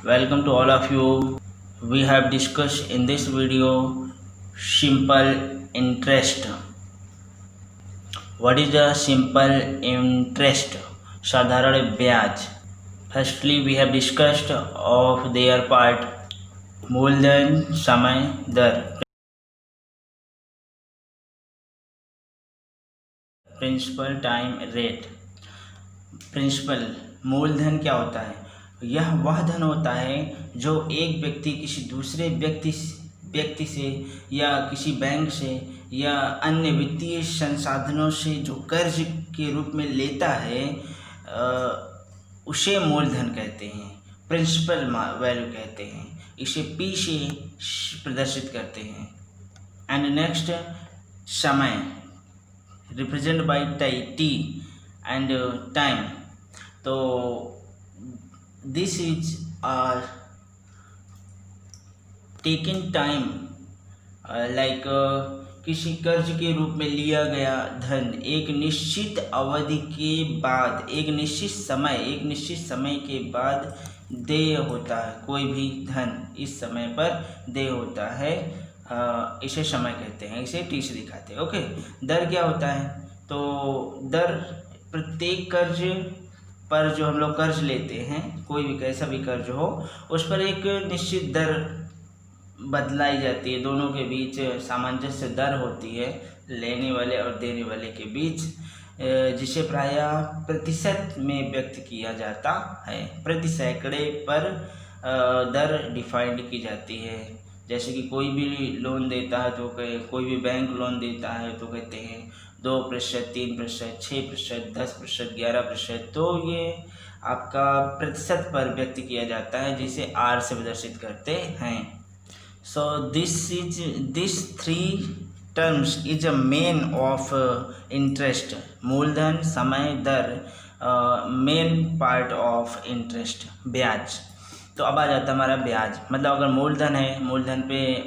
Welcome to all of you. We have discussed in this video simple interest. What is the simple interest? साधारण ब्याज. Firstly, we have discussed of their part मूलधन, समय, दर, principal, time, rate. Principal मूलधन क्या होता है? यह वह धन होता है जो एक व्यक्ति किसी दूसरे व्यक्ति से या किसी बैंक से या अन्य वित्तीय संसाधनों से जो कर्ज के रूप में लेता है उसे मूलधन कहते हैं, प्रिंसिपल वैल्यू कहते हैं. इसे पी से प्रदर्शित करते हैं. एंड नेक्स्ट समय represent by T and time. तो this is our taking time like किसी कर्ज के रूप में लिया गया धन एक निश्चित अवधि के बाद एक निश्चित समय के बाद देय होता है. कोई भी धन इस समय पर देय होता है, इसे समय कहते हैं. इसे टी से दिखाते हैं. ओके. दर क्या होता है? तो दर प्रत्येक कर्ज पर जो हम लोग कर्ज लेते हैं, कोई भी कैसा भी कर्ज हो, उस पर एक निश्चित दर बदलाई जाती है. दोनों के बीच सामंजस्य दर होती है लेने वाले और देने वाले के बीच, जिसे प्रायः प्रतिशत में व्यक्त किया जाता है. प्रति सैकड़े पर दर डिफाइंड की जाती है. जैसे कि कोई भी लोन देता है तो कोई भी बैंक लोन देता है तो कहते हैं 2%, 3%, 6%, 10%, 11%. तो ये आपका प्रतिशत पर व्यक्त किया जाता है, जिसे आर से प्रदर्शित करते हैं. So this three terms is a main of interest. मूलधन, समय, दर मेन पार्ट ऑफ इंटरेस्ट, ब्याज. तो अब आ जाता है हमारा ब्याज. मतलब अगर मूलधन है,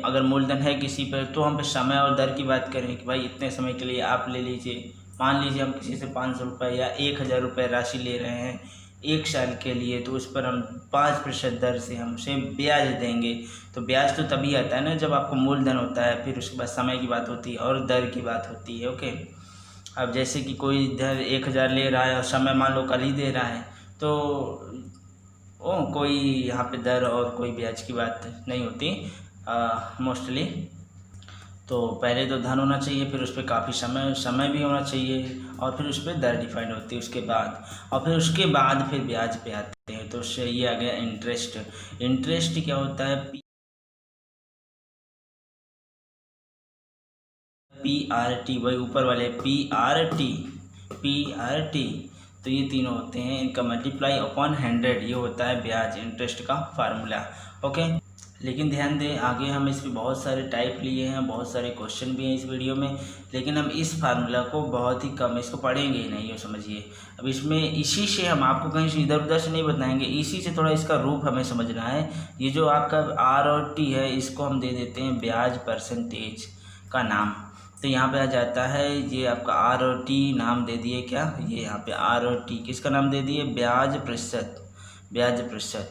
अगर मूलधन है किसी पर, तो हम समय और दर की बात करें कि भाई इतने समय के लिए आप ले लीजिए. मान लीजिए हम किसी से 500 रुपये या 1000 रुपये राशि ले रहे हैं 1 साल के लिए, तो उस पर हम 5% दर से हम उसे ब्याज देंगे. तो ब्याज तो तभी आता है ना जब आपको मूलधन होता है. फिर उसके बाद समय की बात होती है और दर की बात होती है. ओके. अब जैसे कि कोई इधर 1000 ले रहा है और समय मान लो कल ही दे रहा है, तो कोई यहाँ पे दर और कोई ब्याज की बात नहीं होती मोस्टली. तो पहले तो धन होना चाहिए, फिर उस पर काफ़ी समय भी होना चाहिए, और फिर उस पर दर डिफाइंड होती है उसके बाद, और फिर उसके बाद फिर ब्याज पे आते हैं. तो उससे ये आ गया इंटरेस्ट. इंटरेस्ट क्या होता है? PRT, वही ऊपर वाले PRT. तो ये तीनों होते हैं, इनका मल्टीप्लाई अपॉन 100 ये होता है ब्याज, इंटरेस्ट का फार्मूला. ओके. लेकिन ध्यान दें, आगे हम इसमें बहुत सारे टाइप लिए हैं, बहुत सारे क्वेश्चन भी हैं इस वीडियो में, लेकिन हम इस फार्मूला को बहुत ही कम, इसको पढ़ेंगे ही नहीं, ये समझिए. अब इसमें इसी से हम आपको कहीं से इधर उधर से नहीं बताएंगे, इसी से थोड़ा इसका रूप हमें समझना है. ये जो आपका आर और टी है, इसको हम दे देते हैं ब्याज परसेंटेज का नाम. तो यहाँ पे आ जाता है ये आपका आर और टी नाम दे दिए. क्या ये यहाँ पे आर और टी किसका नाम दे दिए? ब्याज प्रतिशत.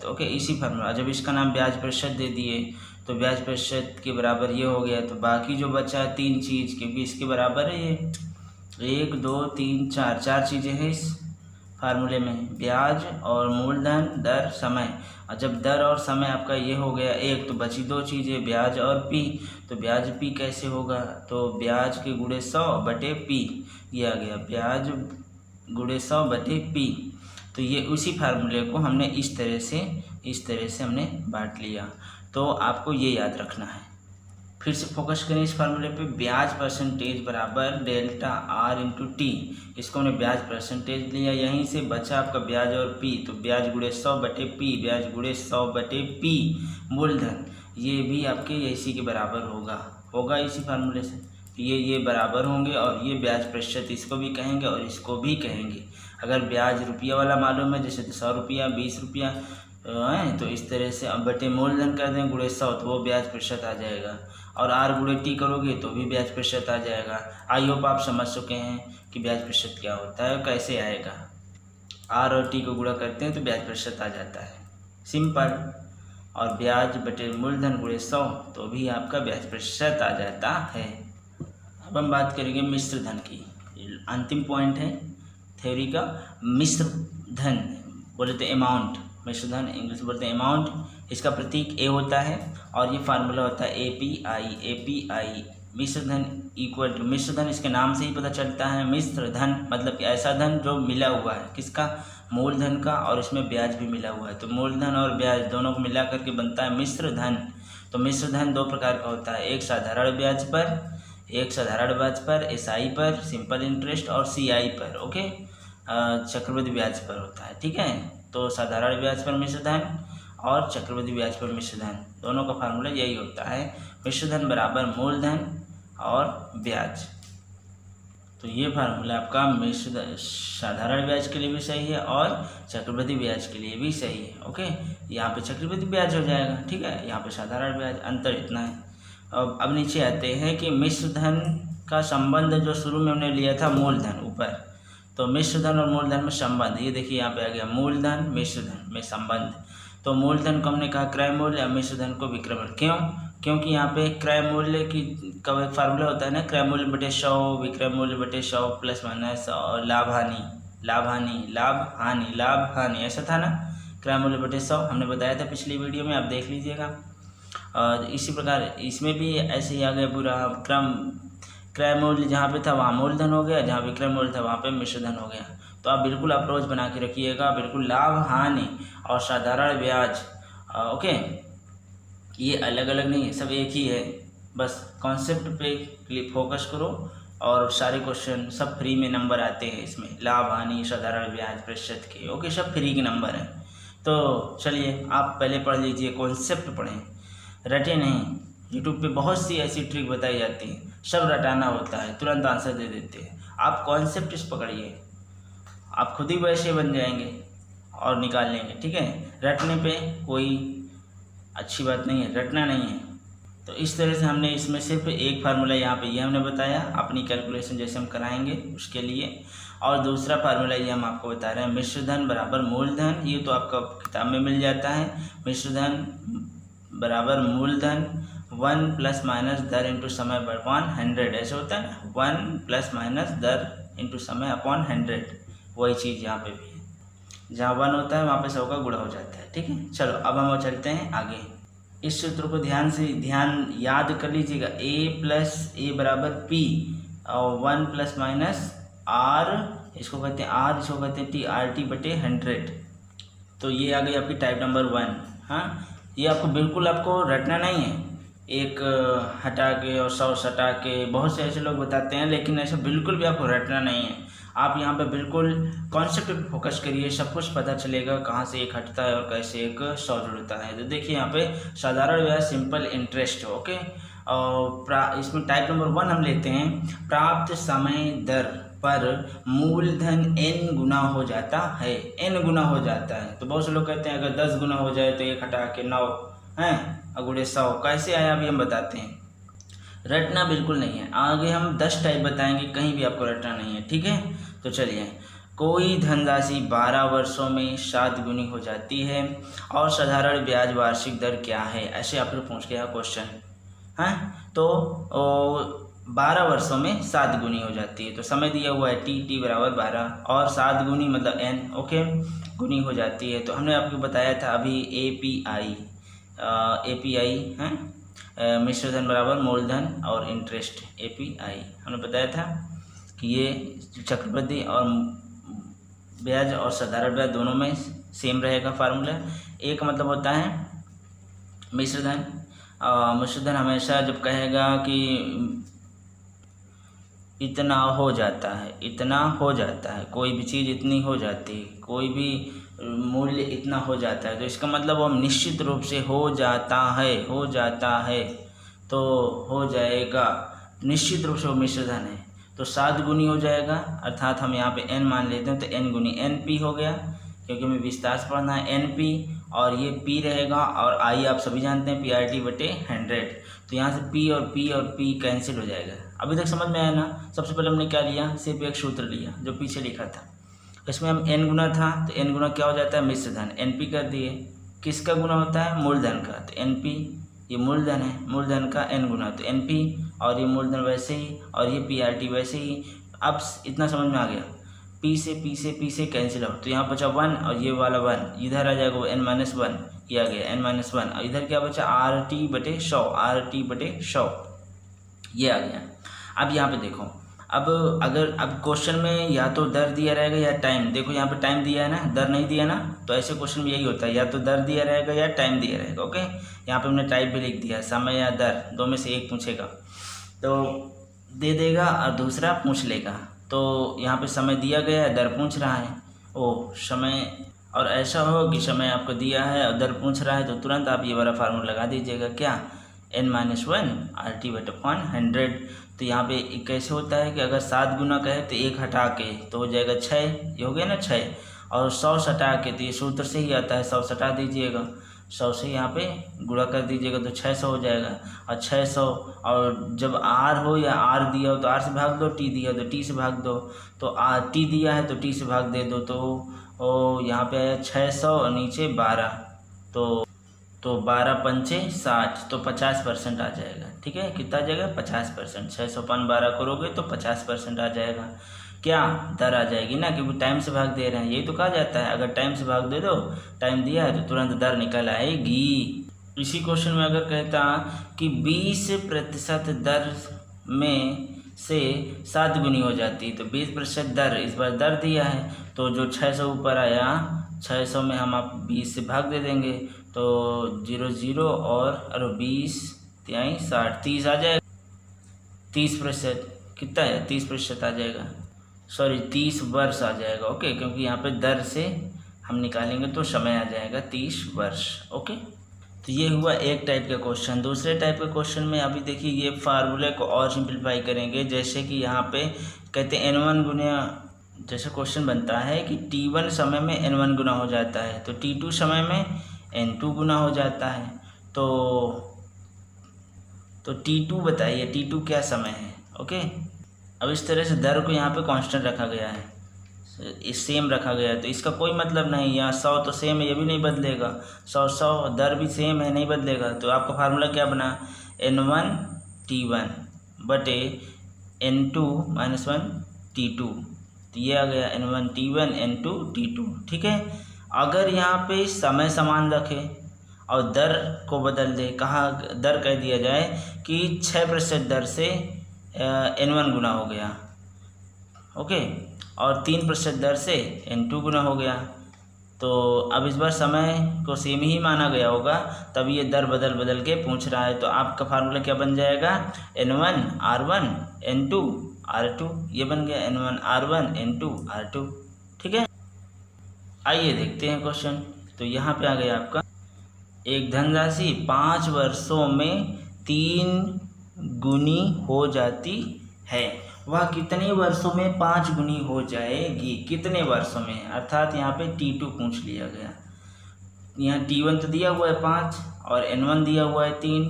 ओके. इसी फार्मूला, जब इसका नाम ब्याज प्रतिशत दे दिए तो ब्याज प्रतिशत के बराबर ये हो गया. तो बाकी जो बचा है 3 चीज़, क्योंकि इसके बराबर है ये 1 2 3 4 चीज़ें हैं इस फार्मूले में, ब्याज और मूलधन, दर, समय. और जब दर और समय आपका ये हो गया 1, तो बची 2 चीज़ें, ब्याज और पी. तो ब्याज पी कैसे होगा? तो ब्याज के गुणे 100 बटे पी, ये आ गया ब्याज गुणे 100 बटे पी. तो ये उसी फार्मूले को हमने इस तरह से हमने बांट लिया. तो आपको ये याद रखना है. फिर से फोकस करें इस फार्मूले पे. ब्याज परसेंटेज बराबर डेल्टा आर इंटू टी. इसको हमने ब्याज परसेंटेज लिया, यहीं से बचा आपका ब्याज और पी. तो ब्याज गुणे 100 बटे पी, ब्याज गुणे 100 बटे पी मूलधन, ये भी आपके इसी के बराबर होगा इसी फार्मूले से. ये बराबर होंगे, और ये ब्याज प्रतिशत इसको भी कहेंगे और इसको भी कहेंगे. अगर ब्याज रुपया वाला मालूम है, जैसे 100 रुपया, 20 रुपया है, तो इस तरह से अब बटे मूलधन कर दें गुणे 100, तो वो ब्याज प्रतिशत आ जाएगा. और आर गुणे टी करोगे तो भी ब्याज प्रतिशत आ जाएगा. आई होप आप समझ चुके हैं कि ब्याज प्रतिशत क्या होता है, कैसे आएगा. आर और टी को गुणा करते हैं तो ब्याज प्रतिशत आ जाता है. सिंपल. और ब्याज बटे मूलधन गुणे 100, तो भी आपका ब्याज प्रतिशत आ जाता है। अब हम बात करेंगे मिश्र धन की। अंतिम पॉइंट है थ्योरी का, मिश्र धन बोलते अमाउंट, मिश्र धन इंग्लिश बोलते हैं अमाउंट। इसका प्रतीक ए होता है और ये फार्मूला होता है API। मिश्र धन इक्वल टू, मिश्र धन इसके नाम से ही पता चलता है। मिश्र धन मतलब कि ऐसा धन जो मिला हुआ है, किसका, मूलधन का, और इसमें ब्याज भी मिला हुआ है। तो मूलधन और ब्याज दोनों को मिला करके बनता है मिश्र धन। तो मिश्र धन दो प्रकार का होता है, एक साधारण ब्याज पर, SI पर, सिंपल इंटरेस्ट, और CI पर, ओके, चक्रवृद्धि ब्याज पर होता है। ठीक है, तो साधारण ब्याज पर मिश्र धन और चक्रवृद्धि ब्याज पर मिश्र धन, दोनों का फार्मूला यही होता है, मिश्र धन बराबर मूलधन और ब्याज। तो ये फार्मूला आपका साधारण ब्याज के लिए भी सही है और चक्रवृद्धि ब्याज के लिए भी सही है। ओके, यहाँ पे चक्रवृद्धि ब्याज हो जाएगा, ठीक है, यहाँ पे साधारण ब्याज, अंतर इतना है। अब नीचे आते हैं कि मिश्र धन का संबंध जो शुरू में हमने लिया था मूलधन ऊपर, तो मिश्र धन और मूलधन में संबंध, ये देखिए यहाँ पे आ गया मूलधन मिश्र धन में संबंध। तो मूलधन को हमने कहा क्रय मूल्य और मिश्र धन को विक्रय मूल्य। क्यों? क्योंकि यहाँ पे क्रय मूल्य की का एक फार्मूला होता है ना, क्रय मूल्य बटे 100, विक्रय मूल्य बटे 100 प्लस माइनस और लाभ हानि, ऐसा था ना, क्रय मूल्य बटे 100 हमने बताया था पिछली वीडियो में, आप देख लीजिएगा। और इसी प्रकार इसमें भी ऐसे ही आ गया पूरा क्रम, क्रय मूल्य जहाँ पे था वहाँ मूलधन हो गया, जहाँ विक्रय मूल्य था वहाँ पे मिश्र धन हो गया। तो आप बिल्कुल अप्रोच बना के रखिएगा, बिल्कुल लाभ हानि और साधारण ब्याज, ओके, ये अलग अलग नहीं है, सब एक ही है। बस कॉन्सेप्ट पे फोकस करो और सारे क्वेश्चन सब फ्री में नंबर आते हैं इसमें, लाभ हानि साधारण ब्याज प्रतिशत के, ओके, सब फ्री के नंबर हैं। तो चलिए आप पहले पढ़ लीजिए, कॉन्सेप्ट पढ़ें, रटे नहीं। यूट्यूब पे बहुत सी ऐसी ट्रिक बताई जाती है, सब रटाना होता है, तुरंत आंसर दे देते हैं। आप कॉन्सेप्ट इस पकड़िए, आप खुद ही वैसे बन जाएंगे और निकाल लेंगे। ठीक है, रटने पे कोई अच्छी बात नहीं है, रटना नहीं है। तो इस तरह से हमने इसमें सिर्फ एक फार्मूला यहाँ पे ये हमने बताया, अपनी कैलकुलेशन जैसे हम कराएंगे उसके लिए, और दूसरा फार्मूला ये हम आपको बता रहे हैं, मिश्र धन बराबर मूलधन। ये तो आपका किताब में मिल जाता है, मिश्र धन बराबर मूलधन 1 प्लस माइनस दर इंटू समय अपॉन 100, ऐसे होता है ना, 1 प्लस माइनस दर इंटू समय अपॉन 100, वही चीज़ यहाँ पे भी है, जहाँ 1 होता है वहाँ पे 100 का गुणा हो जाता है। ठीक है, चलो अब हम चलते हैं आगे। इस सूत्र को ध्यान याद कर लीजिएगा, A प्लस A बराबर P और 1 प्लस माइनस R, इसको कहते हैं R, इसको कहते हैं TRT बटे 100। तो ये आ गई आपकी टाइप नंबर 1। हाँ, ये आपको बिल्कुल आपको रटना नहीं है, एक हटा के और 100 सटा के, बहुत से ऐसे लोग बताते हैं, लेकिन ऐसा बिल्कुल भी आपको रटना नहीं है। आप यहाँ पे बिल्कुल कॉन्सेप्ट पे फोकस करिए, सब कुछ पता चलेगा कहाँ से एक हटता है और कैसे एक 100 जुड़ता है। तो देखिए यहाँ पे साधारण ब्याज सिंपल इंटरेस्ट, ओके, और इसमें टाइप नंबर 1 हम लेते हैं, प्राप्त समय दर पर मूलधन n गुना हो जाता है, n गुना हो जाता है। तो बहुत से लोग कहते हैं अगर 10 गुना हो जाए तो एक हटा के 9 हैं अगुड़े 100, कैसे आया अभी हम बताते हैं। रटना बिल्कुल नहीं है, आगे हम 10 टाइप बताएंगे, कहीं भी आपको रटना नहीं है। ठीक है, तो चलिए, कोई धनराशि 12 वर्षों में 7 गुनी हो जाती है और साधारण ब्याज वार्षिक दर क्या है, ऐसे आप लोग पूछ गया क्वेश्चन। हाँ, तो 12 वर्षों में 7 गुनी हो जाती है, तो समय दिया हुआ है t बराबर 12 और 7 गुनी मतलब n, ओके, गुनी हो जाती है। तो हमने आपको बताया था अभी API है, मिश्र धन बराबर मूलधन और इंटरेस्ट, API हमने बताया था कि ये चक्रवृद्धि और ब्याज और साधारण ब्याज दोनों में सेम रहेगा फार्मूला। एक मतलब होता है मिश्र धन, मिश्र धन हमेशा जब कहेगा कि इतना हो जाता है, इतना हो जाता है, कोई भी चीज़ इतनी हो जाती है, कोई भी मूल्य इतना हो जाता है, तो इसका मतलब वो निश्चित रूप से हो जाता है, तो हो जाएगा, निश्चित रूप से वो मिश्र धन है। तो 7 गुनी हो जाएगा, अर्थात हम यहाँ पे n मान लेते हैं, तो n गुनी NP हो गया, क्योंकि हमें विस्तार से पढ़ना है, NP, और ये P रहेगा, और I आप सभी जानते हैं PRT बटे 100। तो यहाँ से P और P कैंसिल हो जाएगा। अभी तक समझ में आया ना। सबसे पहले हमने क्या लिया, सिर्फ एक सूत्र लिया जो पीछे लिखा था, इसमें हम n गुना था, तो n गुना क्या हो जाता है, मिश्र धन, NP कर दिए, किसका गुना होता है? मूलधन का। तो NP ये मूलधन है, मूलधन का n गुना, तो NP, और ये मूलधन वैसे ही, और ये PRT वैसे ही। अब इतना समझ में आ गया। P से कैंसिल आउट, तो यहाँ बचा 1 और ये वाला 1 इधर आ जाएगा, वो n-1 ये आ गया n-1, और इधर क्या बचा? RT/100 ये आ गया। अब यहाँ पे देखो, अब क्वेश्चन में या तो दर दिया रहेगा या टाइम। देखो यहाँ पे टाइम दिया है ना, दर नहीं दिया ना, तो ऐसे क्वेश्चन में यही होता है, या तो दर दिया रहेगा या टाइम दिया रहेगा। ओके, यहाँ पे हमने टाइप भी लिख दिया, समय या दर, दो में से एक पूछेगा तो दे देगा और दूसरा पूछ लेगा। तो यहाँ पे समय दिया गया है, दर पूछ रहा है, ओ समय, और ऐसा हो कि समय आपको दिया है और दर पूछ रहा है, तो तुरंत आप ये वाला फार्मूला लगा दीजिएगा, क्या? n-1 RT/100। तो यहाँ पे कैसे होता है कि अगर 7 गुना कहे तो 1 हटा के तो हो जाएगा 6, ये हो गया ना 6, और 100 सटा के, तो ये सूत्र से ही आता है, 100 सटा दीजिएगा, 100 से यहाँ पे गुणा कर दीजिएगा तो 600 हो जाएगा। और 600, और जब R हो या R दिया हो तो R से भाग दो, T दिया हो तो T से भाग दो, तो T दिया है तो T से भाग दे दो, तो यहाँ पे आया 600 और नीचे 12, तो 12 पंचे 60, तो 50% आ जाएगा। ठीक है, कितना आ जाएगा? 50%। 600/12 करोगे तो 50% आ जाएगा। क्या? दर आ जाएगी ना, क्योंकि टाइम से भाग दे रहे हैं, यही तो कहा जाता है, अगर टाइम से भाग दे दो, टाइम दिया है तो तुरंत दर निकल आएगी। इसी क्वेश्चन में अगर कहता कि 20% दर में से 7 गुनी हो जाती, तो 20% दर, इस बार दर दिया है, तो जो 600 ऊपर आया, 600 में हम आप 20 से भाग दे देंगे, तो 0 और 20 तिहाई 60, 30 आ जाएगा। 30% कितना है? 30% आ जाएगा, सॉरी 30 वर्ष आ जाएगा। ओके, क्योंकि यहाँ पे दर से हम निकालेंगे तो समय आ जाएगा 30 वर्ष। ओके, तो ये हुआ एक टाइप का क्वेश्चन। दूसरे टाइप के क्वेश्चन में अभी देखिए, ये फार्मूले को और सिंप्लीफाई करेंगे। जैसे कि यहाँ पे कहते हैं n1 गुना, जैसे क्वेश्चन बनता है कि t1 समय में n1 गुना हो जाता है, तो t2 समय में n2 गुना हो जाता है। तो t2 बताइए, t2 क्या समय है? ओके, अब इस तरह से दर को यहाँ पे कांस्टेंट रखा गया है, सेम रखा गया है, तो इसका कोई मतलब नहीं, यहाँ 100 तो सेम है, ये भी नहीं बदलेगा, 100 दर भी सेम है, नहीं बदलेगा। तो आपका फार्मूला क्या बना? n1 t1 बटे n2 -1 t2, तो ये आ गया n1 t1 n2 t2। ठीक है, अगर यहाँ पे समय समान रखे और दर को बदल दे, कहाँ दर कह दिया जाए कि 6% दर से n1 गुना हो गया, ओके, और 3% दर से n2 गुना हो गया, तो अब इस बार समय को सेम ही माना गया होगा, तब ये दर बदल के पूछ रहा है। तो आपका फार्मूला क्या बन जाएगा? n1 r1 n2 r2, ये बन गया n1 r1 n2 r2। ठीक है, आइए देखते हैं क्वेश्चन। तो यहाँ पे आ गया आपका, एक धनराशि 5 वर्षों में 3 गुनी हो जाती है, वह कितने वर्षों में 5 गुनी हो जाएगी? कितने वर्षों में, अर्थात यहाँ पे t2 पूछ लिया गया। यहाँ t1 तो दिया हुआ है 5 और n1 दिया हुआ है 3,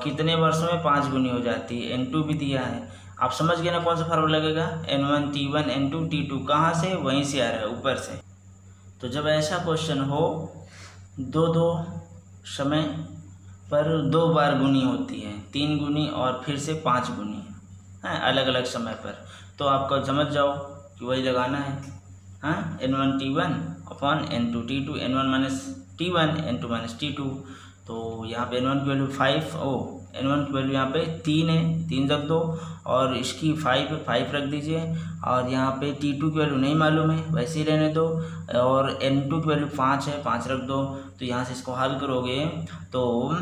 कितने वर्षों में 5 गुनी हो जाती है, n2 भी दिया है। आप समझ गए ना कौन सा फार्मूला लगेगा? n1 t1 n2 t2, कहाँ से? वहीं से आ रहा है, ऊपर से। तो जब ऐसा क्वेश्चन हो, दो समय पर 2 बार गुनी होती है, 3 गुनी और फिर से 5 गुनी है, अलग अलग समय पर, तो आपको समझ जाओ कि वही लगाना है। हाँ, n1 t1 upon n2 t2, n1 minus t1 n2 minus t2। तो यहाँ पे n1 की वैल्यू 5, n1 की वैल्यू यहाँ पे 3 है, 3 रख दो, और इसकी 5 रख दीजिए, और यहाँ पे t2 की वैल्यू नहीं मालूम है, वैसे ही रहने दो, और n2 की वैल्यू 5 है, 5 रख दो। तो यहाँ से इसको हल करोगे तो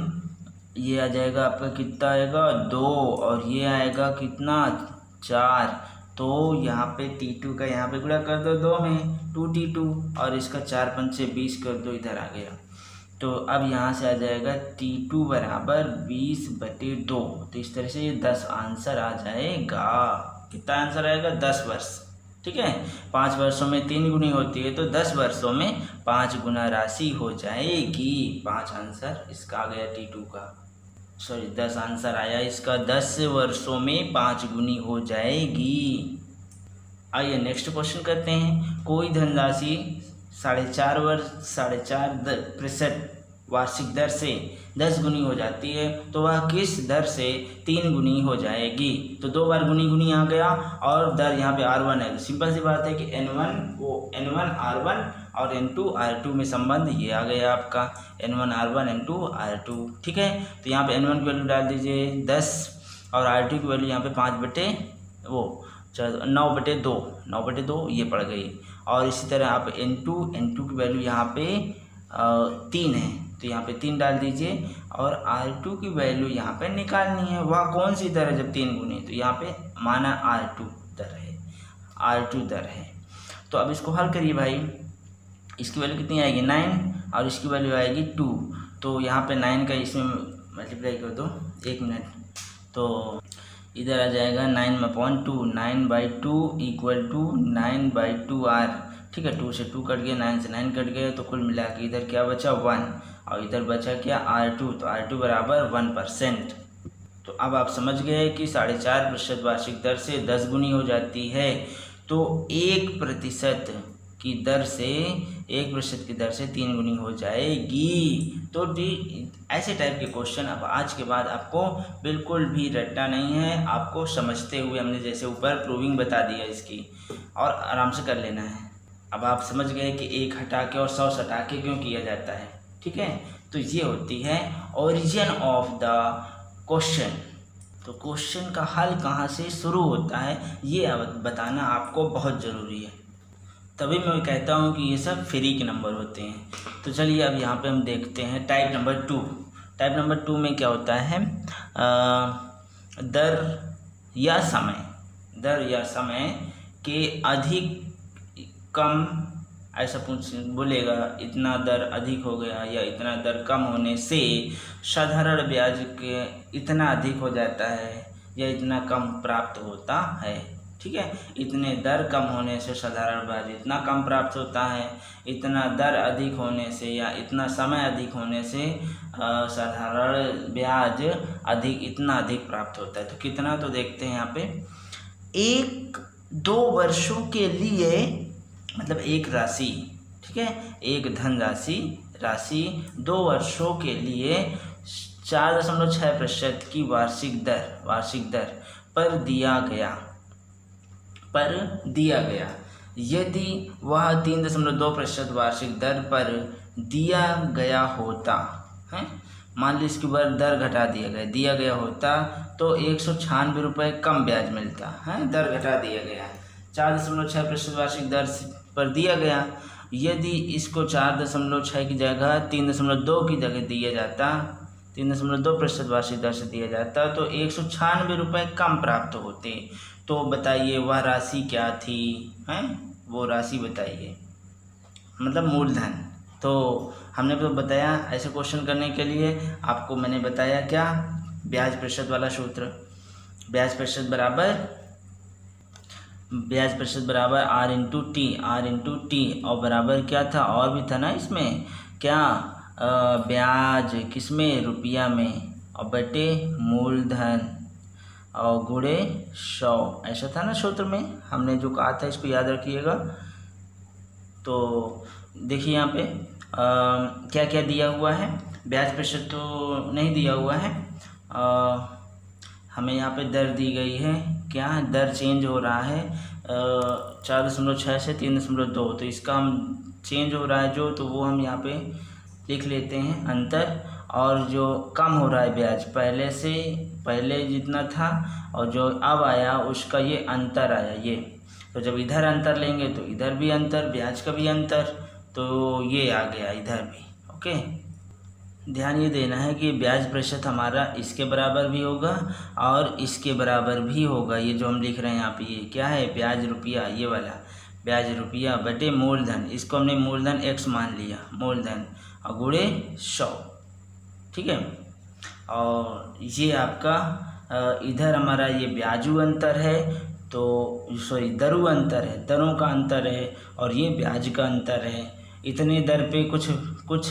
ये आ जाएगा आपका, कितना आएगा? 2, और ये आएगा कितना? 4। तो यहाँ पे t2 का यहाँ पे गुणा कर दो 2 में, 2t2, और इसका 4 पंचे 20 कर दो, इधर आ गया। तो अब यहाँ से आ जाएगा t2 बराबर 20/2। तो इस तरह से ये 10 आंसर आ जाएगा। कितना आंसर आएगा? 10 वर्ष। ठीक है, 5 वर्षों में 3 गुनी होती है, तो 10 वर्षों में 5 गुना राशि हो जाएगी। 5 आंसर इसका आ गया t2 का, सॉरी 10 आंसर आया इसका, 10 वर्षों में 5 गुनी हो जाएगी। आइए नेक्स्ट क्वेश्चन करते हैं। कोई धनराशि 4.4% वार्षिक दर से 10 गुनी हो जाती है, तो वह किस दर से 3 गुनी हो जाएगी। तो 2 बार गुनी गुनी आ गया और दर यहाँ पे R1 है। सिंपल सी बात है कि N1 को N1 R1 और N2 R2 में संबंध ये आ गया आपका N1 R1 N2 R2। ठीक है, तो यहाँ पे N1 की वैल्यू डाल दीजिए 10 और R2 की वैल्यू यहाँ पे 9/2 ये पड़ गई। और इसी तरह आप N2 की वैल्यू यहाँ पे 3 है, तो यहाँ पे 3 डाल दीजिए और R2 की वैल्यू यहाँ पे निकालनी है। वह कौन सी दर है जब 3 गुनी, तो यहाँ पे माना R2 दर है। तो अब इसको हल करिए भाई, इसकी वैल्यू कितनी आएगी 9 और इसकी वैल्यू आएगी 2। तो यहाँ पे 9 का इसमें मल्टीप्लाई कर दो, 1 मिनट, तो इधर आ जाएगा 9/2, 9/2 इक्वल टू 9/2R। ठीक है, 2 से 2 कट गया, 9 से 9 कट गया, तो कुल मिला के इधर क्या बचा 1 और इधर बचा क्या R2, तो R2 बराबर 1%। तो अब आप समझ गए कि 4.5% वार्षिक दर से 10 गुनी हो जाती है, तो 1% की दर से 3 गुनी हो जाएगी। तो ऐसे टाइप के क्वेश्चन अब आज के बाद आपको बिल्कुल भी रटना नहीं है, आपको समझते हुए हमने जैसे ऊपर प्रूविंग बता दिया इसकी, और आराम से कर लेना है। अब आप समझ गए कि 1 हटा के और 100 सटा के क्यों किया जाता है। ठीक है, तो ये होती है ओरिजिन ऑफ द क्वेश्चन। तो क्वेश्चन का हल कहाँ से शुरू होता है ये बताना आपको बहुत ज़रूरी है, तभी मैं कहता हूँ कि ये सब फ्री के नंबर होते हैं। तो चलिए अब यहाँ पे हम देखते हैं टाइप नंबर 2। टाइप नंबर 2 में क्या होता है, दर या समय के अधिक कम, ऐसा बोलेगा इतना दर अधिक हो गया या इतना दर कम होने से साधारण ब्याज के इतना अधिक हो जाता है या इतना कम प्राप्त होता है। ठीक है, इतने दर कम होने से साधारण ब्याज इतना कम प्राप्त होता है, इतना दर अधिक होने से या इतना समय अधिक होने से साधारण ब्याज इतना अधिक प्राप्त होता है। तो कितना, तो देखते हैं यहाँ पे 1-2 वर्षों के लिए, मतलब एक राशि, ठीक है, एक राशि 2 वर्षों के लिए 4.6% की वार्षिक दर पर दिया गया। यदि वह 3.2% वार्षिक दर पर दिया गया होता है, मान लीजिए इसके बाद दर घटा दिया गया होता तो 196 रुपये कम ब्याज मिलता है। दर घटा दिया गया, 4.6% वार्षिक दर पर दिया गया। यदि इसको 4.6 की जगह 3.2 की जगह दिया जाता, 3.2% वार्षिक दर से दिया जाता, तो 196 रुपये कम प्राप्त होते। तो बताइए वह राशि क्या थी, हैं, वो राशि बताइए, मतलब मूलधन। तो हमने तो बताया ऐसे क्वेश्चन करने के लिए आपको मैंने बताया क्या, ब्याज प्रतिशत वाला सूत्र, ब्याज प्रतिशत बराबर R/T और बराबर क्या था, और भी था ना इसमें क्या, ब्याज किसमें, रुपया में, और बटे मूलधन और गुणे 100, ऐसा था ना सूत्र में हमने जो कहा था, इसको याद रखिएगा। तो देखिए यहाँ पे क्या क्या दिया हुआ है, ब्याज प्रतिशत तो नहीं दिया हुआ है, हमें यहाँ पे दर दी गई है, क्या दर चेंज हो रहा है 4.6 से 3.2, तो इसका हम चेंज हो रहा है जो, तो वो हम यहाँ पे लिख लेते हैं अंतर, और जो कम हो रहा है ब्याज पहले जितना था और जो अब आया उसका ये अंतर आया ये। तो जब इधर अंतर लेंगे तो इधर भी अंतर, ब्याज का भी अंतर, तो ये आ गया इधर भी। ओके, ध्यान ये देना है कि ब्याज प्रतिशत हमारा इसके बराबर भी होगा और इसके बराबर भी होगा। ये जो हम लिख रहे हैं यहाँ पे ये क्या है, ब्याज रुपया, ये वाला ब्याज रुपया बटे मूलधन, इसको हमने मूलधन x मान लिया, मूलधन और गुणे 100। ठीक है, और ये आपका इधर हमारा ये ब्याजू अंतर है, तो सॉरी दरू अंतर है, दरों का अंतर है, और ये ब्याज का अंतर है। इतने दर पे कुछ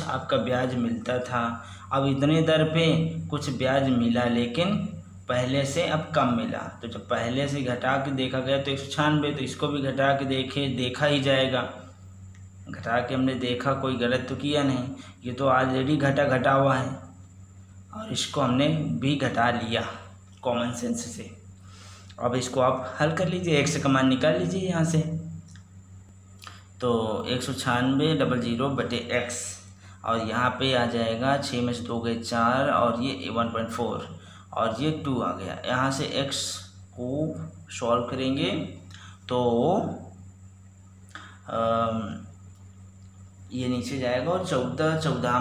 आपका ब्याज मिलता था, अब इतने दर पे कुछ ब्याज मिला लेकिन पहले से अब कम मिला। तो जब पहले से घटा के देखा गया तो 196, तो इसको भी घटा के देखा ही जाएगा। घटा के हमने देखा, कोई गलत तो किया नहीं, ये तो ऑलरेडी घटा हुआ है और इसको हमने भी घटा लिया कॉमन सेंस से। अब इसको आप हल कर लीजिए, x का मान निकाल लीजिए यहाँ से। तो 196 बटे x, और यहाँ पे आ जाएगा 6 में से 2 गए 4 और ये 1.4 और ये 2 आ गया। यहाँ से x को सॉल्व करेंगे तो ये नीचे जाएगा और 14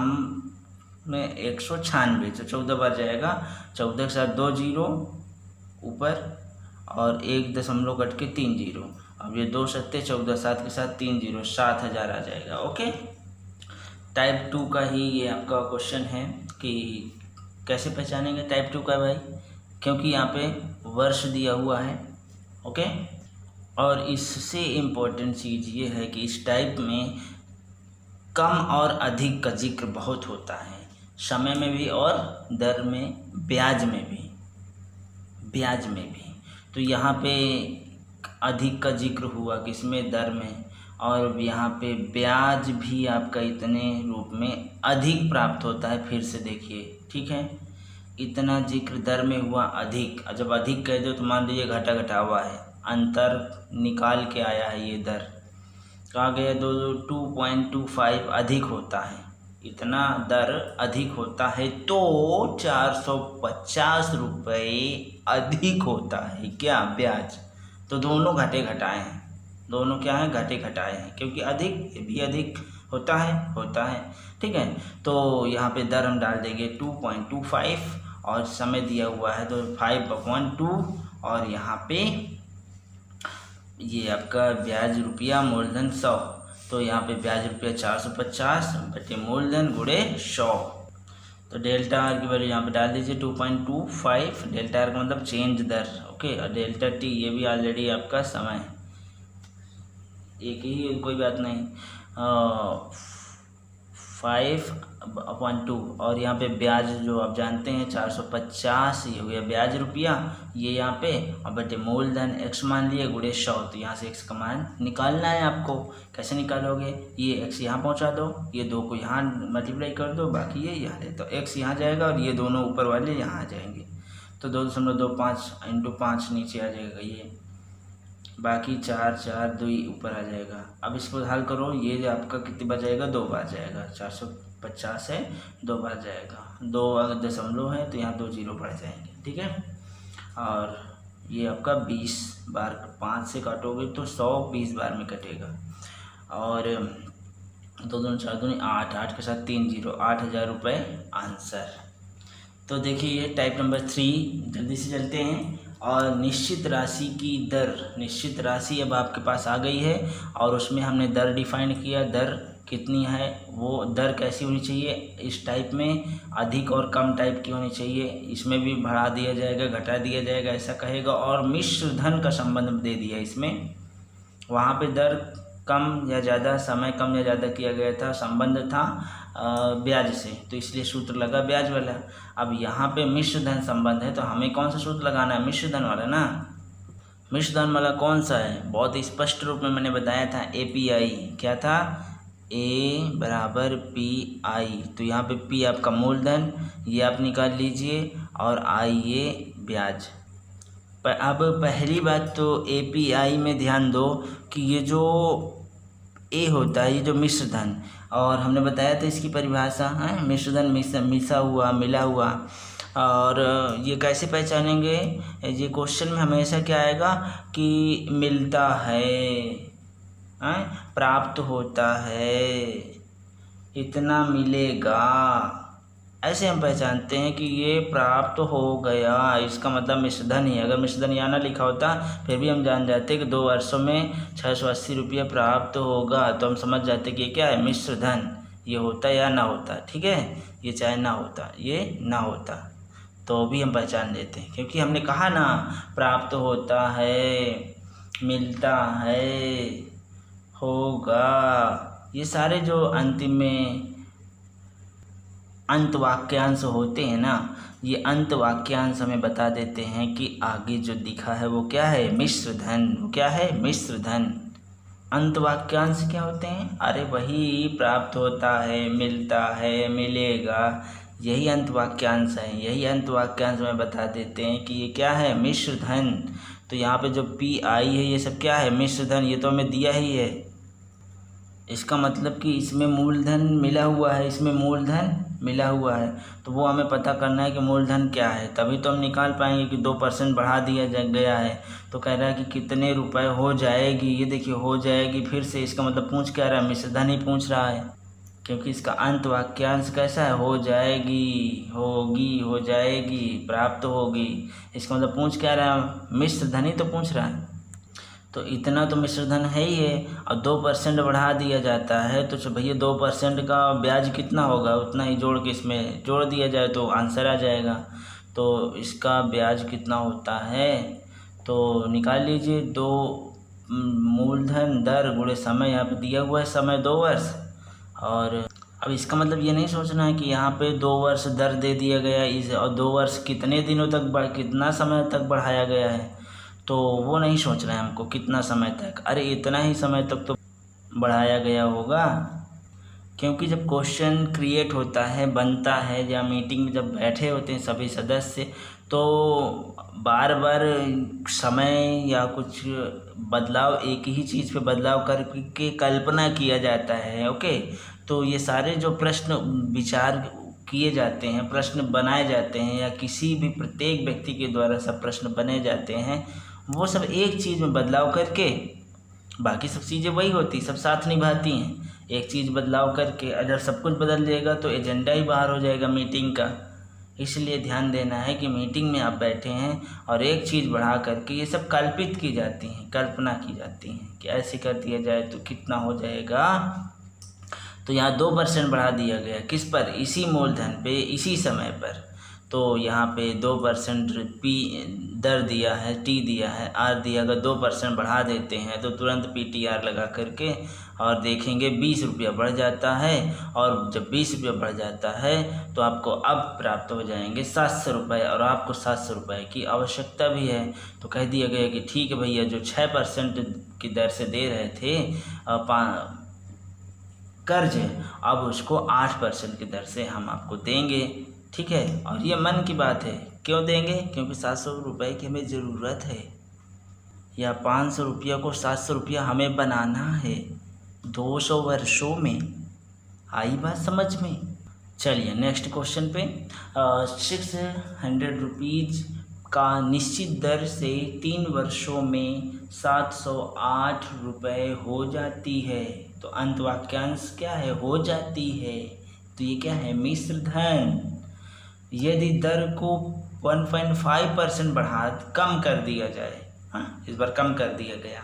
में 196, तो 14 बार जाएगा, 14 के साथ 2 जीरो ऊपर और 1 दशमलव कट के 3 जीरो। अब ये 2 सत्ते 14, 7 के साथ 3 जीरो, 7000 आ जाएगा। ओके, टाइप 2 का ही ये आपका क्वेश्चन है कि कैसे पहचानेंगे टाइप 2 का भाई, क्योंकि यहाँ पे वर्ष दिया हुआ है। ओके, और इससे इम्पोर्टेंट चीज़ ये है कि इस टाइप में कम और अधिक का जिक्र बहुत होता है, समय में भी और दर में, ब्याज में भी। तो यहाँ पे अधिक का जिक्र हुआ किसमें, दर में, और यहाँ पे ब्याज भी आपका इतने रूप में अधिक प्राप्त होता है। फिर से देखिए, ठीक है, इतना जिक्र दर में हुआ अधिक, जब अधिक कह दो तो मान लीजिए घटा हुआ है, अंतर निकाल के आया है ये दर, कहा गया 2.25 अधिक होता है, इतना दर अधिक होता है तो 450 रुपये अधिक होता है क्या, ब्याज। तो दोनों घटाए हैं, दोनों क्या है, घटाए हैं, क्योंकि अधिक ये भी अधिक होता है। ठीक है, तो यहाँ पे दर हम डाल देंगे 2.25 और समय दिया हुआ है तो 5/2 और यहाँ पे ये आपका ब्याज रुपया मूलधन 100, तो यहाँ पे ब्याज रुपया 450 बटे मूलधन गुणे 100। तो डेल्टा आर की वैल्यू यहाँ पे डाल दीजिए 2.25, डेल्टा आर का मतलब चेंज दर। ओके, और डेल्टा टी ये भी ऑलरेडी आपका समय एक ही, कोई बात नहीं, 5/2 और यहाँ पे ब्याज जो आप जानते हैं 450, ये हो गया ब्याज रुपया, ये यहाँ पे, और बटे मूलधन x मान लिए गुणे 100, तो यहाँ से x का मान निकालना है आपको। कैसे निकालोगे, ये x यहाँ पहुँचा दो, ये 2 को यहाँ मल्टीप्लाई कर दो, बाकी ये यहाँ ले, तो x यहाँ जाएगा और ये दोनों ऊपर वाले यहाँ आ जाएंगे, तो 2.25 × 5 नीचे आ जाएगा ये, बाकी 4 2 ऊपर आ जाएगा। अब इसको हल करो, ये जो आपका कितनी बार जाएगा, 2 बार जाएगा, 450 है 2 बार जाएगा, 2 अगर दशमलव है तो यहाँ 2 जीरो बढ़ जाएंगे। ठीक है, और ये आपका 20 बार, 5 से काटोगे तो 100 20 बार में कटेगा, और 2 दूनी 4 दूनी 8, 8 के साथ 3 जीरो, 8000 रुपये आंसर। तो देखिए ये टाइप नंबर 3, जल्दी से चलते हैं। और निश्चित राशि की दर, निश्चित राशि अब आपके पास आ गई है और उसमें हमने दर डिफाइन किया, दर कितनी है, वो दर कैसी होनी चाहिए, इस टाइप में अधिक और कम टाइप की होनी चाहिए, इसमें भी बढ़ा दिया जाएगा घटा दिया जाएगा ऐसा कहेगा, और मिश्र धन का संबंध दे दिया इसमें, वहाँ पे दर कम या ज़्यादा, समय कम या ज़्यादा किया गया था, संबंध था ब्याज से, तो इसलिए सूत्र लगा ब्याज वाला। अब यहाँ पे मिश्र धन संबंध है तो हमें कौन सा सूत्र लगाना है, मिश्र धन वाला ना। मिश्र धन वाला कौन सा है, बहुत स्पष्ट रूप में मैंने बताया था, API क्या था, A बराबर PI, तो यहाँ पे P आपका मूलधन, ये आप निकाल लीजिए, और I ये ब्याज। अब पहली बात तो API में ध्यान दो कि ये जो A होता है, ये जो मिश्र धन, और हमने बताया था इसकी परिभाषा है, मिश्र धन मिसा हुआ, मिला हुआ, और ये कैसे पहचानेंगे, ये क्वेश्चन में हमेशा क्या आएगा कि मिलता है, प्राप्त होता है, इतना मिलेगा, ऐसे हम पहचानते हैं कि ये प्राप्त हो गया, इसका मतलब मिश्रधन ही। अगर मिश्रधन यहाँ ना लिखा होता फिर भी हम जान जाते कि 2 वर्षों में 680 रुपये प्राप्त होगा, तो हम समझ जाते कि ये क्या है, मिश्रधन, ये होता या ना होता। ठीक है, ये चाहे ना होता, ये ना होता, तो भी हम पहचान लेते हैं, क्योंकि हमने कहा ना प्राप्त होता है, मिलता है, होगा, ये सारे जो अंतिम में अंत वाक्यांश होते हैं ना, ये अंत वाक्यांश हमें बता देते हैं कि आगे जो दिखा है वो क्या है, मिश्र धन। वो क्या है, मिश्र धन। अंत वाक्यांश क्या होते हैं? अरे वही प्राप्त होता है, मिलता है, मिलेगा, यही अंत वाक्यांश है। यही अंत वाक्यांश में बता देते हैं कि ये क्या है, मिश्र धन। तो यहाँ पे जो पी आई है ये सब क्या है, मिश्र धन। ये तो हमें दिया ही है। इसका मतलब कि इसमें मूलधन मिला हुआ है, इसमें मूलधन मिला हुआ है, तो वो हमें पता करना है कि मूलधन क्या है, तभी तो हम निकाल पाएंगे कि 2% बढ़ा दिया गया है। तो कह रहा है कि कितने रुपए हो जाएगी, ये देखिए हो जाएगी, फिर से इसका मतलब पूछ क्या रहा है, मिश्र धन ही पूछ रहा है, क्योंकि इसका अंत वाक्यांश कैसा है, हो जाएगी, होगी, हो जाएगी, प्राप्त होगी। इसका मतलब पूछ क्या रहा है, मिश्र धन ही तो पूछ रहा है। तो इतना तो मिश्रधन है ही है, और 2% बढ़ा दिया जाता है, तो भैया 2% का ब्याज कितना होगा, उतना ही जोड़ के इसमें जोड़ दिया जाए तो आंसर आ जाएगा। तो इसका ब्याज कितना होता है, तो निकाल लीजिए, 2 मूलधन दर गुणे समय, यहाँ पे दिया हुआ है समय 2 वर्ष। और अब इसका मतलब ये नहीं सोचना है कि यहाँ पे 2 वर्ष दर दे दिया गया इस, और 2 वर्ष कितने दिनों तक कितना समय तक बढ़ाया गया है, तो वो नहीं सोचना है हमको कितना समय तक। अरे इतना ही समय तक तो बढ़ाया गया होगा, क्योंकि जब क्वेश्चन क्रिएट होता है, बनता है, या मीटिंग में जब बैठे होते हैं सभी सदस्य, तो बार बार समय या कुछ बदलाव, एक ही चीज़ पे बदलाव करके कल्पना किया जाता है। ओके, तो ये सारे जो प्रश्न विचार किए जाते हैं, प्रश्न बनाए जाते हैं, या किसी भी प्रत्येक व्यक्ति के द्वारा सब प्रश्न बने जाते हैं, वो सब एक चीज़ में बदलाव करके, बाकी सब चीज़ें वही होती, सब साथ निभाती हैं। एक चीज़ बदलाव करके अगर सब कुछ बदल जाएगा तो एजेंडा ही बाहर हो जाएगा मीटिंग का। इसलिए ध्यान देना है कि मीटिंग में आप बैठे हैं और एक चीज़ बढ़ा करके ये सब कल्पित की जाती हैं, कल्पना की जाती हैं कि ऐसे कर दिया जाए तो कितना हो जाएगा। तो यहाँ 2% बढ़ा दिया गया, किस पर, इसी मूलधन पे, इसी समय पर। तो यहाँ पे 2% पी दर दिया है, टी दिया है, आर दिया, अगर 2% बढ़ा देते हैं तो तुरंत PTR लगा करके और देखेंगे 20 रुपया बढ़ जाता है, और जब 20 रुपया बढ़ जाता है तो आपको अब प्राप्त हो जाएंगे 700 रुपये, और आपको 700 रुपये की आवश्यकता भी है। तो कह दिया गया कि ठीक है भैया, जो 6% की दर से दे रहे थे कर्ज, अब उसको 8% की दर से हम आपको देंगे। ठीक है, और ये मन की बात है, क्यों देंगे, क्योंकि 700 रुपये की हमें ज़रूरत है, या 500 रुपया को 700 रुपया हमें बनाना है 200 वर्षों में। आई बात समझ में? चलिए नेक्स्ट क्वेश्चन पे, 600 रुपीज़ का निश्चित दर से 3 वर्षों में 708 रुपये हो जाती है। तो अंत वाक्यांश क्या है, हो जाती है, तो ये क्या है, मिश्र धन। यदि दर को 1.5% बढ़ा कम कर दिया जाए, हाँ इस बार कम कर दिया गया,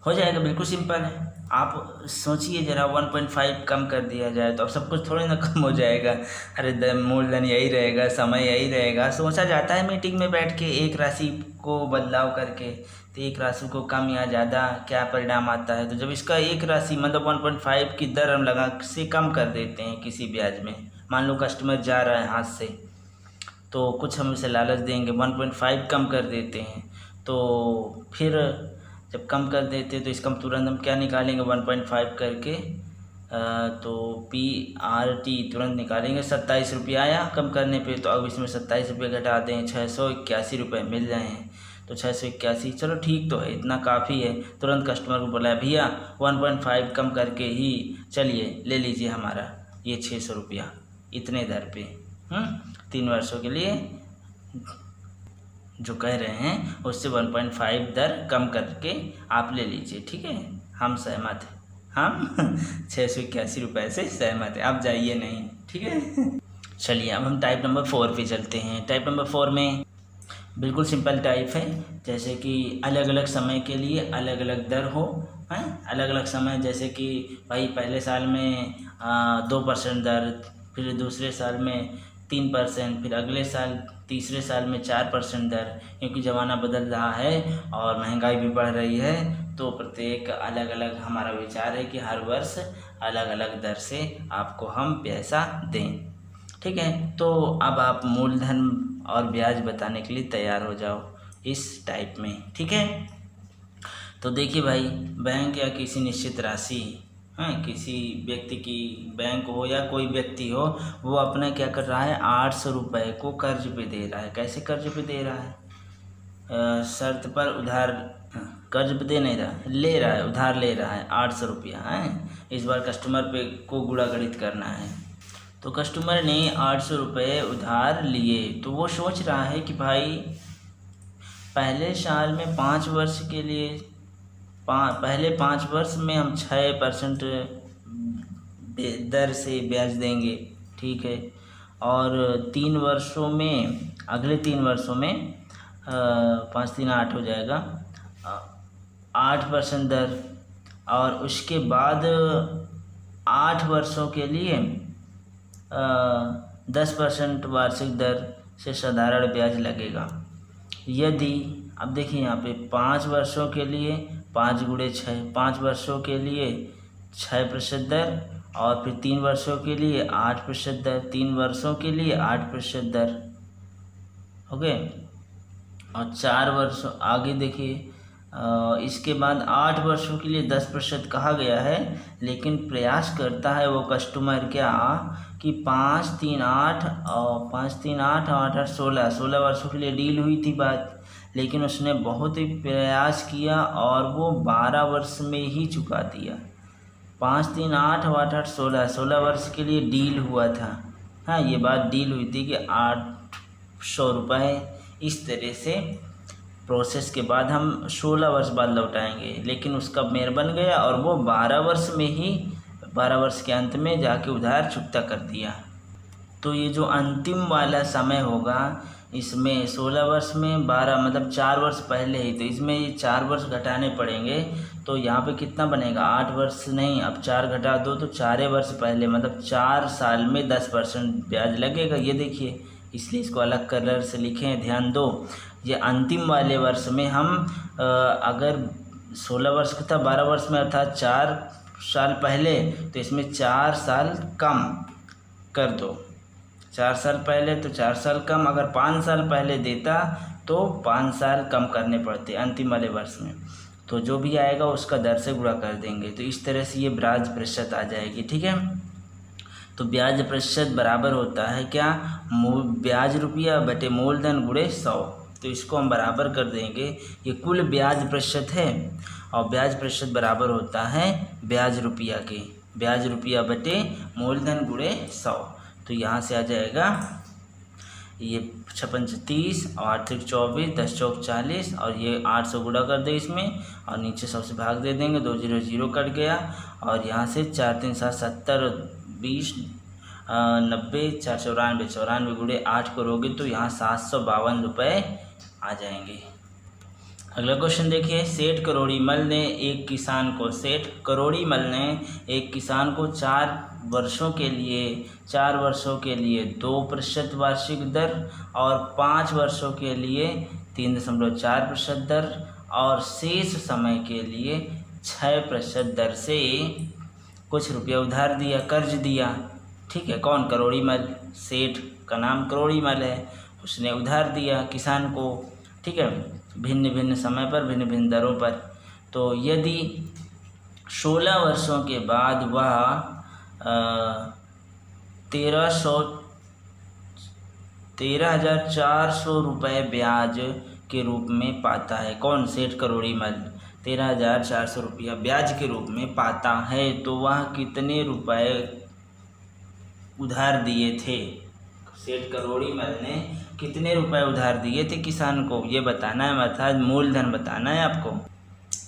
हो जाएगा, बिल्कुल सिंपल है। आप सोचिए जरा, 1.5 कम कर दिया जाए तो अब सब कुछ थोड़ी ना कम हो जाएगा। अरे मूलधन यही रहेगा, समय यही रहेगा। सोचा जाता है मीटिंग में बैठ के एक राशि को बदलाव करके, तो एक राशि को कम या ज़्यादा क्या परिणाम आता है। तो जब इसका एक राशि मतलब 1.5 की दर हम लगा से कम कर देते हैं किसी ब्याज में, मान लो कस्टमर जा रहा है हाथ से, तो कुछ हम उसे लालच देंगे, 1.5 कम कर देते हैं, तो फिर जब कम कर देते हैं तो इसका तुरंत हम क्या निकालेंगे, 1.5 करके, तो PRT तुरंत निकालेंगे, 27 रुपया आया कम करने पे। तो अब इसमें 27 रुपये घटा दें, 681 रुपये मिल रहे हैं। तो 681, चलो ठीक तो है, इतना काफ़ी है। तुरंत कस्टमर को बोला, भैया 1.5 कम करके ही चलिए ले लीजिए हमारा ये 600 रुपया इतने दर पे, 3 वर्षों के लिए जो कह रहे हैं उससे 1.5 दर कम करके आप ले लीजिए। ठीक है, हम सहमत हैं, हम 681 रुपये से सहमत है, आप जाइए नहीं। ठीक है, चलिए अब हम टाइप नंबर 4 पे चलते हैं। टाइप नंबर 4 में बिल्कुल सिंपल टाइप है, जैसे कि अलग अलग समय के लिए अलग अलग दर हो, हैं अलग अलग समय, जैसे कि भाई पहले साल में 2% दर, फिर दूसरे साल में 3%, फिर अगले साल तीसरे साल में 4% दर, क्योंकि ज़माना बदल रहा है और महंगाई भी बढ़ रही है, तो प्रत्येक अलग अलग हमारा विचार है कि हर वर्ष अलग अलग दर से आपको हम पैसा दें। ठीक है, तो अब आप मूलधन और ब्याज बताने के लिए तैयार हो जाओ इस टाइप में। ठीक है, तो देखिए भाई, बैंक या किसी निश्चित राशि, हाँ, किसी व्यक्ति की, बैंक हो या कोई व्यक्ति हो, वो अपना क्या कर रहा है, 800 रुपये को कर्ज पे दे रहा है। कैसे कर्ज पे दे रहा है? शर्त पर उधार, कर्ज पे दे नहीं रहा, ले रहा है, उधार ले रहा है 800 रुपया है। इस बार कस्टमर पे को गुणा गणित करना है। तो कस्टमर ने 800 रुपये उधार लिए, तो वो सोच रहा है कि भाई पहले साल में 5 वर्ष के लिए, पहले 5 वर्ष में हम 6% दर से ब्याज देंगे, ठीक है। और 3 वर्षों में, अगले 3 वर्षों में 5 3 8 हो जाएगा, 8% दर। और उसके बाद 8 वर्षों के लिए 10% वार्षिक दर से साधारण ब्याज लगेगा। यदि, अब देखिए यहाँ पे 5 वर्षों के लिए 5 गुणे 6, 5 वर्षों के लिए 6% दर, और फिर 3 वर्षों के लिए 8% दर, 3 वर्षों के लिए 8% दर, ओके। और 4 वर्षों आगे देखिए, इसके बाद 8 वर्षों के लिए 10% कहा गया है, लेकिन प्रयास करता है वो कस्टमर क्या कि 5 3 8 और 5 3 8 और 8 16 वर्षों के लिए डील हुई थी बात, लेकिन उसने बहुत ही प्रयास किया और वो 12 वर्ष में ही चुका दिया। 5 3 8 और 8 16 वर्ष के लिए डील हुआ था, हाँ, ये बात डील हुई थी कि 800 रुपये इस तरह से प्रोसेस के बाद हम 16 वर्ष बाद लौटाएंगे, लेकिन उसका मेयर बन गया और वो 12 वर्ष में ही, 12 वर्ष के अंत में जाके उधार चुकता कर दिया। तो ये जो अंतिम वाला समय होगा, इसमें 16 वर्ष में 12 मतलब 4 वर्ष पहले ही, तो इसमें ये 4 वर्ष घटाने पड़ेंगे। तो यहाँ पे कितना बनेगा, 8 वर्ष नहीं, अब 4 घटा दो तो 4 वर्ष पहले, मतलब 4 साल में 10% ब्याज लगेगा। ये देखिए, इसलिए इसको अलग कलर से लिखे हैं, ध्यान दो। ये अंतिम वाले वर्ष में हम अगर 16 वर्ष का था, 12 वर्ष में अर्थात 4 साल पहले, तो इसमें 4 साल कम कर दो, 4 साल पहले तो 4 साल कम, अगर 5 साल पहले देता तो 5 साल कम करने पड़ते अंतिम वाले वर्ष में। तो जो भी आएगा उसका दर से गुणा कर देंगे, तो इस तरह से ये ब्याज प्रतिशत आ जाएगी, ठीक है। तो ब्याज प्रतिशत बराबर होता है क्या, ब्याज रुपया बटे मूलधन गुणे 100। तो इसको हम बराबर कर देंगे, ये कुल ब्याज प्रतिशत है और ब्याज प्रतिशत बराबर होता है ब्याज रुपया के, ब्याज रुपया बटे मूलधन गुणे 100। तो यहाँ से आ जाएगा ये 56 30 और 8 24, 10 चौक 40, और ये 800 गुणा कर दे इसमें और नीचे 100 से भाग दे देंगे, 2 0 0 कट गया। और यहाँ से 4 3 7 70 20 90 4 94, 94 गुणे 8 करोगे तो यहाँ 752 रुपये आ जाएंगे। अगला क्वेश्चन देखिए, सेठ करोड़ीमल ने एक किसान को, सेठ करोड़ीमल ने एक किसान को 4 वर्षों के लिए 2% वार्षिक दर और 5 वर्षों के लिए 3.4% दर और शेष समय के लिए 6% दर से कुछ रुपया उधार दिया, कर्ज दिया, ठीक है। कौन, करोड़ीमल, सेठ का नाम करोड़ीमल है, उसने उधार दिया किसान को, ठीक है, भिन्न भिन्न समय पर, भिन्न भिन्न दरों पर। तो यदि 16 वर्षों के बाद वह 13,400 रुपये ब्याज के रूप में पाता है, कौन, सेठ करोड़ीमल 13,400 रुपया ब्याज के रूप में पाता है, तो वह कितने रुपए उधार दिए थे, सेठ करोड़ीमल ने कितने रुपए उधार दिए थे किसान को, ये बताना है, अर्थात मूलधन बताना है आपको।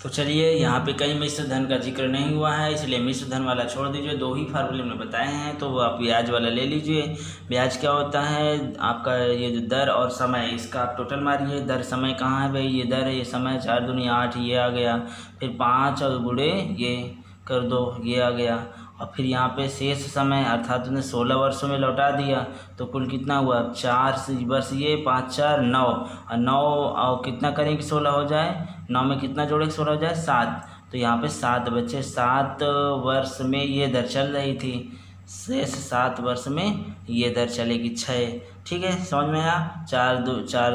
तो चलिए, यहाँ पे कहीं मिश्र धन का जिक्र नहीं हुआ है, इसलिए मिश्र धन वाला छोड़ दीजिए, 2 ही फार्मूले हमने बताए हैं, तो आप ब्याज वाला ले लीजिए। ब्याज क्या होता है, आपका ये जो दर और समय, इसका आप टोटल मारिए। दर समय कहाँ है भाई, ये दर है, ये समय, 4 दूनी 8, ये आ गया, फिर 5 और गुणे ये कर दो, ये आ गया, और फिर यहाँ पे शेष समय अर्थात उन्हें 16 वर्षों में लौटा दिया, तो कुल कितना हुआ, 4 वर्ष ये, 5 4 9, और 9 और कितना करें कि 16 हो जाए, 9 में कितना जोड़े कि 16 हो जाए, 7। तो यहाँ पे 7 बचे, 7 वर्ष में ये दर चल रही थी, शेष 7 वर्ष में ये दर चलेगी 6, ठीक है, समझ में आया। 4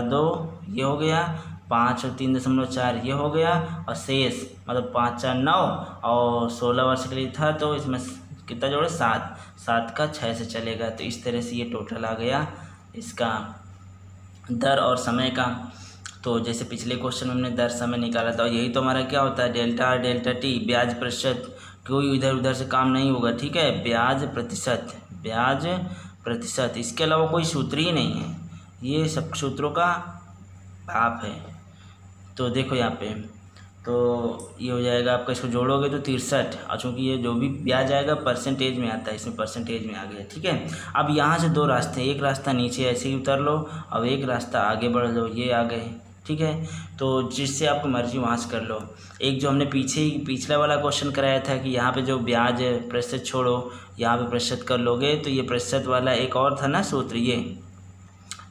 2 ये हो गया, 5 और 3.4 ये हो गया, और शेष मतलब 5 4 9 और 16 वर्ष के लिए था, तो इसमें कितना जोड़े 7, 7 का 6 से चलेगा। तो इस तरह से ये टोटल आ गया इसका दर और समय का। तो जैसे पिछले क्वेश्चन में हमने दर समय निकाला था, और यही तो हमारा क्या होता है, डेल्टा आर डेल्टा टी, ब्याज प्रतिशत, कोई इधर उधर से काम नहीं होगा, ठीक है। ब्याज प्रतिशत, इसके अलावा कोई सूत्र ही नहीं है, ये सब सूत्रों का भाप है। तो देखो यहाँ पे, तो ये हो जाएगा आपका, इसको जोड़ोगे तो 63, और चूँकि ये जो भी ब्याज आएगा परसेंटेज में आता है, इसमें परसेंटेज में आ गया, ठीक है। अब यहाँ से 2 रास्ते, एक रास्ता नीचे ऐसे ही उतर लो, अब एक रास्ता आगे बढ़ लो, ये आ गए, ठीक है। तो जिससे आपको मर्जी वहाँ से कर लो। एक जो हमने पिछला वाला क्वेश्चन कराया था कि यहाँ पे जो ब्याज प्रतिशत छोड़ो, यहाँ पे प्रतिशत कर लोगे, तो ये प्रतिशत वाला एक और था ना सूत्र, ये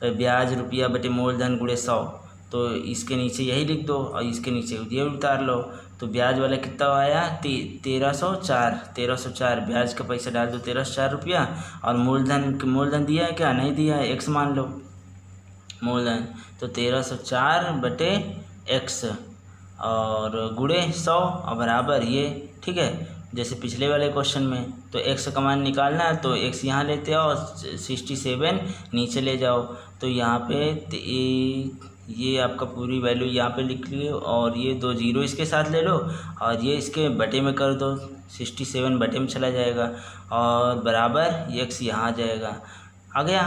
ब्याज रुपया बटे मूलधन गुणे 100, तो इसके नीचे यही लिख दो और इसके नीचे ये उतार लो। तो ब्याज वाला कितना आया, 1304 ब्याज का पैसा डाल दो 1304 रुपया, और मूलधन दिया है क्या, नहीं दिया है, x मान लो मूलधन, तो 1304 बटे x और गुणे 100 और बराबर ये, ठीक है। जैसे पिछले वाले क्वेश्चन में तो x का मान निकालना है, तो x यहाँ लेते आओ और 67 नीचे ले जाओ, तो यहाँ पे ये आपका पूरी वैल्यू यहाँ पे लिख लियो, और ये 2 जीरो इसके साथ ले लो, और ये इसके बटे में कर दो, 67 बटे में चला जाएगा, और बराबर ये x यहाँ आ जाएगा, आ गया।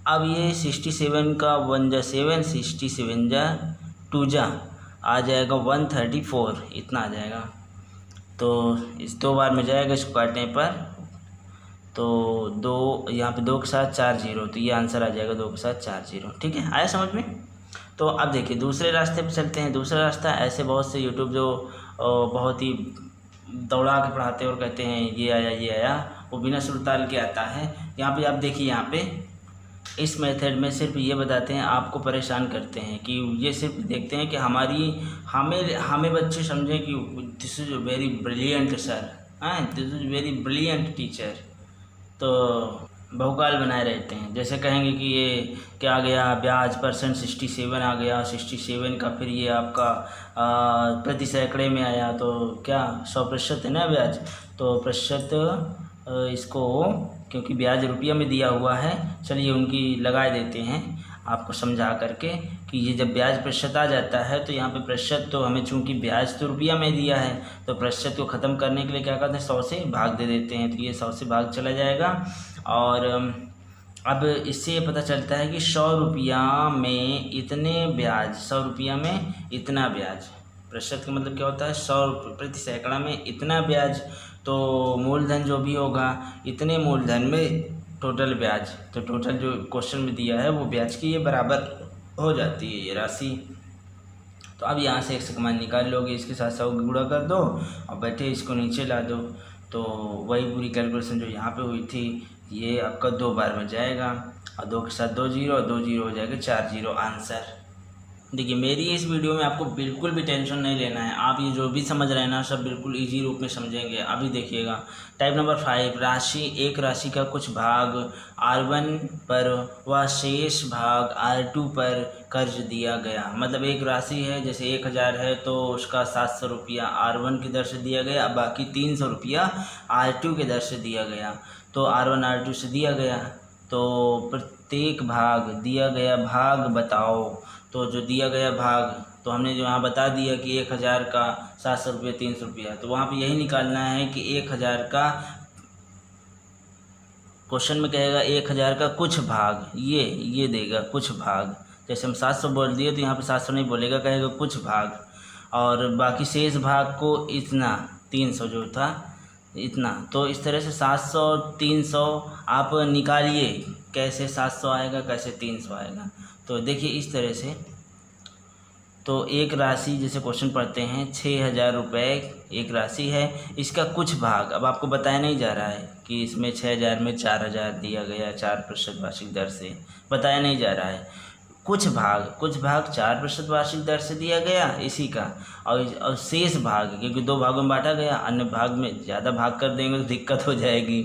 अब ये 67 का 1 जा 7, 67 जा 2 जा आ जाएगा 134, इतना आ जाएगा। तो इस 2 बार में जाएगा इसको काटने पर, तो 2 यहाँ पे 2 के साथ 4 जीरो, तो ये आंसर आ जाएगा 2 के साथ 4 जीरो, ठीक है। आया समझ में। तो अब देखिए दूसरे रास्ते पे चलते हैं। दूसरा रास्ता, ऐसे बहुत से यूट्यूब जो बहुत ही दौड़ा के पढ़ाते हैं और कहते हैं ये आया, वो बिना सुरताल के आता है। यहाँ पे आप देखिए, यहाँ पे इस मेथड में सिर्फ ये बताते हैं, आपको परेशान करते हैं कि ये सिर्फ देखते हैं कि हमें बच्चे समझें कि this is very brilliant sir, this is very brilliant teacher, तो बहुकाल बनाए रहते हैं। जैसे कहेंगे कि ये क्या आ गया, ब्याज परसेंट 67 आ गया, 67 का फिर ये आपका प्रति सैकड़े में आया, तो क्या 100% है ना ब्याज, तो प्रतिशत इसको, क्योंकि ब्याज रुपया में दिया हुआ है, चलिए उनकी लगा देते हैं आपको समझा करके कि ये जब ब्याज प्रतिशत आ जाता है, तो यहाँ पे प्रतिशत तो हमें, चूँकि ब्याज तो रुपया में दिया है, तो प्रतिशत को ख़त्म करने के लिए क्या करते हैं, 100 से भाग दे देते हैं, तो ये 100 से भाग चला जाएगा। और अब इससे ये पता चलता है कि 100 रुपया में इतने ब्याज, 100 रुपया में इतना ब्याज, प्रतिशत का मतलब क्या होता है, 100 प्रति सैकड़ा में इतना ब्याज, तो मूलधन जो भी होगा इतने मूलधन में टोटल ब्याज, तो टोटल जो क्वेश्चन में दिया है वो ब्याज की ये बराबर हो जाती है ये राशि। तो अब यहाँ से x का मान निकाल लोगे, इसके साथ 100 गुणा कर दो और बैठे इसको नीचे ला दो, तो वही पूरी कैलकुलेशन जो यहाँ पे हुई थी ये आपका 2 बार में जाएगा, और 2 के साथ 2 जीरो, 2 जीरो हो जाएगा 4 जीरो आंसर। देखिए मेरी इस वीडियो में आपको बिल्कुल भी टेंशन नहीं लेना है, आप ये जो भी समझ रहे हैं ना सब बिल्कुल इजी रूप में समझेंगे। अभी देखिएगा टाइप नंबर 5, राशि, एक राशि का कुछ भाग R1 पर व शेष भाग R2 पर कर्ज दिया गया। मतलब एक राशि है, जैसे 1000 है तो उसका 700 रुपया R1 की दर से दिया गया, बाकी 300 रुपया R2 की दर से दिया गया। तो R1 R2 से दिया गया, तो प्रत्येक भाग दिया गया भाग बताओ। तो जो दिया गया भाग, तो हमने जो यहाँ बता दिया कि 1000 का 700 रुपये 300 रुपया, तो वहाँ पे यही निकालना है कि 1000 का, क्वेश्चन में कहेगा 1000 का कुछ भाग, ये देगा कुछ भाग, जैसे हम 700 बोल दिए तो यहाँ पे 700 नहीं बोलेगा, कहेगा कुछ भाग, और बाकी शेष भाग को इतना 300 जो था इतना। तो इस तरह से 700 300 आप निकालिए, कैसे 700 आएगा कैसे 300 आएगा। तो देखिए इस तरह से, तो एक राशि जैसे क्वेश्चन पढ़ते हैं 6000 रुपये एक राशि है, इसका कुछ भाग, अब आपको बताया नहीं जा रहा है कि इसमें 6000 में 4000 दिया गया 4% वार्षिक दर से, बताया नहीं जा रहा है। कुछ भाग 4% वार्षिक दर से दिया गया इसी का, और शेष भाग, क्योंकि 2 भागों में बांटा गया, अन्य भाग में ज़्यादा भाग कर देंगे तो दिक्कत हो जाएगी।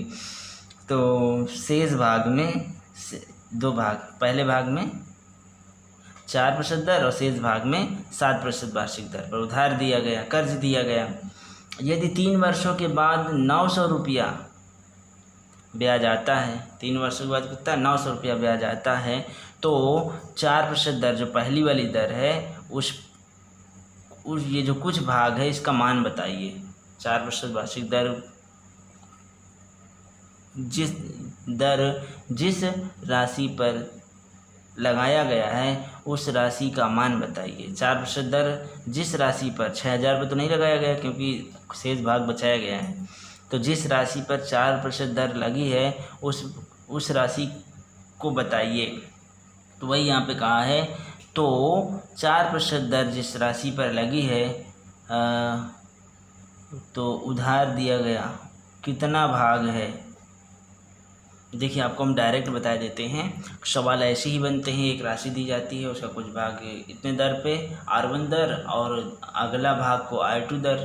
तो शेष भाग में 2 भाग, पहले भाग में 4% दर और शेष भाग में 7% वार्षिक दर पर उधार दिया गया, कर्ज दिया गया। यदि 3 वर्षों के बाद 900 रुपया ब्याज आता है, 3 वर्षों के बाद कितना 900 रुपया ब्याज आता है, तो 4% दर जो पहली वाली दर है उस ये जो कुछ भाग है इसका मान बताइए। 4% वार्षिक दर जिस राशि पर लगाया गया है उस राशि का मान बताइए। 4% दर जिस राशि पर 6,000 पर तो नहीं लगाया गया क्योंकि शेष भाग बचाया गया है, तो जिस राशि पर 4% दर लगी है उस राशि को बताइए। तो वही यहाँ पे कहा है, तो 4% दर जिस राशि पर लगी है तो उधार दिया गया कितना भाग है। देखिए आपको हम डायरेक्ट बता देते हैं, सवाल ऐसे ही बनते हैं। एक राशि दी जाती है, उसका कुछ भाग इतने दर पे R1 दर और अगला भाग को R2 दर,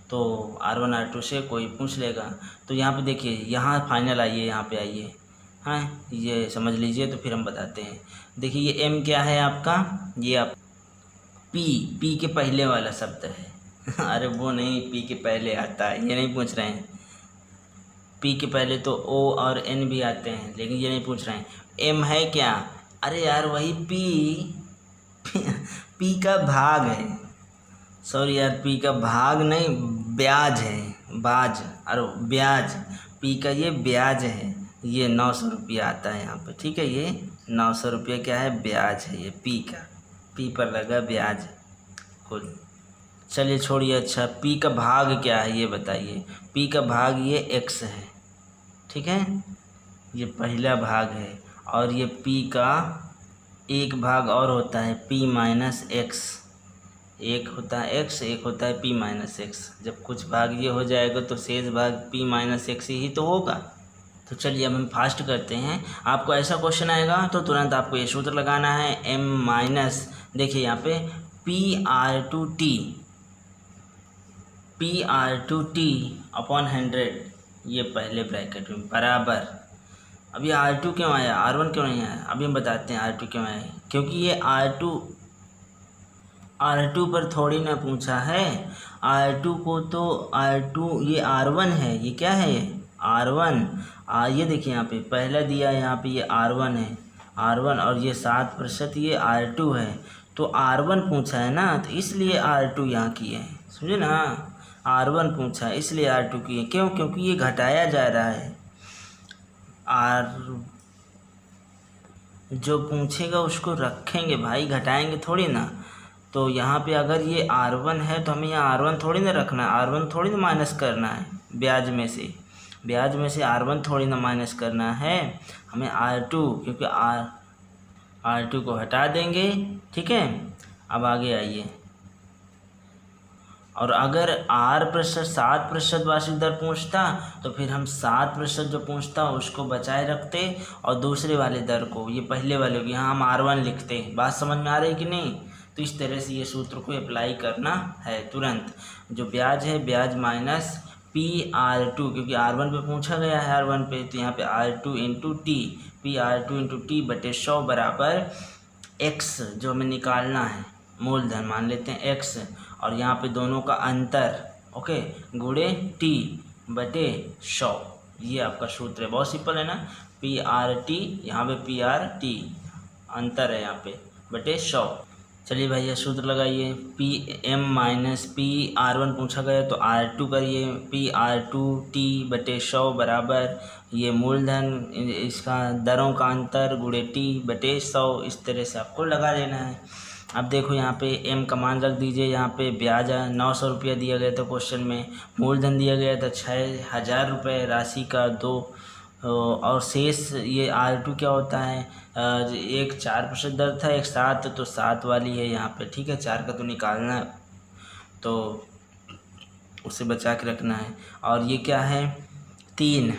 तो R1 R2 से कोई पूछ लेगा। तो यहाँ पे देखिए, यहाँ फाइनल आइए, यहाँ पे आइए, हाँ ये समझ लीजिए तो फिर हम बताते हैं। देखिए ये M क्या है आपका, ये आप P के पहले वाला शब्द है अरे वो नहीं, P के पहले आता है, ये नहीं पूछ रहे हैं। P के पहले तो O और N भी आते हैं, लेकिन ये नहीं पूछ रहे हैं। M है क्या, अरे यार वही P का भाग है, सॉरी यार, P का भाग नहीं, ब्याज है, अरे ब्याज, P का ये ब्याज है, ये 900 रुपया आता है यहाँ पे, ठीक है। ये 900 रुपया क्या है, ब्याज है, ये P का, P पर लगा ब्याज कुल। चलिए छोड़िए, अच्छा P का भाग क्या है ये बताइए। P का भाग ये X है, ठीक है, ये पहला भाग है। और ये P का एक भाग और होता है P माइनस X, एक होता है X, एक होता है P माइनस X। जब कुछ भाग ये हो जाएगा तो शेष भाग P माइनस X ही तो होगा। तो चलिए अब हम फास्ट करते हैं। आपको ऐसा क्वेश्चन आएगा तो तुरंत आपको ये सूत्र लगाना है, M माइनस, देखिए यहाँ पे PR2T अपॉन 100, ये पहले ब्रैकेट में बराबर। अब ये R2 क्यों आया, R1 क्यों नहीं आया, अभी हम बताते हैं R2 क्यों आया। क्योंकि ये R2 पर थोड़ी ना पूछा है, R2 को तो R2, ये R1 है, ये क्या है, ये R1। ये देखिए यहाँ पे पहला दिया है, यहाँ पे ये R1 है, R1, और ये 7% ये R2 है, तो R1 पूछा है ना, तो इसलिए R2 यहाँ किए हैं, समझे ना। R1 पूछा है इसलिए R2 किए, क्यों, क्योंकि ये घटाया जा रहा है। जो पूछेगा उसको रखेंगे भाई, घटाएंगे थोड़ी ना। तो यहाँ पे अगर ये R1 है तो हमें यहाँ R1 थोड़ी ना रखना है, R1 थोड़ी ना माइनस करना है ब्याज में से R1 थोड़ी ना माइनस करना है, हमें R2, क्योंकि R2 को हटा देंगे, ठीक है। अब आगे आइए, और अगर 7% वार्षिक दर पूछता तो फिर हम 7% जो पूछता उसको बचाए रखते और दूसरे वाले दर को, ये पहले वाले को, यहाँ हम R1 लिखते। बात समझ में आ रही कि नहीं। तो इस तरह से ये सूत्र को अप्लाई करना है तुरंत। जो ब्याज है, ब्याज माइनस PR2, क्योंकि R1 पे पूछा गया है, R1 पे, तो यहाँ पे R2 into T, PR2 into T बटे 100 बराबर X, जो हमें निकालना है मूलधन मान लेते हैं X, और यहाँ पे दोनों का अंतर, ओके, गुणे T बटे 100। ये आपका सूत्र है, बहुत सिंपल है ना। PRT, यहाँ पे PRT अंतर है यहाँ पे, बटे 100। चलिए भाई ये सूत्र लगाइए, PM माइनस PR1 पूछा गया तो R2 करिए, PR2T बटे 100 बराबर ये मूलधन, इसका दरों का अंतर गुणे T बटे 100। इस तरह से आपको लगा लेना है। अब देखो यहाँ पे M का मान रख दीजिए, यहाँ पे ब्याज 900 रुपया दिया गया था क्वेश्चन में, मूलधन दिया गया था 6,000 रुपये राशि का 2, और शेष ये R2 क्या होता है, एक 4% दर था, एक 7, तो 7 वाली है यहाँ पे, ठीक है। 4 का तो निकालना है तो उसे बचा के रखना है। और ये क्या है, 3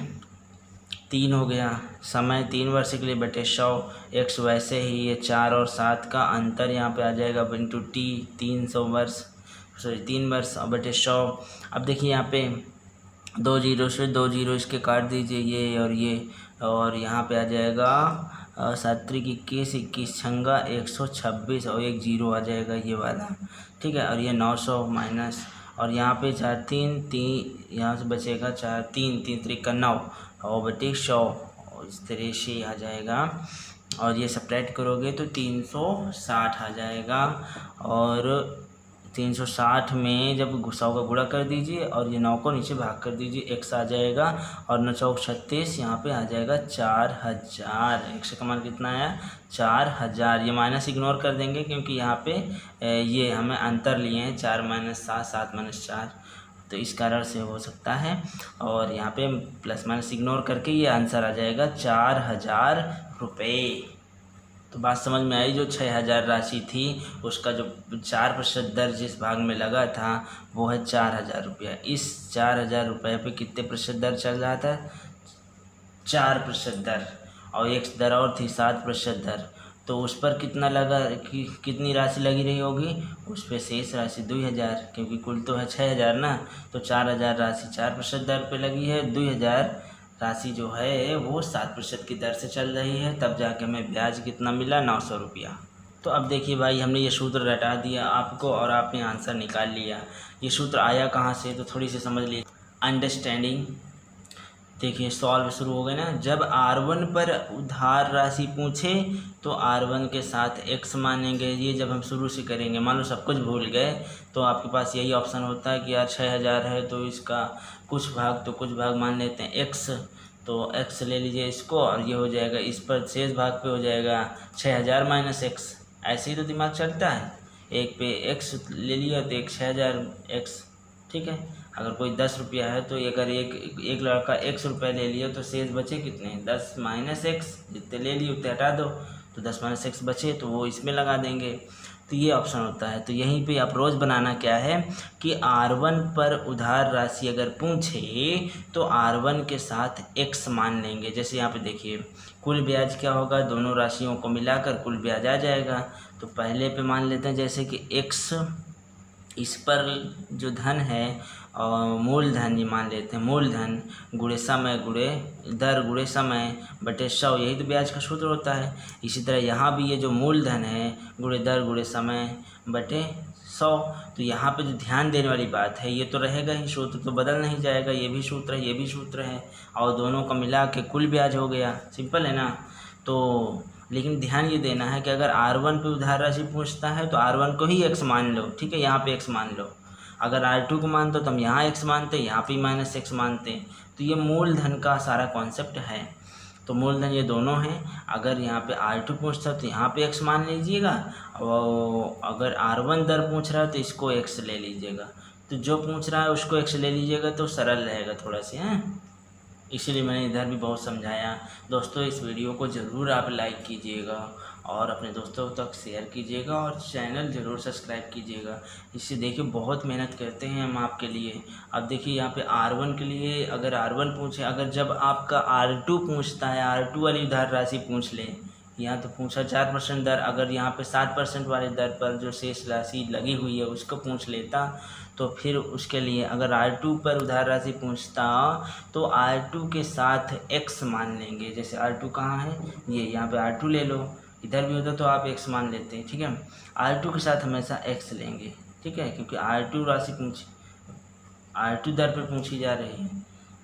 हो गया, समय 3 वर्ष के लिए बटे 100, X वैसे ही ये 4 और 7 का अंतर यहाँ पे आ जाएगा इंटू T, 3 वर्ष और बटे 100। अब देखिए यहाँ पे 2 जीरो से 2 जीरो इसके काट दीजिए, ये, और यहाँ पे आ जाएगा और 7 त्रिक 21, 21 छंगा 126 और एक जीरो आ जाएगा ये वाला, ठीक है। और ये 900 माइनस, और यहाँ पे 4 3 3 यहाँ से बचेगा 4 3 3 त्रिक का 9 और बटे 100 और इस तरह से आ जाएगा। और ये सब्ट्रैक्ट करोगे तो 360 आ जाएगा। और 360 में जब 100 का गुणा कर दीजिए और ये 9 को नीचे भाग कर दीजिए, x आ जाएगा। और 9 चौक 36, यहाँ पे आ जाएगा 4000। x का मान कितना आया 4000। ये माइनस इग्नोर कर देंगे क्योंकि यहाँ पे ये हमें अंतर लिए हैं 4 - 7 7 - 4, तो इस कारण से हो सकता है। और यहाँ पे प्लस माइनस इग्नोर करके ये आंसर आ जाएगा 4000 रुपये। तो बात समझ में आई। जो 6000 राशि थी उसका जो 4% दर जिस भाग में लगा था वो है 4000 रुपया। इस 4000 रुपये पे कितने प्रतिशत दर चल रहा था 4% दर, और एक दर और थी 7% दर। तो उस पर कितना लगा कि कितनी राशि लगी रही होगी, उस पर शेष राशि 2000, क्योंकि कुल तो है 6000 ना। तो 4000 राशि 4% दर पे लगी है, 2000 राशि जो है वो 7% की दर से चल रही है। तब जाके हमें ब्याज कितना मिला 900 रुपया। तो अब देखिए भाई, हमने ये सूत्र रटा दिया आपको और आपने आंसर निकाल लिया। ये सूत्र आया कहाँ से तो थोड़ी सी समझ लीजिए। अंडरस्टैंडिंग, देखिए सॉल्व शुरू हो गए ना। जब R1 पर उधार राशि पूछे तो R1 के साथ x मानेंगे। ये जब हम शुरू से करेंगे, मान लो सब कुछ भूल गए तो आपके पास यही ऑप्शन होता है कि यार 6000 है तो इसका कुछ भाग मान लेते हैं x, तो x ले लीजिए इसको और ये हो जाएगा, इस पर शेष भाग पे हो जाएगा 6000 - x। ऐसे ही तो दिमाग चलता है। एक पे x ले लिया तो एक 6000 x, ठीक है। अगर कोई 10 रुपया है तो अगर एक लड़का 100 रुपये ले लिया तो शेष बचे कितने 10 - x, जितने ले लिए उतने हटा दो, तो 10 - x बचे तो वो इसमें लगा देंगे। तो ये ऑप्शन होता है। तो यहीं पे अप्रोच बनाना क्या है कि R1 पर उधार राशि अगर पूछे तो R1 के साथ x मान लेंगे। जैसे यहाँ पे देखिए कुल ब्याज क्या होगा, दोनों राशियों को मिलाकर कुल ब्याज आ जाएगा। तो पहले पे मान लेते हैं जैसे कि x, इस पर जो धन है और मूलधन ये मान लेते हैं, मूलधन गुणे समय गुणे दर गुणे समय बटे 100, यही तो ब्याज का सूत्र होता है। इसी तरह यहाँ भी ये जो मूलधन है गुणे दर गुणे समय बटे 100। तो यहाँ पे जो ध्यान देने वाली बात है ये तो रहेगा ही, सूत्र तो बदल नहीं जाएगा। ये भी सूत्र है, ये भी सूत्र है, और दोनों का मिला के कुल ब्याज हो गया। सिंपल है ना। तो लेकिन ध्यान ये देना है कि अगर R1 पे उधार राशि पूछता है तो R1 को ही x मान लो, ठीक है। यहाँ पे x मान लो। अगर R2 को मानते तो हम यहाँ x मानते, यहाँ पे -x मानते। तो ये मूलधन का सारा कॉन्सेप्ट है। तो मूलधन ये दोनों हैं। अगर यहाँ पे R2 पूछता तो यहाँ पे x मान लीजिएगा, और अगर R1 दर पूछ रहा है तो इसको x ले लीजिएगा। तो जो पूछ रहा है उसको x ले लीजिएगा तो सरल रहेगा थोड़ा सा, हैं। इसीलिए मैंने इधर भी बहुत समझाया। दोस्तों इस वीडियो को ज़रूर आप लाइक कीजिएगा और अपने दोस्तों तक शेयर कीजिएगा और चैनल ज़रूर सब्सक्राइब कीजिएगा। इससे देखिए बहुत मेहनत करते हैं हम आपके लिए। अब देखिए यहाँ पे R1 के लिए अगर R1 पूछे, अगर जब आपका R2 पूछता है, R2 वाली उधार राशि पूछ ले, यहाँ तो पूछा 4% दर, अगर यहाँ पे 7% वाले दर पर जो शेष राशि लगी हुई है उसको पूछ लेता तो फिर उसके लिए अगर R2 पर उधार राशि पूछता तो R2 के साथ x मान लेंगे। जैसे R2 कहाँ है, ये यहाँ पे R2 ले लो, इधर भी होता तो आप x मान लेते हैं, ठीक है। R2 के साथ हमेशा x लेंगे, ठीक है, क्योंकि R2 राशि R2 दर पर पूछी जा रही है।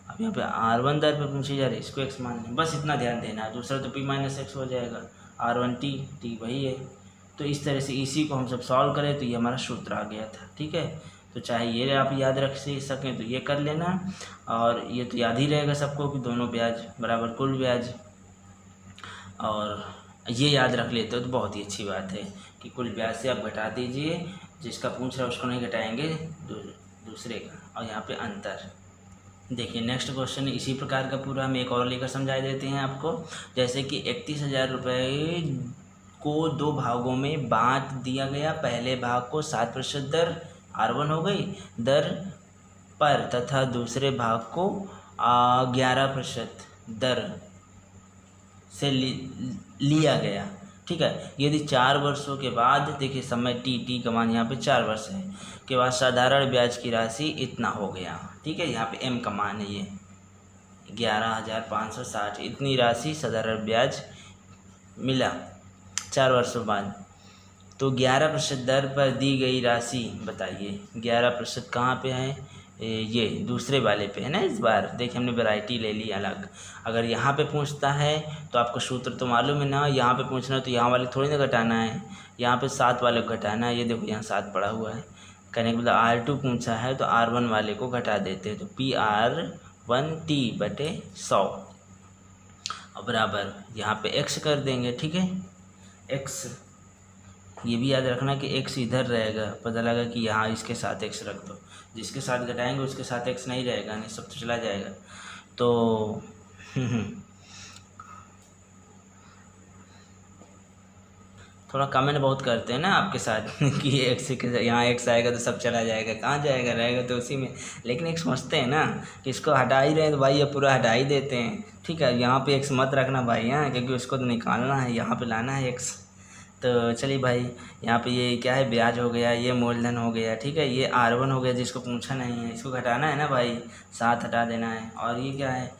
अब यहाँ पे R1 दर पर पूछी जा रही है, इसको x मान लें, बस इतना ध्यान देना है। दूसरा तो p - x हो जाएगा, R1 t वही है। तो इस तरह से इसी को हम सब सॉल्व करें तो ये हमारा सूत्र आ गया था, ठीक है। तो चाहे ये आप याद रख सकें तो ये कर लेना, और ये तो याद ही रहेगा सबको कि दोनों ब्याज बराबर कुल ब्याज, और ये याद रख लेते हो तो बहुत ही अच्छी बात है कि कुल ब्याज से आप घटा दीजिए, जिसका पूछ रहा है उसको नहीं घटाएंगे, दूसरे का। और यहाँ पे अंतर देखिए। नेक्स्ट क्वेश्चन इसी प्रकार का पूरा हम एक और लेकर समझा देते हैं आपको। जैसे कि 31,000 रुपये को 2 भागों में बांट दिया गया। पहले भाग को 7% दर R1 हो गई दर पर, तथा दूसरे भाग को 11% दर से लिया गया, ठीक है। यदि 4 वर्षों के बाद, देखिए समय t का मान यहाँ पे 4 वर्ष है, के बाद साधारण ब्याज की राशि इतना हो गया, ठीक है। यहाँ पे m का मान है ये 11,560, इतनी राशि साधारण ब्याज मिला 4 वर्षों बाद, तो 11% दर पर दी गई राशि बताइए। 11% कहाँ पे है? ये दूसरे वाले पे है ना। इस बार देखिए हमने वैरायटी ले ली अलग। अगर यहाँ पे पूछता है तो आपको सूत्र तो मालूम है ना, यहाँ पे पूछना है तो यहाँ वाले थोड़ी ना घटाना है, यहाँ पे 7 वाले को घटाना है। ये देखो यहाँ 7 पड़ा हुआ है। कहने का मतलब R2 पूछा है तो R1 वाले को घटा देते हैं, तो PR1T/100 और बराबर यहाँ पे x कर देंगे। ठीक है, x, ये भी याद रखना कि x इधर रहेगा। पता लगा कि यहाँ इसके साथ x रख दो, जिसके साथ घटाएंगे उसके साथ x नहीं रहेगा, नहीं सब तो चला जाएगा। तो थोड़ा कमेंट बहुत करते हैं ना आपके साथ कि x के यहाँ x आएगा तो सब चला जाएगा, कहाँ जाएगा, रहेगा तो उसी में। लेकिन एक समझते हैं ना कि इसको हटा ही रहे हैं तो भाई ये पूरा हटा ही देते हैं। ठीक है, यहाँ पे x मत रखना भाई, यहाँ क्योंकि उसको तो निकालना है, यहाँ पे लाना है x। तो चलिए भाई, यहाँ पे ये क्या है, ब्याज हो गया, ये मूलधन हो गया। ठीक है, ये R1 हो गया जिसको पूछा नहीं है, इसको घटाना है ना भाई, 7 हटा देना है। और ये क्या है,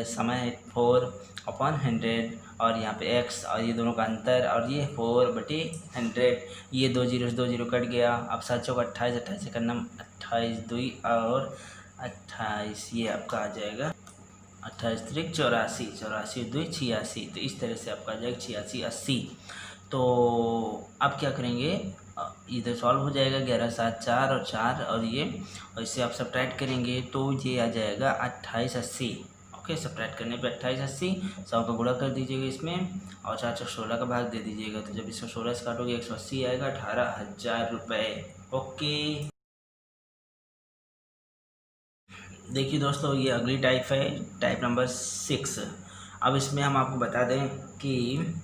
समय 4/100 और यहाँ पे x और ये दोनों का अंतर, और ये 4/100, ये 2 0 कट गया। अब 7 चौक 28, 28 से करना 28 2 और 28, ये आपका आ जाएगा 28 त्रिक 84, 84 2 86। तो इस तरह से आपका आ जाएगा 86 80। तो अब क्या करेंगे, इधर सॉल्व हो जाएगा 11 7 4 और 4 और ये, और इससे आप सब्ट्रैक्ट करेंगे तो ये आ जाएगा 28 80। ओके, सब्ट्रैक्ट करने पे 28 80, 100 का गुणा कर दीजिएगा इसमें और 4 4 16 का भाग दे दीजिएगा। तो जब इसको 16 से काटोगे 180 आएगा, 18,000 रुपये। ओके, देखिए दोस्तों, ये अगली टाइप है, टाइप नंबर 6। अब इसमें हम आपको बता दें कि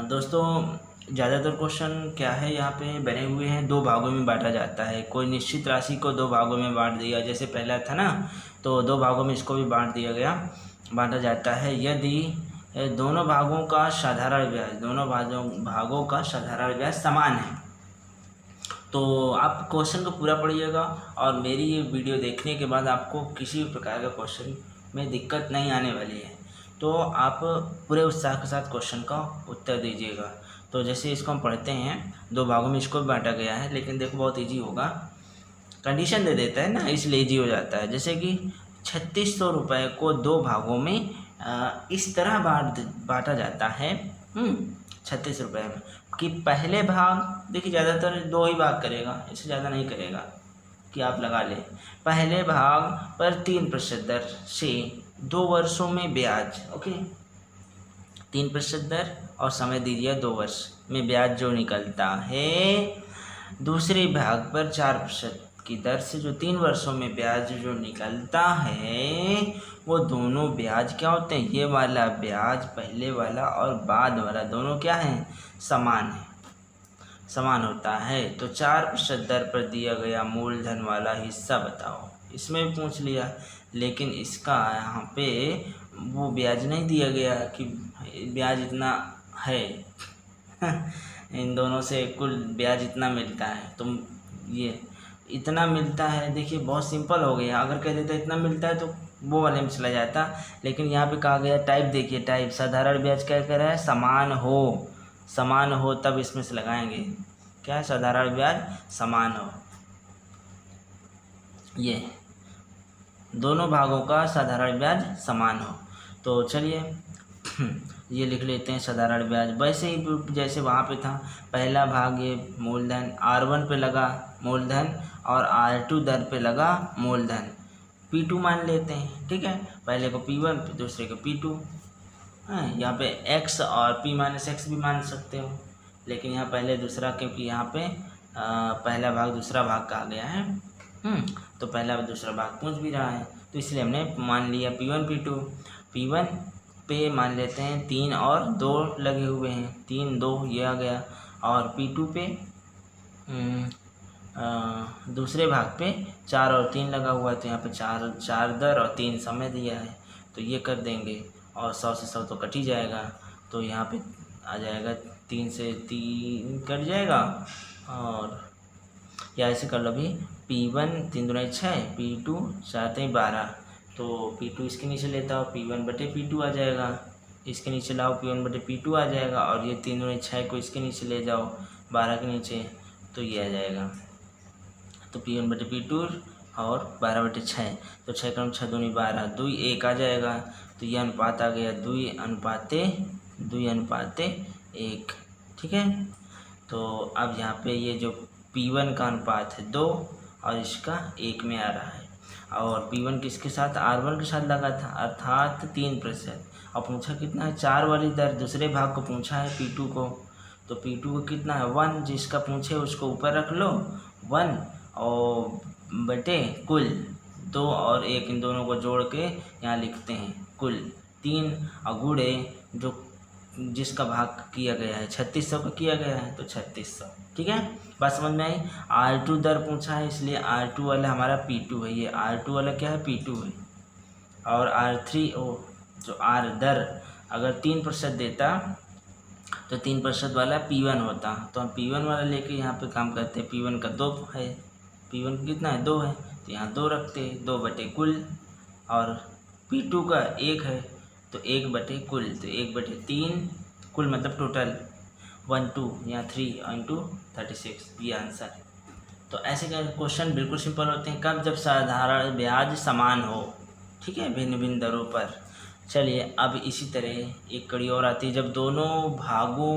दोस्तों ज़्यादातर क्वेश्चन क्या है, यहाँ पे बने हुए हैं 2 भागों में बांटा जाता है। कोई निश्चित राशि को 2 भागों में बांट दिया, जैसे पहला था ना, तो 2 भागों में इसको भी बांटा जाता है यदि दोनों भागों का साधारण ब्याज समान है। तो आप क्वेश्चन को पूरा पढ़िएगा और मेरी ये वीडियो देखने के बाद आपको किसी भी प्रकार का क्वेश्चन में दिक्कत नहीं आने वाली है। तो आप पूरे उत्साह के साथ क्वेश्चन का उत्तर दीजिएगा। तो जैसे इसको हम पढ़ते हैं, 2 भागों में इसको भी बांटा गया है, लेकिन देखो बहुत ईजी होगा, कंडीशन दे देता है ना, इसलिए ईजी हो जाता है। जैसे कि 3600 रुपये को 2 भागों में इस तरह बांटा जाता है 36 रुपये में कि पहले भाग, देखिए ज़्यादातर 2 ही भाग करेगा, इससे ज़्यादा नहीं करेगा, कि आप लगा लें पहले भाग पर 3% दर से 2 वर्षों में ब्याज। ओके, 3% दर और समय दीजिए 2 वर्ष में ब्याज जो निकलता है। दूसरे भाग पर 4% की दर से जो 3 वर्षों में ब्याज जो निकलता है, वो दोनों ब्याज क्या होते हैं, ये वाला ब्याज पहले वाला और बाद वाला दोनों क्या हैं, समान होता है। तो 4% दर पर दिया गया मूलधन वाला हिस्सा बताओ। इसमें भी पूछ लिया, लेकिन इसका यहाँ पे वो ब्याज नहीं दिया गया कि ब्याज इतना है इन दोनों से कुल ब्याज इतना मिलता है, तो ये इतना मिलता है। देखिए बहुत सिंपल हो गया, अगर कह देता इतना मिलता है तो वो वाले में चला जाता, लेकिन यहाँ पे कहा गया टाइप, देखिए टाइप साधारण ब्याज क्या कह रहा है, समान हो तब इसमें से लगाएंगे। क्या है, साधारण ब्याज समान हो, ये दोनों भागों का साधारण ब्याज समान हो। तो चलिए ये लिख लेते हैं साधारण ब्याज। वैसे ही जैसे वहाँ पे था, पहला भाग ये मूलधन R1 पे लगा मूलधन और R2 दर पे लगा मूलधन, P2 मान लेते हैं। ठीक है, पहले को P1 दूसरे को P2। हाँ, यहाँ पे x और p माइनस एक्स भी मान सकते हो, लेकिन यहाँ पहले दूसरा, क्योंकि यहाँ पे पहला भाग दूसरा भाग कहा गया है, तो पहला दूसरा भाग पूछ भी रहा है, तो इसलिए हमने मान लिया P1 P2। P1 पे मान लेते हैं 3 और 2 लगे हुए हैं, 3 2 ये आ गया, और P2 पे दूसरे भाग पे 4 और 3 लगा हुआ है, तो यहाँ पे 4 दर और 3 समय दिया है, तो ये कर देंगे और 100 से 100 तो कट ही जाएगा, तो यहाँ पे आ जाएगा 3 से 3 कट जाएगा, और या ऐसे कर लो भी, P1 3 दूनी 6, P2 4 3 12, तो P2 इसके नीचे लेता हो, P1/P2 आ जाएगा। इसके नीचे लाओ P1/P2 आ जाएगा, और ये 3 दूनी 6 को इसके नीचे ले जाओ 12 के नीचे, तो ये आ जाएगा। तो P1/P2 और 12/6, तो 6 कम 6 दूनी 12, 2 1 आ जाएगा। तो ये अनुपात आ गया 2:1। ठीक है। तो अब यहाँ पे ये जो P1 का अनुपात है 2 और इसका 1 में आ रहा है, और P1 किसके साथ, R1 के साथ लगा था, अर्थात 3%। और पूछा कितना है, 4 वाली दर दूसरे भाग को पूछा है P2 को, तो P2 को कितना है 1, जिसका पूछे उसको ऊपर रख लो 1 और बटे कुल 2 और 1, इन दोनों को जोड़ के यहाँ लिखते हैं कुल 3, और गुणे जो जिसका भाग किया गया है 3600 का किया गया है, तो 3600। ठीक है, बात समझ में आई। R2 दर पूछा है, इसलिए R2 वाला हमारा P2 है, ये R2 वाला क्या है P2 है, और R3 जो R दर अगर 3% देता तो 3% वाला P1 होता, तो हम P1 वाला लेके यहाँ पे काम करते हैं। P1 का 2 है, P1 कितना है 2 है, तो यहाँ 2 रखते, 2 बटे कुल, और P2 का 1 है, तो 1 बटे कुल, तो 1/3 कुल मतलब टोटल 1 2 यहाँ 3 इंटू 36, ये आंसर। तो ऐसे का क्वेश्चन बिल्कुल सिंपल होते हैं कब, जब साधारण ब्याज समान हो। ठीक है, भिन्न भिन्न दरों पर। चलिए अब इसी तरह एक कड़ी और आती है, जब दोनों भागों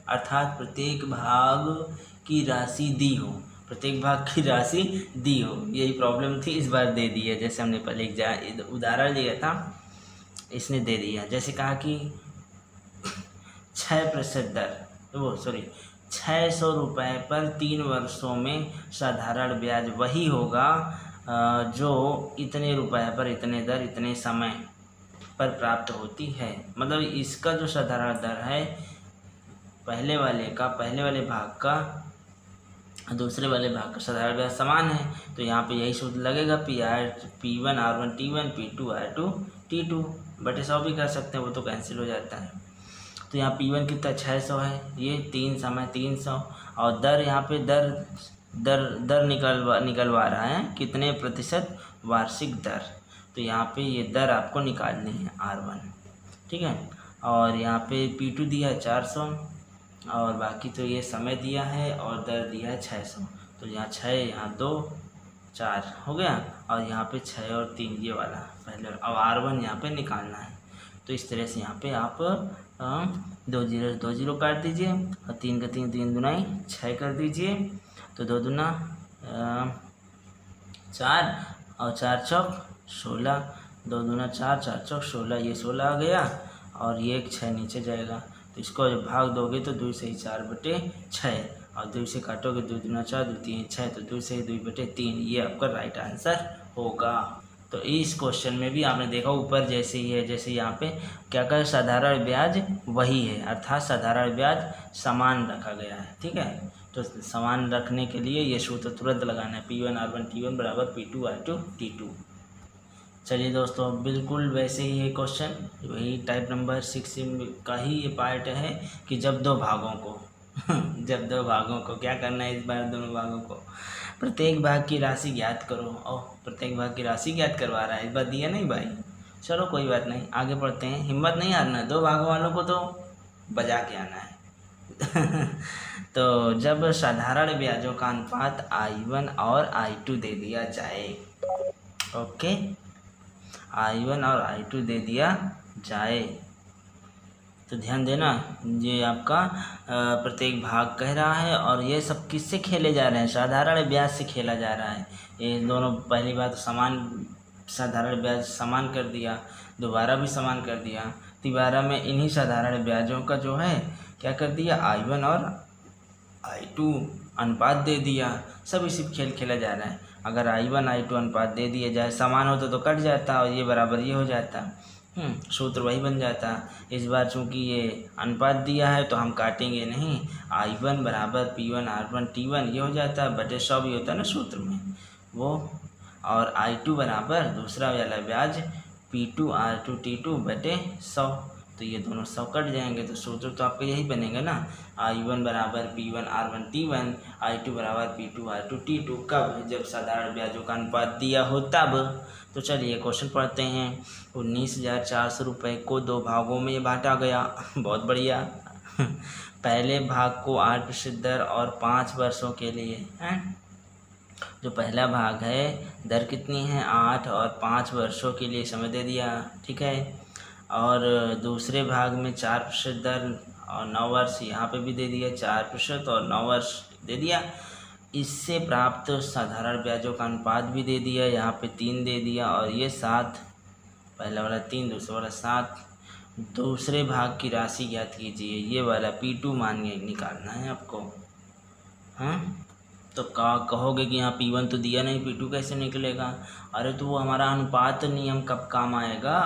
अर्थात प्रत्येक भाग की राशि दी हो, प्रत्येक भाग की राशि दी हो। यही प्रॉब्लम थी, इस बार दे दी है। जैसे हमने पहले एक उदाहरण लिया था, इसने दे दिया। जैसे कहा कि 6% दर, 600 रुपये पर 3 वर्षों में साधारण ब्याज वही होगा जो इतने रुपए पर इतने दर इतने समय पर प्राप्त होती है। मतलब इसका जो साधारण दर है पहले वाले भाग का दूसरे वाले भाग का साधारण ब्याज समान है, तो यहाँ पे यही सूत्र लगेगा P1 R1 T1 P2 R2 T2 बटे 100 भी कर सकते हैं, वो तो कैंसिल हो जाता है। तो यहाँ P1 कितना 600 है, ये 3 समय 300, और दर यहाँ पे दर निकलवा रहा है कितने प्रतिशत वार्षिक दर, तो यहाँ पे ये दर आपको निकालनी है R1। ठीक है, और यहाँ पे P2 दिया है 400, और बाकी तो ये समय दिया है और दर दिया है 600, तो यहाँ 6 यहाँ 2 4 हो गया, और यहाँ पे 6 और 3 ये वाला पहले, अब R1 यहाँ पे निकालना है। तो इस तरह से यहाँ पे आप 2 0 काट दीजिए, और 3 का 3 दूनाई 6 कर दीजिए, तो 2 दूना 4 और 4 चौक 16, 2 दूना 4 4 चौक 16, ये 16 आ गया, और ये 6 नीचे जाएगा। तो इसको जब भाग दोगे तो 2 से 4/6, और 2 से काटोगे 2 दूना 4 2 3 6, तो 2 से 2/3, ये आपका राइट आंसर होगा। तो इस क्वेश्चन में भी आपने देखा ऊपर जैसे ही है, जैसे यहाँ पे क्या कर साधारण ब्याज वही है, अर्थात साधारण ब्याज समान रखा गया है। ठीक है, तो समान रखने के लिए ये सूत्र तुरंत लगाना है, P1 R1 T1 बराबर P2 R2 T2। चलिए दोस्तों, बिल्कुल वैसे ही है क्वेश्चन, वही टाइप नंबर 6 का ही ये पार्ट है कि जब दो भागों को क्या करना है, इस बार दोनों भागों को प्रत्येक भाग की राशि ज्ञात करो। और प्रत्येक भाग की राशि ज्ञात करवा रहा है, इस बार दिया नहीं भाई। चलो कोई बात नहीं, आगे बढ़ते हैं। हिम्मत नहीं हारना, दो भागों वालों को तो बजा के आना है। तो जब साधारण ब्याजों का अनुपात I1 और I2 दे दिया जाए, ओके, I1 और I2 दे दिया जाए, तो ध्यान देना, ये आपका प्रत्येक भाग कह रहा है, और ये सब किससे खेले जा रहे हैं, साधारण ब्याज से खेला जा रहा है। ये दोनों पहली बात साधारण ब्याज समान कर दिया, दोबारा भी समान कर दिया, तिबारा में इन्हीं साधारण ब्याजों का जो है क्या कर दिया, I1 और I2 अनुपात दे दिया। सब इसी खेल खेला जा रहा है। अगर I1 I2 अनुपात दे दिया जाए, समान होता तो कट जाता और ये बराबर ये हो जाता, सूत्र वही बन जाता। इस बार चूंकि ये अनुपात दिया है तो हम काटेंगे नहीं, I1 बराबर P1 R1 T1 ये हो जाता है, बटे 100 भी होता है ना सूत्र में वो, और I2 बराबर दूसरा वाला ब्याज P2 R2 T2 बटे 100, तो ये दोनों 100 कट जाएंगे, तो सूत्र तो आपका यही बनेगा ना, I1 बराबर P1 R1 T1 I2 बराबर P2 R2 T2। कब, जब साधारण ब्याजों का अनुपात दिया हो तब। तो चलिए क्वेश्चन पढ़ते हैं। 19,400 रुपये को 2 भागों में बांटा गया। बहुत बढ़िया। पहले भाग को 8% दर और 5 वर्षों के लिए हैं। जो पहला भाग है दर कितनी है 8 और 5 वर्षों के लिए समय दे दिया, ठीक है। और दूसरे भाग में 4% दर और 9 वर्ष, यहाँ पे भी दे दिया 4% और 9 वर्ष दे दिया। इससे प्राप्त साधारण ब्याजों का अनुपात भी दे दिया, यहाँ पे 3 दे दिया और ये 7, पहला वाला 3 दूसरा वाला 7। दूसरे भाग की राशि ज्ञात कीजिए, ये वाला P2 मान निकालना है आपको। हाँ तो कहोगे कि यहाँ P1 तो दिया नहीं, P2 कैसे निकलेगा? अरे तो वो हमारा अनुपात नियम कब काम आएगा?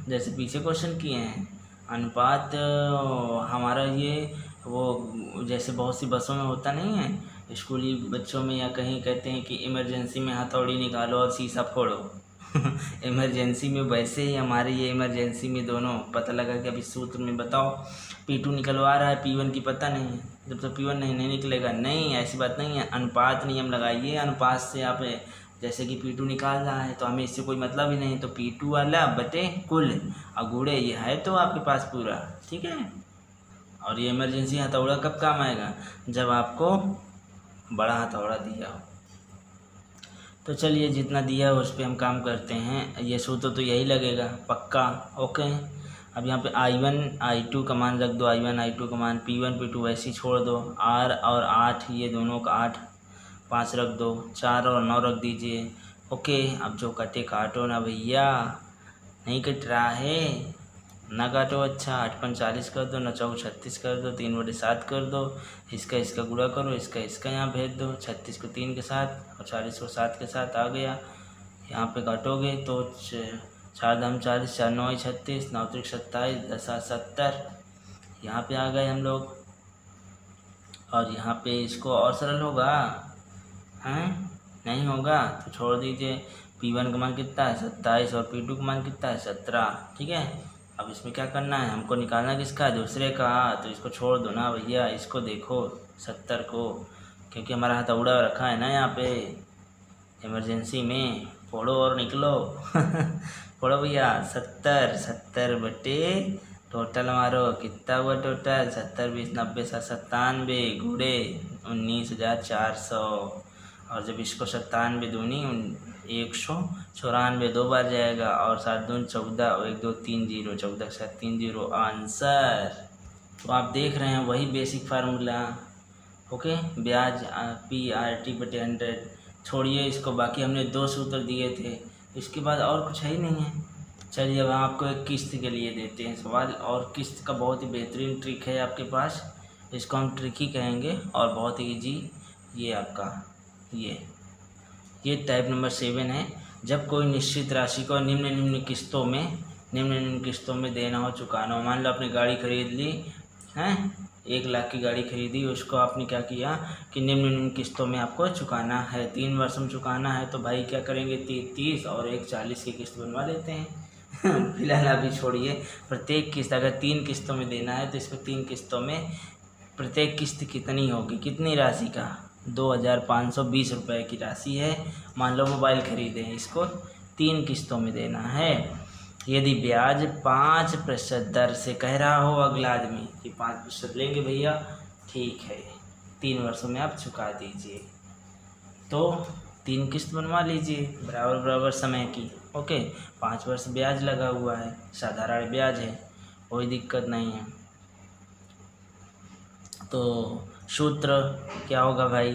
जैसे पीछे क्वेश्चन किए हैं, अनुपात हमारा ये वो जैसे बहुत सी बसों में होता नहीं है, स्कूली बच्चों में या कहीं कहते हैं कि इमरजेंसी में हथौड़ी निकालो और शीशा फोड़ो। इमरजेंसी में वैसे ही हमारे ये इमरजेंसी में दोनों पता लगा कि अभी सूत्र में बताओ P2 निकलवा रहा है, P1 की पता नहीं है, जब तो P1 नहीं निकलेगा। नहीं, ऐसी बात नहीं है। अनुपात नियम लगाइए, अनुपात से आप जैसे कि P2 निकाल रहा है तो हमें इससे कोई मतलब ही नहीं, तो P2 वाला बटे कुल अगूड़े ये है तो आपके पास पूरा, ठीक है। और ये इमरजेंसी हथौड़ा कब काम आएगा? जब आपको बड़ा हथौड़ा दिया हो। तो चलिए जितना दिया है उस पर हम काम करते हैं। ये सूत्र तो यही लगेगा पक्का, ओके। अब यहाँ पे I1 I2 का मान रख दो, I1 I2 का मान, P1 P2 वैसे ही छोड़ दो। R और 8 ये दोनों का 8 5 रख दो, 4 और 9 रख दीजिए, ओके। अब जो कटे काटो ना भैया, नहीं कट रहा है ना काटो। अच्छा 8 पंच 40 कर दो, 9 चौक 36 कर दो, 3/7 कर दो, इसका गुणा करो, इसका यहाँ भेज दो। 36 को 3 के साथ और 40 को 7 के साथ आ गया। यहाँ पे काटोगे तो 4 दाम 40, 4 9 36, 9 3 27, 10 7 70। यहाँ पे आ गए हम लोग। और यहाँ पे इसको और सरल होगा हैं? नहीं होगा तो छोड़ दीजिए। P1 का मान कितना है 27 और P2 का मान कितना है 17, ठीक है। अब इसमें क्या करना है, हमको निकालना किसका है? दूसरे का। तो इसको छोड़ दो ना भैया, इसको देखो 70 को, क्योंकि हमारा हथौड़ा रखा है ना यहाँ पे इमरजेंसी में। फोड़ो और निकलो। फोड़ो भैया। 70 बटे टोटल मारो, कितना हुआ टोटल? 70 20 90 97 गुड़े 19,400। और जब इसको 97 दूनी 194 2 बार जाएगा और 7 दूनी 14 और 1 2 3 0, 14 के साथ 3 0 आंसर। तो आप देख रहे हैं वही बेसिक फार्मूला, ओके। ब्याज PRT बटे 100। छोड़िए इसको, बाकी हमने 2 सूत्र दिए थे, इसके बाद और कुछ है ही नहीं है। चलिए अब हम आपको एक किस्त के लिए देते हैं सवाल, और किस्त का बहुत ही बेहतरीन ट्रिक है आपके पास, इसको हम ट्रिक ही कहेंगे और बहुत ही ईजी। ये आपका ये टाइप नंबर 7 है। जब कोई निश्चित राशि को निम्न किस्तों में देना हो, चुकाना हो। मान लो आपने गाड़ी खरीद ली हैं, 1 लाख की गाड़ी खरीदी, उसको आपने क्या किया कि निम्न किस्तों में आपको चुकाना है, 3 वर्ष में चुकाना है। तो भाई क्या करेंगे, 30 और एक 40 की किस्त बनवा लेते हैं। फिलहाल अभी छोड़िए, प्रत्येक किस्त अगर 3 किस्तों में देना है तो इसमें 3 किस्तों में प्रत्येक किस्त कितनी होगी, कितनी राशि का? 2,520 रुपये की राशि है। मान लो मोबाइल खरीदे हैं, इसको 3 किस्तों में देना है। यदि ब्याज 5% दर से कह रहा हो अगला आदमी कि 5% लेंगे भैया, ठीक है 3 वर्षों में आप चुका दीजिए, तो 3 किस्त बनवा लीजिए बराबर समय की, ओके। 5 वर्ष ब्याज लगा हुआ है, साधारण ब्याज है, कोई दिक्कत नहीं है। तो सूत्र क्या होगा भाई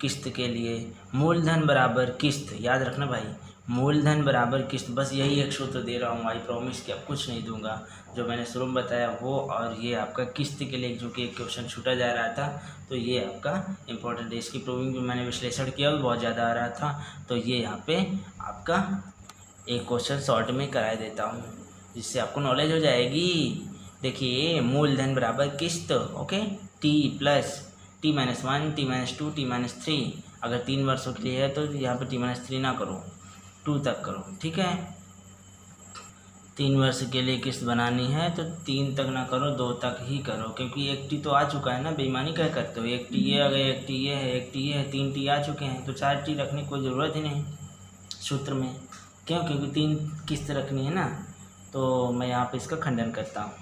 किस्त के लिए? मूलधन बराबर किस्त, याद रखना भाई, मूलधन बराबर किस्त। बस यही एक सूत्र दे रहा हूँ, आई प्रॉमिस कि अब कुछ नहीं दूंगा। जो मैंने शुरू में बताया वो, और ये आपका किस्त के लिए जो कि एक क्वेश्चन छूटा जा रहा था, तो ये आपका इम्पोर्टेंट है। इसकी प्रूविंग भी मैंने विश्लेषण किया और बहुत ज़्यादा आ रहा था, तो ये यहाँ पे आपका एक क्वेश्चन शॉर्ट में करा देता हूँ जिससे आपको नॉलेज हो जाएगी। देखिए मूलधन बराबर किस्त, okay. T plus T-1 T-2 T-3। अगर 3 वर्षों के लिए है तो यहाँ पे T-3 ना करो, 2 तक करो, ठीक है। 3 वर्ष के लिए किस्त बनानी है तो 3 तक ना करो, 2 तक ही करो, क्योंकि 1 T तो आ चुका है ना, बेईमानी क्या करते हो। 1 T ये आ गया, 1 T ये है, 1 T ये है, 3 T आ चुके हैं, तो 4 T रखने की कोई ज़रूरत ही नहीं सूत्र में। क्यों? क्योंकि 3 किस्त रखनी है ना, तो मैं यहाँ पे इसका खंडन करता हूँ।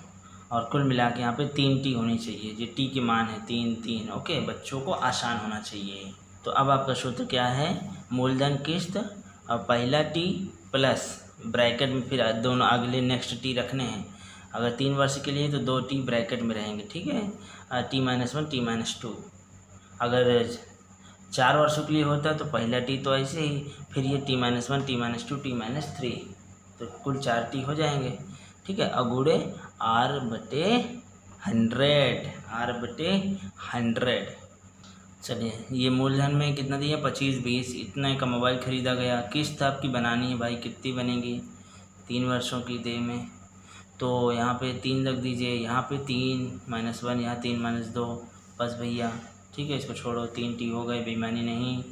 और कुल मिला के यहाँ पे 3 टी होनी चाहिए, जो टी की मान है 3 3। ओके, बच्चों को आसान होना चाहिए। तो अब आपका सूत्र क्या है? मूलधन किस्त और पहला टी प्लस ब्रैकेट में फिर दोनों अगले नेक्स्ट टी रखने हैं। अगर 3 वर्ष के लिए तो 2 टी ब्रैकेट में रहेंगे, ठीक है, T-1 T-2। अगर 4 वर्षों के लिए होता तो पहला टी तो ऐसे ही, फिर ये T-1 T-2 T-3, तो कुल 4 टी हो जाएंगे, ठीक है। अगुड़े R/100। चलिए, ये मूलधन में कितना दिया? 25-20। इतना का मोबाइल ख़रीदा गया। किस्त आपकी बनानी है भाई, कितनी बनेगी? 3 वर्षों की दे में, तो यहाँ पे 3 रख दीजिए, यहाँ पे 3-1, यहाँ 3-2, बस भैया, ठीक है। इसको छोड़ो, 3 टी हो गए, बेईमानी नहीं।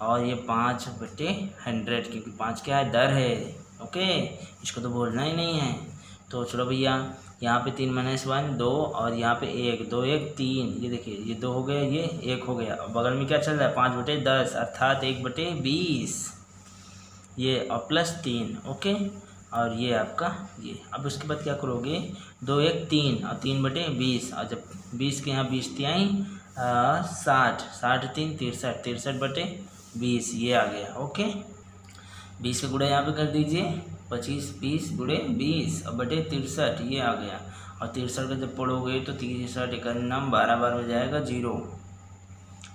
और ये 5/100, क्योंकि 5 क्या है? दर है। ओके, इसको तो बोलना ही नहीं है। तो चलो भैया, यहाँ पे 3-1 2, और यहाँ पे 1 2 1 3, ये देखिए, ये 2 हो गया, ये 1 हो गया। बगल में क्या चल रहा है? 5/10 अर्थात 1/20, ये और प्लस 3। ओके, और ये आपका ये। अब उसके बाद क्या करोगे? 2 1 3 और 3/20, और जब 20 के यहाँ 20 आई 60, 60 3 63, 63/20, ये आ गया। ओके, 20 का गुणा यहाँ पे कर दीजिए, 25 गुणे 20 और बटे 63, ये आ गया। और 63 का जब पढ़ोगे तो 63 एक 12 बार हो जाएगा 0,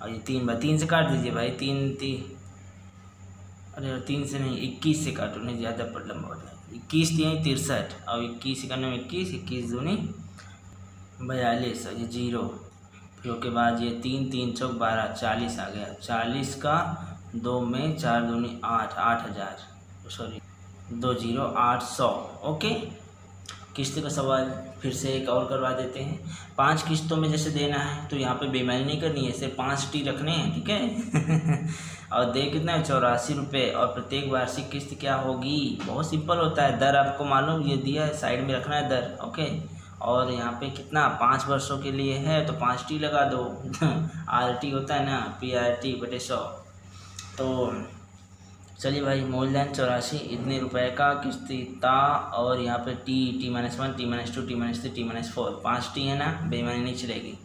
और ये 3 से काट दीजिए भाई, 3 अरे 3 से नहीं, 21 से काटो, नहीं ज़्यादा पर लंबा हो जाए। 21 3 63, और 21 का 21, 21 दूनी 42, और ये 0, फिर उसके बाद ये 3 3 चौक 12, 40 आ गया। 40 का 2 में 4 दूनी 8, 8000, सॉरी 20800। ओके, किस्त का सवाल फिर से एक और करवा देते हैं। 5 किस्तों में जैसे देना है, तो यहाँ पे बेईमानी नहीं करनी है, सिर्फ 5 टी रखने हैं, ठीक है। और दे कितना है? 84 रुपये। और प्रत्येक वार्षिक किस्त क्या होगी? बहुत सिंपल होता है, दर आपको मालूम, ये दिया है, साइड में रखना है दर। ओके, और यहाँ पे कितना? 5 वर्षों के लिए है, तो 5 टी लगा दो। RT होता है ना, PRT/100। तो चलिए भाई, मूलधन 84, इतने रुपए का किस्त था। और यहाँ पे T-1 T-2 T-3 T-4, 5 T है ना, बेईमानी नहीं चलेगी,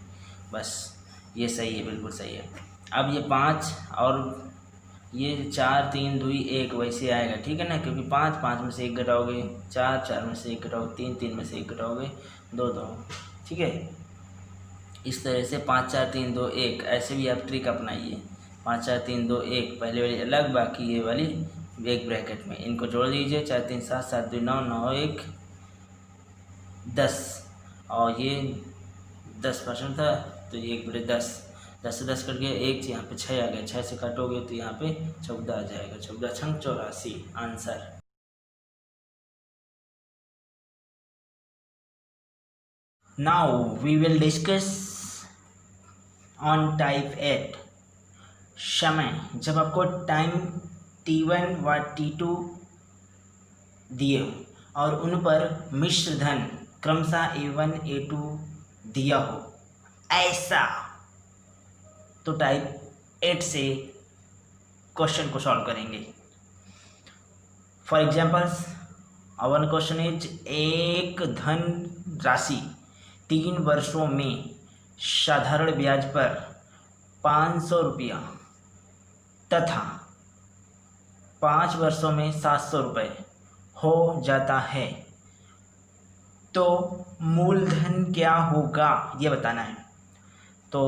बस ये सही है, बिल्कुल सही है। अब ये 5 और ये 4 3 2 1 वैसे आएगा, ठीक है ना, क्योंकि 5 में से 1 घटाओगे, 4 में से 1 घटाओगे, 3 में से 1 घटाओगे, 2 2, ठीक है। इस तरह से 5 4 3 2 1, ऐसे भी आप ट्रिक अपनाइए। 5 4 3 2 1, पहले वाली अलग, बाकी ये वाली एक ब्रैकेट में, इनको जोड़ दीजिए। 4 3 7 7 2 9 9 1 10, और ये 10% था, तो ये 1/10, 10 से 10 कट गया, 1 यहाँ पे 6 आ गया, 6 से काटोगे तो यहाँ पे 14 आ जाएगा। 14 छंग 84, answer. Now we will discuss on type 8, समय। जब आपको टाइम T1 व T2 दिए हो और उन पर मिश्र धन क्रमशः A1 A2 दिया हो, ऐसा, तो टाइप 8 से क्वेश्चन को सॉल्व करेंगे। For examples, our question is, एक धन राशि 3 वर्षों में साधारण ब्याज पर 500 रुपया तथा 5 वर्षों में 700 रुपये हो जाता है, तो मूलधन क्या होगा, ये बताना है। तो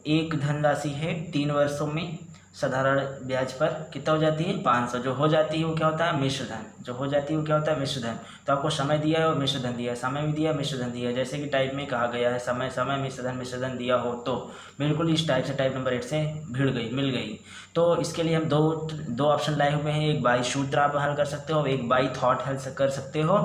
एक धनराशि है 3 वर्षों में साधारण ब्याज पर कितना हो जाती है? 500। जो हो जाती है वो क्या होता है? मिश्र धन। जो हो जाती है वो क्या होता है? मिश्र धन। तो आपको समय दिया है और मिश्र धन दिया है, समय भी दिया है, मिश्र धन दिया है। जैसे कि टाइप में कहा गया है, समय मिश्र धन दिया हो, तो बिल्कुल इस टाइप से, टाइप नंबर 8 से मिल गई। तो इसके लिए हम दो ऑप्शन लाए हुए हैं, एक बाई सूत्र आप हल कर सकते हो, एक बाई थॉट हल कर सकते हो।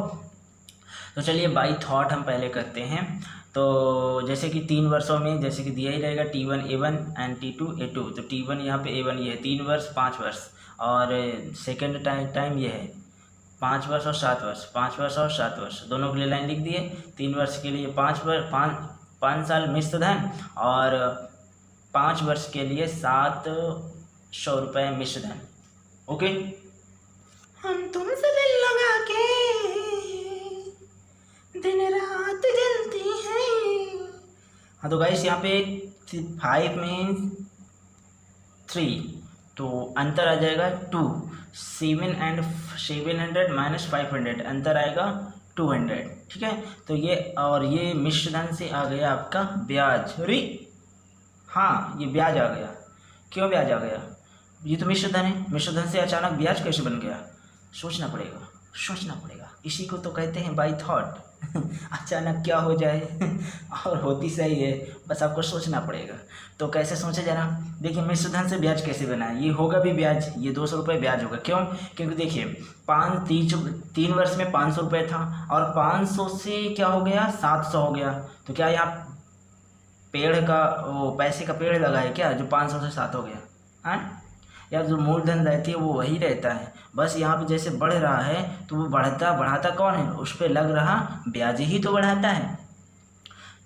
तो चलिए बाई थॉट हम पहले करते हैं। तो जैसे कि 3 वर्षों में, जैसे कि दिया ही रहेगा T1 A1 and T2 A2। तो T1 यहाँ पे A1 ये है 3 वर्ष 5 वर्ष, और सेकेंड टाइम ये है 5 वर्ष और 7 वर्ष, 5 वर्ष और 7 वर्ष, दोनों के लिए लाइन लिख दिए। 3 वर्ष के लिए 5 साल मिश्र धन, और 5 वर्ष के लिए 700 रुपये मिश्र धन। ओके, हम तुमसे दिल लगा के दिन रात जलती हैं। हाँ तो गाइस यहाँ पे 5 मीन्स 3, तो अंतर आ जाएगा 2। 700 माइनस 500 अंतर आएगा 200, ठीक है। तो ये और ये मिश्रधन से आ गया आपका ब्याज। अरे हाँ, ये ब्याज आ गया। क्यों ब्याज आ गया? ये तो मिश्रधन है, मिश्रधन से अचानक ब्याज कैसे बन गया? सोचना पड़ेगा, सोचना पड़ेगा। इसी को तो कहते हैं बाई थॉट। अचानक क्या हो जाए और होती सही है, बस आपको सोचना पड़ेगा। तो कैसे सोचे जरा? देखिए मिश्रधन से ब्याज कैसे बना है। ये होगा भी ब्याज, ये 200 रुपये ब्याज होगा। क्यों? क्योंकि देखिए 3 वर्ष में 500 रुपये था और 500 से क्या हो गया 700 हो गया। तो क्या यहाँ पेड़ का वो पैसे का पेड़ लगा है क्या जो 500 से 7 हो गया? हाँ यार, जो मूलधन रहती है वो वही रहता है, बस यहाँ पे जैसे बढ़ रहा है तो वो बढ़ाता कौन है? उस पर लग रहा ब्याज ही तो बढ़ाता है।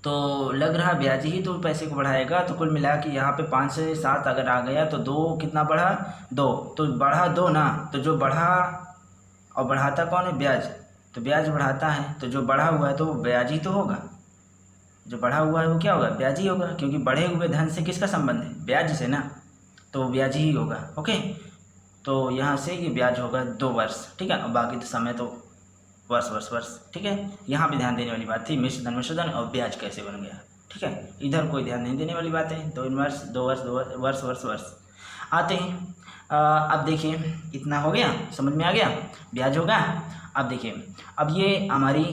तो लग रहा ब्याज ही तो पैसे को बढ़ाएगा। तो कुल मिला के यहाँ पे 5 से 7 अगर आ गया तो 2 कितना बढ़ा? 2, तो बढ़ा 2 ना। तो जो बढ़ा और बढ़ाता कौन है? ब्याज। तो ब्याज बढ़ाता है, तो जो बढ़ा हुआ है तो वो ब्याज ही तो होगा। जो बढ़ा हुआ है वो क्या होगा? ब्याज ही होगा, क्योंकि बढ़े हुए धन से किसका संबंध है? ब्याज से ना, तो ब्याज ही होगा। ओके, तो यहाँ से ये ब्याज होगा 2 वर्ष, ठीक है। और बाकी तो समय तो वर्ष, ठीक है। यहाँ पे ध्यान देने वाली बात थी मिश्रधन और ब्याज कैसे बन गया, ठीक है। इधर कोई ध्यान नहीं देने वाली बात है। 2 वर्ष आते हैं। अब देखिए इतना हो गया, समझ में आ गया, ब्याज होगा। अब देखिए, अब ये हमारी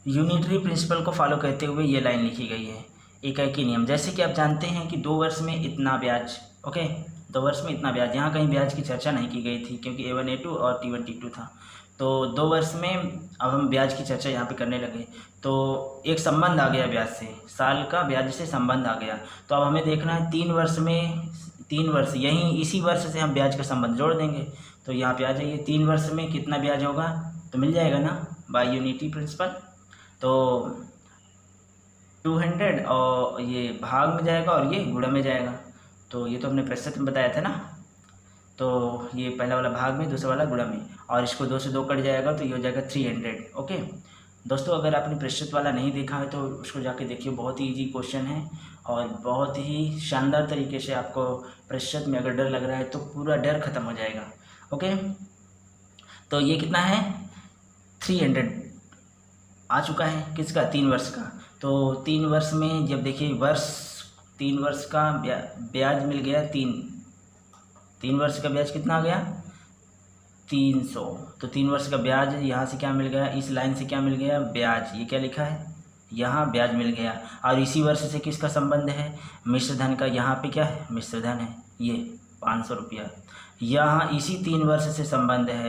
यूनिटरी प्रिंसिपल को फॉलो करते हुए ये लाइन लिखी गई है, एकाएकी नियम। जैसे कि आप जानते हैं कि 2 वर्ष में इतना ब्याज, ओके, 2 वर्ष में इतना ब्याज। यहाँ कहीं ब्याज की चर्चा नहीं की गई थी क्योंकि A1 A2 और T1 T2 था। तो 2 वर्ष में अब हम ब्याज की चर्चा यहाँ पे करने लगे, तो एक संबंध आ गया ब्याज से, साल का ब्याज से संबंध आ गया। तो अब हमें देखना है 3 वर्ष में 3 वर्ष, यहीं इसी वर्ष से हम ब्याज का संबंध जोड़ देंगे। तो यहाँ पे आ जाइए, 3 वर्ष में कितना ब्याज होगा? तो मिल जाएगा ना बाय यूनिटी प्रिंसिपल। तो 200 और ये भाग में जाएगा और ये गुणा में जाएगा। तो ये तो हमने प्रतिशत में बताया था ना, तो ये पहला वाला भाग में, दूसरा वाला गुणा में, और इसको 2 से 2 कट जाएगा तो ये हो जाएगा 300। ओके दोस्तों, अगर आपने प्रतिशत वाला नहीं देखा है तो उसको जाके देखिए, बहुत ही ईजी क्वेश्चन है और बहुत ही शानदार तरीके से आपको प्रतिशत में अगर डर लग रहा है तो पूरा डर खत्म हो जाएगा। ओके, तो ये कितना है? 300 आ चुका है, किसका? 3 वर्ष का। तो 3 वर्ष में जब देखिए 3 वर्ष का ब्याज मिल गया 3 वर्ष का ब्याज कितना आ गया? 300। तो 3 वर्ष का ब्याज यहाँ से क्या मिल गया? इस लाइन से क्या मिल गया? ब्याज। ये क्या लिखा है? यहाँ ब्याज मिल गया। और इसी वर्ष से किसका संबंध है? मिश्रधन का। यहाँ पे क्या है? मिश्रधन है, ये 500 रुपया। यहाँ इसी 3 वर्ष से संबंध है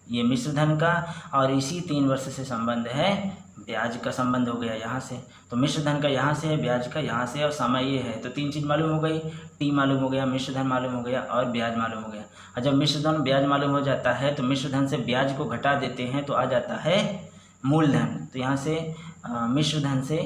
ये मिश्रधन का, और इसी 3 वर्ष से संबंध है ब्याज का संबंध हो गया यहाँ से। तो मिश्रधन का यहाँ से है, ब्याज का यहाँ से, और समय ये है। तो 3 चीज़ मालूम हो गई, टी मालूम हो गया, मिश्रधन मालूम हो गया और ब्याज मालूम हो गया। और जब मिश्रधन ब्याज मालूम हो जाता है तो मिश्रधन से ब्याज को घटा देते हैं तो आ जाता है मूलधन। तो यहाँ से मिश्रधन से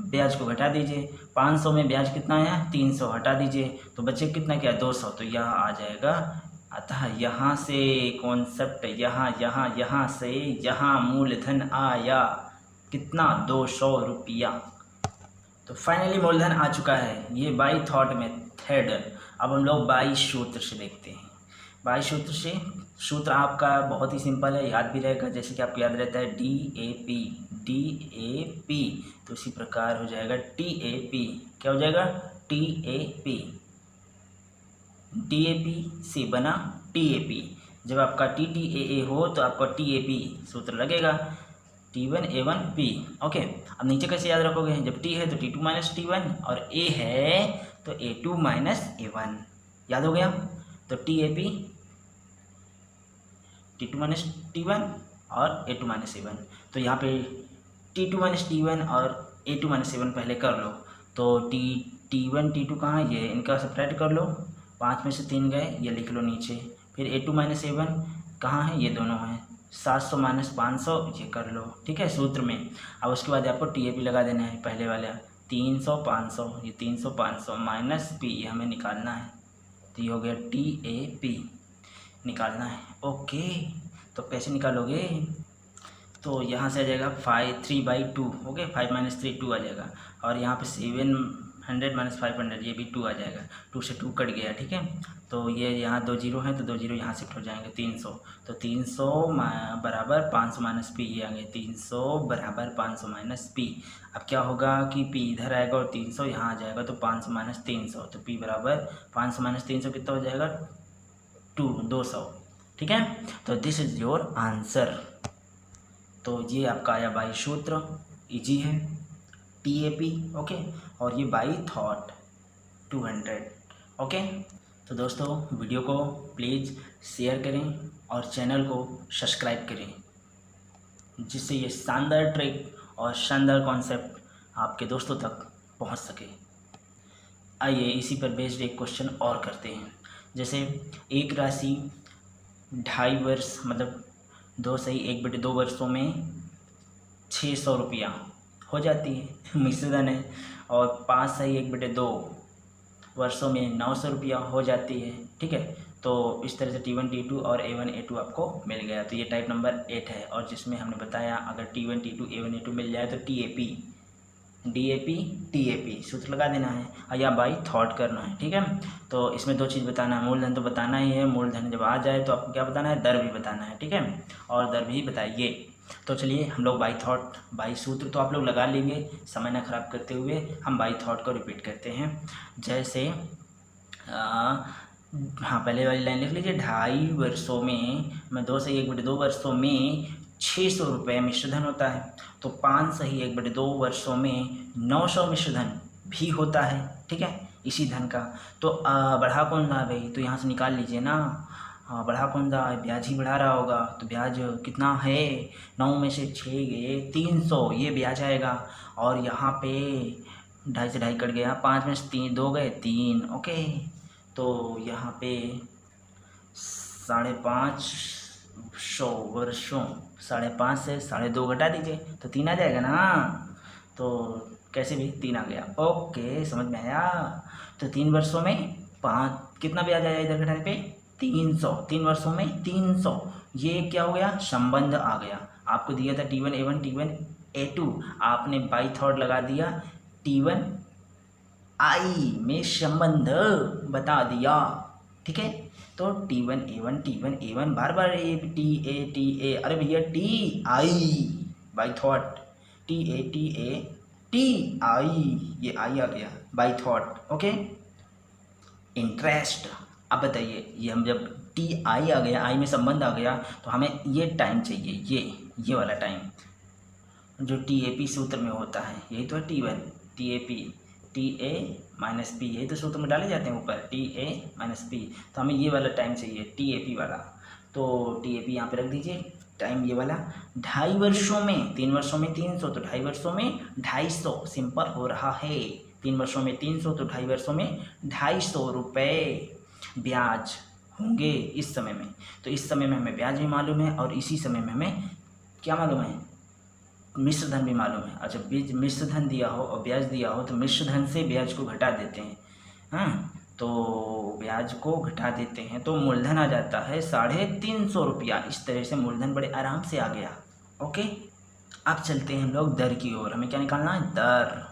ब्याज को घटा दीजिए। 500 में ब्याज कितना आया? 300, हटा दीजिए तो बच्चे कितना क्या? 200। तो यहाँ आ जाएगा। अतः यहाँ से कॉन्सेप्ट यहाँ से यहाँ मूलधन आया कितना? 200 रुपया। तो फाइनली मूलधन आ चुका है, ये बाई थॉट मेथड। अब हम लोग बाई सूत्र से देखते हैं। बाई सूत्र से, सूत्र आपका बहुत ही सिंपल है, याद भी रहेगा। जैसे कि आपको याद रहता है DAP, तो इसी प्रकार हो जाएगा TAP। क्या हो जाएगा? TAP। DAP से बना TAP। जब आपका TTAA हो तो आपका TAP सूत्र लगेगा, T1 A1 P। ओके, अब नीचे कैसे याद रखोगे? जब T है तो T2 माइनस T1 और A है तो A2 माइनस A1। याद हो गया? तो TAP T2 माइनस T1 और A2 माइनस A1। तो यहाँ पे T2 माइनस T1 और A2 माइनस A1 पहले कर लो। तो T1 T2 कहाँ है? ये इनका सब्ट्रैक्ट कर लो, 5 में से 3 गए, ये लिख लो नीचे। फिर A2 माइनस A1 कहाँ है? ये दोनों हैं। 700 माइनस 500 ये कर लो, ठीक है, सूत्र में। अब उसके बाद आपको TAP लगा देना है, पहले वाला 300 500, ये 300 500 माइनस P, ये हमें निकालना है। तो ये हो गया TAP। निकालना है। ओके, तो कैसे निकालोगे? तो यहाँ से आ जाएगा 3/2, ओके, 5 - 3 2 आ जाएगा, और यहाँ पे 700 - 500 ये भी 2 आ जाएगा, 2 से 2 कट गया, ठीक है। तो ये यहाँ 2 जीरो हैं तो 2 जीरो यहाँ शिफ्ट हो जाएंगे, 300, तो 300 बराबर 500 - p, ये आ गए 300 बराबर 500 - p। अब क्या होगा कि p इधर आएगा और 300 यहाँ आ जाएगा, तो 500 - 300, तो p बराबर 500 - 300 कितना हो जाएगा? 200, ठीक है। तो दिस इज योर आंसर। तो ये आपका आया बाई सूत्र, इजी है, TAP, ओके, और ये बाई थॉट 200, ओके। तो दोस्तों वीडियो को प्लीज़ शेयर करें और चैनल को सब्सक्राइब करें, जिससे ये शानदार ट्रिक और शानदार कॉन्सेप्ट आपके दोस्तों तक पहुंच सके। आइए इसी पर बेस्ड एक क्वेश्चन और करते हैं। जैसे एक राशि 2.5 वर्ष मतलब 2 वर्षों में 600 रुपया हो जाती है, मिश्रधन है, और 5 वर्षों में 900 रुपया हो जाती है, ठीक है। तो इस तरह से T1 T2 और A1 A2 आपको मिल गया। तो ये टाइप नंबर 8 है, और जिसमें हमने बताया अगर T1 T2 A1 A2 मिल जाए तो TAP DAP TAP सूत्र लगा देना है या बाई थॉट करना है, ठीक है। तो इसमें 2 चीज़ बताना है, मूलधन तो बताना ही है, मूलधन जब आ जाए तो आपको क्या बताना है? दर भी बताना है, ठीक है, और दर भी बताइए। तो चलिए हम लोग बाई थॉट, बाई सूत्र तो आप लोग लगा लेंगे, समय ना खराब करते हुए हम बाई थॉट को रिपीट करते हैं। जैसे हाँ, पहले वाली लाइन लिख लीजिए, 2.5 वर्षों में, मैं 2 से 1/2 वर्षों में 600 रुपये मिश्रधन होता है, तो 5 से 1/2 वर्षों में 900 मिश्रधन भी होता है, ठीक है, इसी धन का। तो बढ़ा कौन रहा भाई? तो यहाँ से निकाल लीजिए ना, बढ़ा कौन रहा है? ब्याज ही बढ़ा रहा होगा, तो ब्याज कितना है? 9 में से 6 गए 300, ये ब्याज आएगा, और यहाँ पे 2.5 से 2.5 कट गया, 5 में से 3 2 गए 3, ओके। तो यहाँ पे 550 वर्षों, 5.5 से 2.5 घटा दीजिए तो 3 आ जाएगा ना। तो कैसे भी 3 आ गया, ओके, समझ में आया। तो 3 वर्षों में 5 कितना ब्याज आया इधर घटाने पे? 300, 3 वर्षों में 300, ये क्या हो गया? संबंध आ गया। आपको दिया था T1 A1 T1 A2, आपने बाई थॉट लगा दिया, T1 I में संबंध बता दिया, ठीक है। तो T1 A1 बार बार TA, अरे भैया TI बाई थॉट, TI ये आई आ गया बाई थॉट, ओके। इंटरेस्ट, अब बताइए, ये हम जब TI आ गया, आई में संबंध आ गया, तो हमें ये टाइम चाहिए, ये वाला टाइम जो TAP सूत्र में होता है, यही तो है T1 TAP TA - P, यही तो सूत्र में डाले जाते हैं ऊपर, TA - P। तो हमें ये वाला टाइम चाहिए, TAP वाला। तो TAP यहाँ पे रख दीजिए, टाइम ये वाला। 2.5 वर्षों में, 3 वर्षों में 300, तो 2.5 वर्षों में 250, सिंपल हो रहा है। 3 वर्षों में 300, तो 2.5 वर्षों में 250 रुपये ब्याज होंगे इस समय में। तो इस समय में हमें ब्याज भी मालूम है, और इसी समय में हमें क्या मालूम है? मिश्रधन भी मालूम है। अच्छा, बीज मिश्रधन दिया हो और ब्याज दिया हो तो मिश्रधन से ब्याज को घटा देते हैं, हाँ, तो ब्याज को घटा देते हैं तो मूलधन आ जाता है 350 रुपया। इस तरह से मूलधन बड़े आराम से आ गया, ओके। अब चलते हैं हम लोग दर की ओर, हमें क्या निकालना है? दर।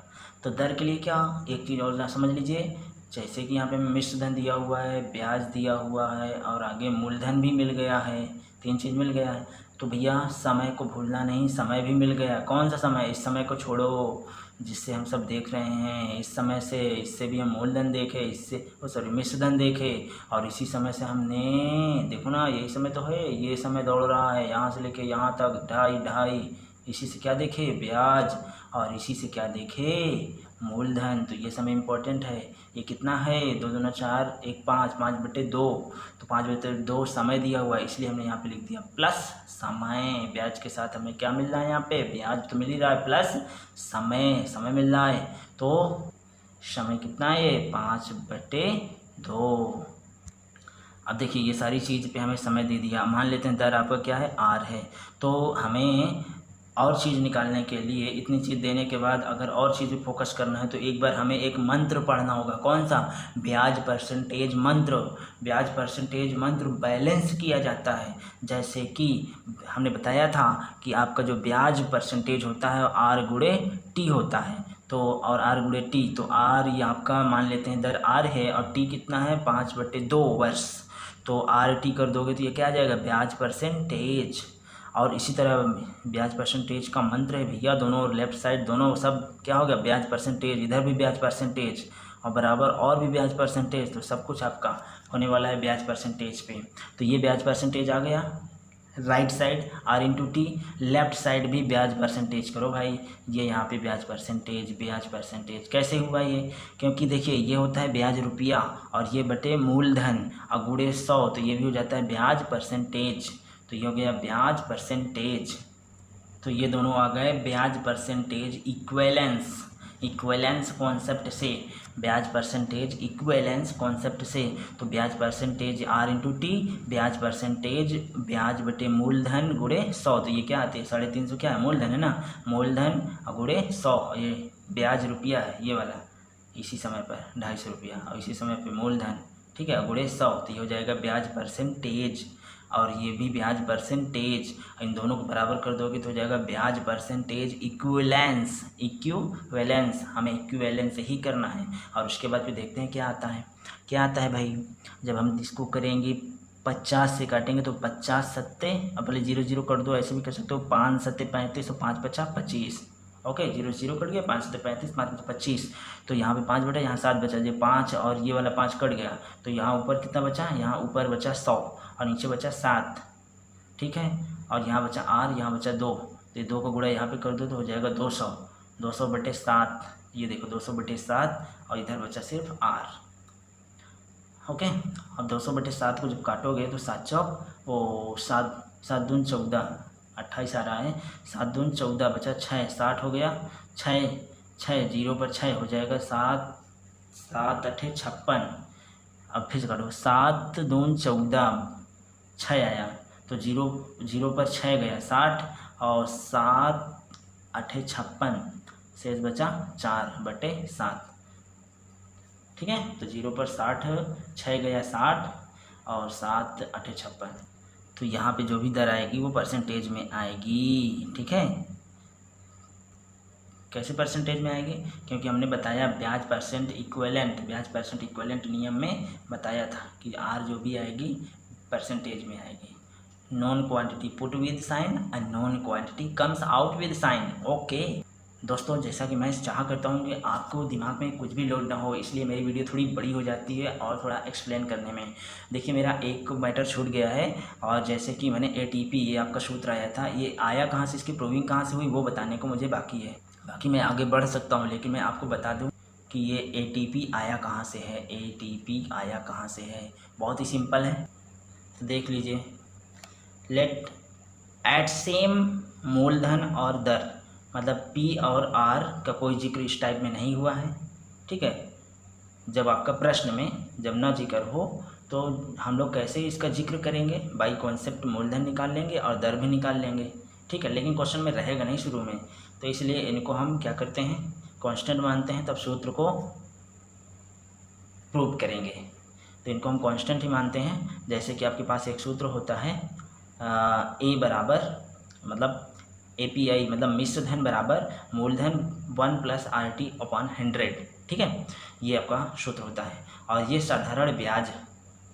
तो दर के लिए क्या, एक चीज़ और समझ लीजिए, जैसे कि यहाँ पे मिश्रधन दिया हुआ है, ब्याज दिया हुआ है, और आगे मूलधन भी मिल गया है, 3 चीज़ मिल गया है, तो भैया समय को भूलना नहीं, समय भी मिल गया। कौन सा समय? इस समय को छोड़ो जिससे हम सब देख रहे हैं, इस समय से, इससे भी हम मूलधन देखे, इससे सॉरी मिश्रधन देखे, और इसी समय से हमने, देखो ना यही समय तो है, ये समय दौड़ रहा है यहाँ से लेके यहाँ तक, 2.5, इसी से क्या देखे? ब्याज, और इसी से क्या देखे? मूलधन। तो ये समय इम्पोर्टेंट है। ये कितना है? 2 दूना 4, 1 5, 5/2, तो 5/2 समय दिया हुआ है, इसलिए हमने यहाँ पे लिख दिया प्लस समय। ब्याज के साथ हमें क्या मिल रहा है? यहाँ पे ब्याज तो मिल ही रहा है, प्लस समय मिल रहा है। तो समय कितना है? 5/2। अब देखिए ये सारी चीज़ पे हमें समय दे दिया। मान लेते हैं दर आपका क्या है? R है, तो हमें और चीज़ निकालने के लिए इतनी चीज़ देने के बाद अगर और चीज़ पे फोकस करना है तो एक बार हमें एक मंत्र पढ़ना होगा। कौन सा? ब्याज परसेंटेज मंत्र। ब्याज परसेंटेज मंत्र बैलेंस किया जाता है। जैसे कि हमने बताया था कि आपका जो ब्याज परसेंटेज होता है आर गुणे टी होता है, तो और आर गुणे टी, तो आर ये आपका मान लेते हैं दर आर है और टी कितना है 5/2 वर्ष, तो आर टी कर दोगे तो ये क्या आ जाएगा? ब्याज परसेंटेज। और इसी तरह ब्याज परसेंटेज का मंत्र है भैया, दोनों लेफ्ट साइड दोनों सब क्या हो गया? ब्याज परसेंटेज। इधर भी ब्याज परसेंटेज और बराबर और भी ब्याज परसेंटेज, तो सब कुछ आपका होने वाला है ब्याज परसेंटेज पे। तो ये ब्याज परसेंटेज आ गया right side r into t, left side भी ब्याज परसेंटेज करो भाई। ये यहाँ पे ब्याज परसेंटेज कैसे हुआ ये? क्योंकि देखिए ये होता है ब्याज रुपया और ये बटे मूलधन और गुणे 100, तो ये भी हो जाता है ब्याज परसेंटेज। तो ये हो गया ब्याज परसेंटेज। तो ये दोनों आ गए ब्याज परसेंटेज इक्वेलेंस कॉन्सेप्ट से, ब्याज परसेंटेज इक्वेलेंस कॉन्सेप्ट से। तो ब्याज परसेंटेज आर इंटू टी, ब्याज परसेंटेज ब्याज बटे मूलधन गुणे 100, तो ये क्या आते हैं 350 क्या है? मूलधन है ना, मूलधन गुणे 100, ये ब्याज रुपया है ये वाला, इसी समय पर 250 रुपया और इसी समय पर मूलधन, ठीक है, गुणे 100, तो ये हो जाएगा ब्याज परसेंटेज। और ये भी ब्याज परसेंटेज, इन दोनों को बराबर कर दोगे तो हो जाएगा ब्याज परसेंटेज इक्विवेलेंस। हमें इक्विवेलेंस ही करना है। और उसके बाद फिर देखते हैं क्या आता है भाई। जब हम इसको करेंगे 50 से काटेंगे तो 50 सत्ते, अब पहले 0 कर दो, ऐसे भी कर सकते हो, 5 सत्ते 35 और 5 पचा 25, ओके, 0 कट गया, 5 सत्ते 35, 5 पचा 25, तो यहाँ पे 5 बटा यहाँ 7 बचा, ये 5 और ये वाला 5 कट गया, तो यहाँ ऊपर कितना बचा? यहाँ ऊपर बचा 100 और नीचे बचा 7, ठीक है, और यहाँ बचा आर, यहाँ बचा 2, तो ये 2 का गुणा यहाँ पे कर दो तो हो जाएगा 200/7, ये देखो 200/7 और इधर बचा सिर्फ आर, ओके। अब 200/7 को जब काटोगे तो 7 चौक वो 7 दून 14, 28 आ रहा है, 7 दून 14 बचा 6, 60 हो गया, 6 0 पर 6 हो जाएगा 7, 7 8 56, अब फिर से काटो, 7 दून 14, 6 आया, तो 0 पर 6 गया 60 और 7 8 56, शेष बचा 4/7, ठीक है। तो 0 पर 60, 6 गया 60 और 7 8 56, तो यहाँ पे जो भी दर आएगी वो परसेंटेज में आएगी, ठीक है। कैसे परसेंटेज में आएगी? क्योंकि हमने बताया ब्याज परसेंट इक्विवेलेंट नियम में बताया था कि आर जो भी आएगी परसेंटेज में आएगी। Known quantity put with sign and known quantity comes out with sign, okay. दोस्तों, जैसा कि मैं चाह करता हूँ कि आपको दिमाग में कुछ भी लोड ना हो, इसलिए मेरी वीडियो थोड़ी बड़ी हो जाती है और थोड़ा एक्सप्लेन करने में। देखिए मेरा एक मैटर छूट गया है, और जैसे कि मैंने ATP ये आपका सूत्र आया था, ये आया कहाँ से, इसकी प्रूविंग कहाँ से हुई वो बताने को मुझे बाकी है। बाकी मैं आगे बढ़ सकता हूँ, लेकिन मैं आपको बता दूँ कि ये ATP आया कहाँ से है। ATP आया कहाँ से है, बहुत ही सिंपल है, तो देख लीजिए। लेट एट सेम मूलधन और दर, मतलब P और R का कोई जिक्र इस टाइप में नहीं हुआ है, ठीक है। जब आपका प्रश्न में जब ना जिक्र हो तो हम लोग कैसे इसका जिक्र करेंगे? बाई कॉन्सेप्ट मूलधन निकाल लेंगे और दर भी निकाल लेंगे, ठीक है। लेकिन क्वेश्चन में रहेगा नहीं शुरू में, तो इसलिए इनको हम क्या करते हैं, कांस्टेंट मानते हैं, तब सूत्र को प्रूव करेंगे। तो इनको हम कांस्टेंट ही मानते हैं। जैसे कि आपके पास एक सूत्र होता है A बराबर, मतलब API मतलब मिश्र धन बराबर मूलधन 1 + RT/100, ठीक है, ये आपका सूत्र होता है। और ये साधारण ब्याज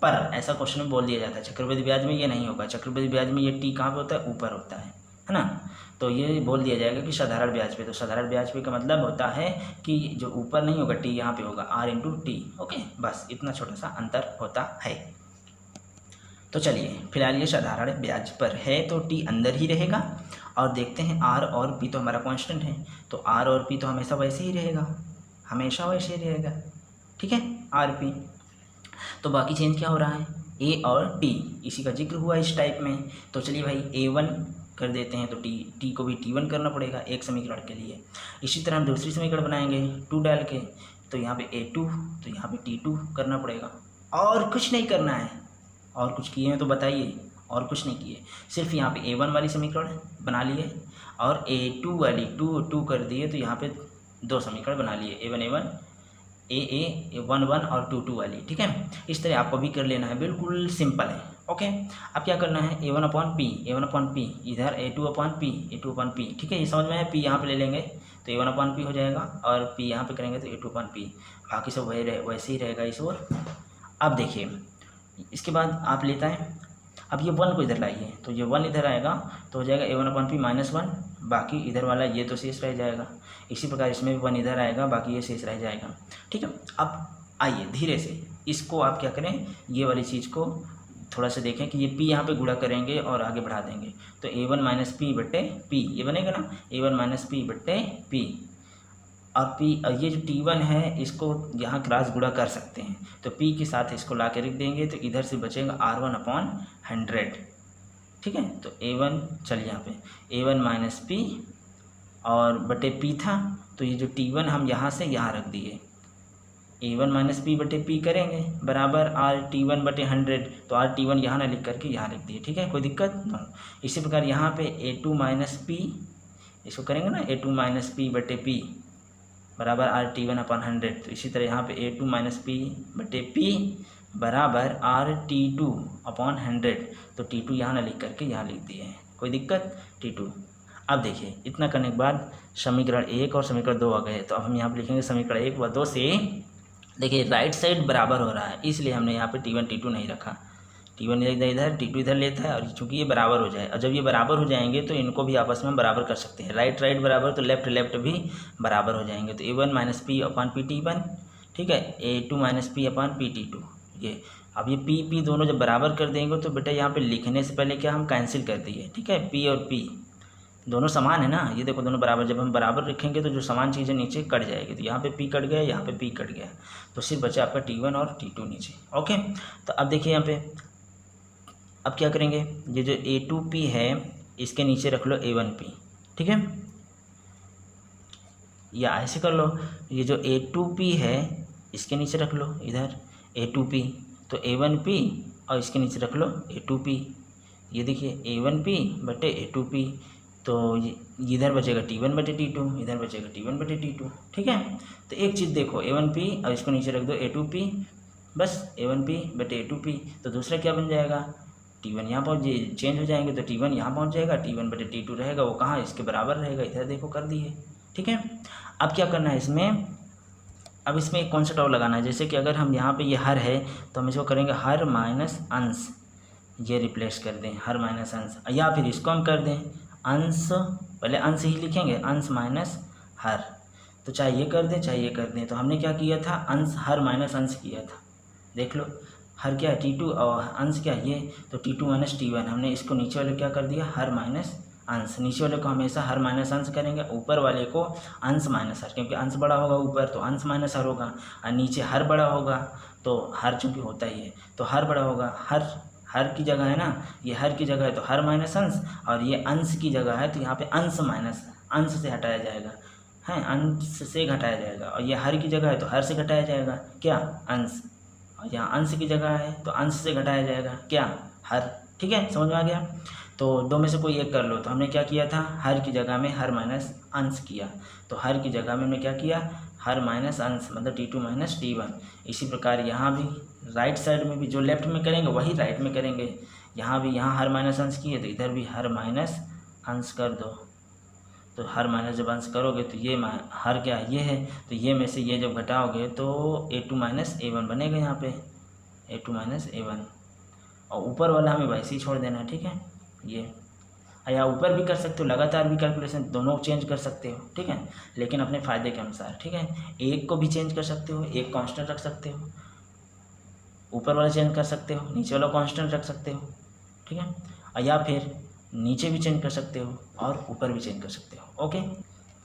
पर, ऐसा क्वेश्चन में बोल दिया जाता है। चक्रवृद्धि ब्याज में ये नहीं होगा, चक्रवृद्धि ब्याज में ये T कहाँ पे होता है? ऊपर होता है ना। तो ये बोल दिया जाएगा कि साधारण ब्याज पे, तो साधारण ब्याज पे का मतलब होता है कि जो ऊपर नहीं होगा T, यहाँ पे होगा R × T, ओके। बस इतना छोटा सा अंतर होता है। तो चलिए फिलहाल ये साधारण ब्याज पर है तो T अंदर ही रहेगा, और देखते हैं R और P तो हमारा कांस्टेंट है, तो R और P तो हमेशा वैसे ही रहेगा, ठीक है, R P। तो बाकी चेंज क्या हो रहा है? A और T, इसी का जिक्र हुआ इस टाइप में। तो चलिए भाई A1 कर देते हैं, तो T को भी T1 करना पड़ेगा एक समीकरण के लिए। इसी तरह हम दूसरी समीकरण बनाएंगे 2 डाल के, तो यहाँ पे A2, तो यहाँ पे T2 करना पड़ेगा, और कुछ नहीं करना है। और कुछ किए हैं तो बताइए, और कुछ नहीं किए, सिर्फ यहाँ पे A1 वाली समीकरण बना लिए और A2 वाली टू कर दिए तो यहाँ पे 2 समीकरण बना लिए, A1 A1 और 2 वाली, ठीक है। इस तरह आपको भी कर लेना है, बिल्कुल सिंपल है। ओके, अब क्या करना है, A1/P इधर A2/P, ठीक है। ये समझ में है, P यहाँ पे ले लेंगे तो A1/P हो जाएगा और P यहाँ पे करेंगे तो A2/P, बाकी सब वैसे ही रहेगा इस ओर। अब देखिए इसके बाद आप लेता है, अब ये 1 को इधर लाइए तो ये 1 इधर आएगा तो हो जाएगा A1/P -1, बाकी इधर वाला ये तो शेष रह जाएगा। इसी प्रकार इसमें भी 1 इधर आएगा, बाकी ये शेष रह जाएगा, ठीक है। अब आइए धीरे से इसको आप क्या करें, ये वाली चीज़ को थोड़ा सा देखें कि ये P यहाँ पे गुणा करेंगे और आगे बढ़ा देंगे तो A1 - P/P ये बनेगा ना, A1 - P/P और P, ये जो T1 है इसको यहाँ क्रॉस गुणा कर सकते हैं तो P के साथ इसको ला के रख देंगे तो इधर से बचेगा R1/100, ठीक है। तो A1 चलिए यहाँ पे A1 - P और बटे P था तो ये जो T1 हम यहाँ से यहाँ रख दिए, A1 - P/P करेंगे बराबर RT1/100, तो RT1 यहाँ ना लिख करके यहाँ लिख दिए, ठीक है, कोई दिक्कत ना। इसी प्रकार यहाँ पे A2 - P इसको करेंगे ना, A2 - P/P बराबर RT1/100, तो इसी तरह यहाँ पे A2 - P/P बराबर RT2/100, तो T2 यहाँ ना लिख करके यहाँ लिख दिए, कोई दिक्कत, T2। अब देखिए इतना करने के बाद समीकरण 1 और समीकरण 2 आ गए, तो अब हम यहाँ पे लिखेंगे समीकरण 1 व 2 से, देखिए राइट साइड बराबर हो रहा है इसलिए हमने यहाँ पे T1 T2 नहीं रखा, T1 इधर T2 इधर लेता है और चूँकि ये बराबर हो जाए, और जब ये बराबर हो जाएंगे तो इनको भी आपस में बराबर कर सकते हैं, राइट बराबर तो लेफ्ट भी बराबर हो जाएंगे। तो A1 - P/P T1, ठीक है, A2 - P/P T2, ये अब ये P दोनों जब बराबर कर देंगे तो बेटा यहाँ पे लिखने से पहले क्या हम कैंसिल कर दिए, ठीक है, P और P दोनों समान है ना, ये देखो दोनों बराबर, जब हम बराबर रखेंगे तो जो समान चीज़ें नीचे कट जाएगी, तो यहाँ पे P कट गया, यहाँ पे P कट गया, तो सिर्फ बचा आपका T1 और T2 नीचे। ओके, तो अब देखिए यहाँ पे अब क्या करेंगे, ये जो A2P है इसके नीचे रख लो A1P, ठीक है, या ऐसे कर लो, ये जो A2P है इसके नीचे रख लो इधर A2P, तो A1P और इसके नीचे रख लो A2P, ये देखिए A1P बटे A2P, तो इधर बचेगा T1/T2, इधर बचेगा T1/T2, ठीक है। तो एक चीज़ देखो A1P और इसको नीचे रख दो A2P, बस A1P बटे A2P, तो दूसरा क्या बन जाएगा, T1 यहाँ पहुँच चेंज हो जाएंगे तो T1 यहाँ पहुँच जाएगा, T1/T2 रहेगा, वो कहाँ इसके बराबर रहेगा, इधर देखो कर दिए, ठीक है। अब क्या करना है इसमें, अब इसमें एक कॉन्सेप्ट और लगाना है, जैसे कि अगर हम यहाँ पे ये हर है तो हम इसको करेंगे हर माइनस अंश, ये रिप्लेस कर दें हर माइनस अंश, या फिर इसको हम कर दें अंश, पहले अंश ही लिखेंगे अंश माइनस हर, तो चाहे ये कर दें चाहे ये कर दें। तो हमने क्या किया था, अंश हर माइनस अंश किया था, देख लो हर क्या है T2 और अंश क्या है ये, तो T2 - T1, हमने इसको नीचे वाले क्या कर दिया हर माइनस अंश, नीचे वाले को हमेशा हर माइनस अंश करेंगे, ऊपर वाले को अंश माइनस हर, क्योंकि अंश बड़ा होगा ऊपर तो अंश माइनस हर होगा, और नीचे हर बड़ा होगा तो हर चूँकि होता ही है तो हर बड़ा होगा, हर की जगह है ना, ये हर की जगह है तो हर माइनस अंश, और ये अंश की जगह है तो यहाँ पे अंश माइनस अंश से हटाया जाएगा, है अंश से घटाया जाएगा, और ये हर की जगह है तो हर से घटाया जाएगा क्या अंश, और यहाँ अंश की जगह है तो अंश से घटाया जाएगा क्या हर, ठीक है, समझ में आ गया। तो दो में से कोई एक कर लो, तो हमने क्या किया था हर की जगह में हर माइनस अंश किया, तो हर की जगह में हमने क्या किया हर माइनस अंश, मतलब T2 - T1। इसी प्रकार यहाँ भी राइट साइड में भी जो लेफ्ट में करेंगे वही राइट में करेंगे, यहाँ भी यहाँ हर माइनस अंश किए तो इधर भी हर माइनस अंश कर दो, तो हर माइनस जब अंश करोगे तो ये हर क्या ये है, तो ये में से ये जब घटाओगे तो A2 - A1 बनेगा यहाँ पे A2 - A1, और ऊपर वाला हमें वैसे ही छोड़ देना है, ठीक है, ये या ऊपर भी कर सकते हो, लगातार भी कैलकुलेशन दोनों चेंज कर सकते हो, ठीक है, लेकिन अपने फ़ायदे के अनुसार, ठीक है, एक को भी चेंज कर सकते हो, एक कांस्टेंट रख सकते हो, ऊपर वाला चेंज कर सकते हो, नीचे वाला कांस्टेंट रख सकते हो, ठीक है, या फिर नीचे भी चेंज कर सकते हो और ऊपर भी चेंज कर सकते हो। ओके,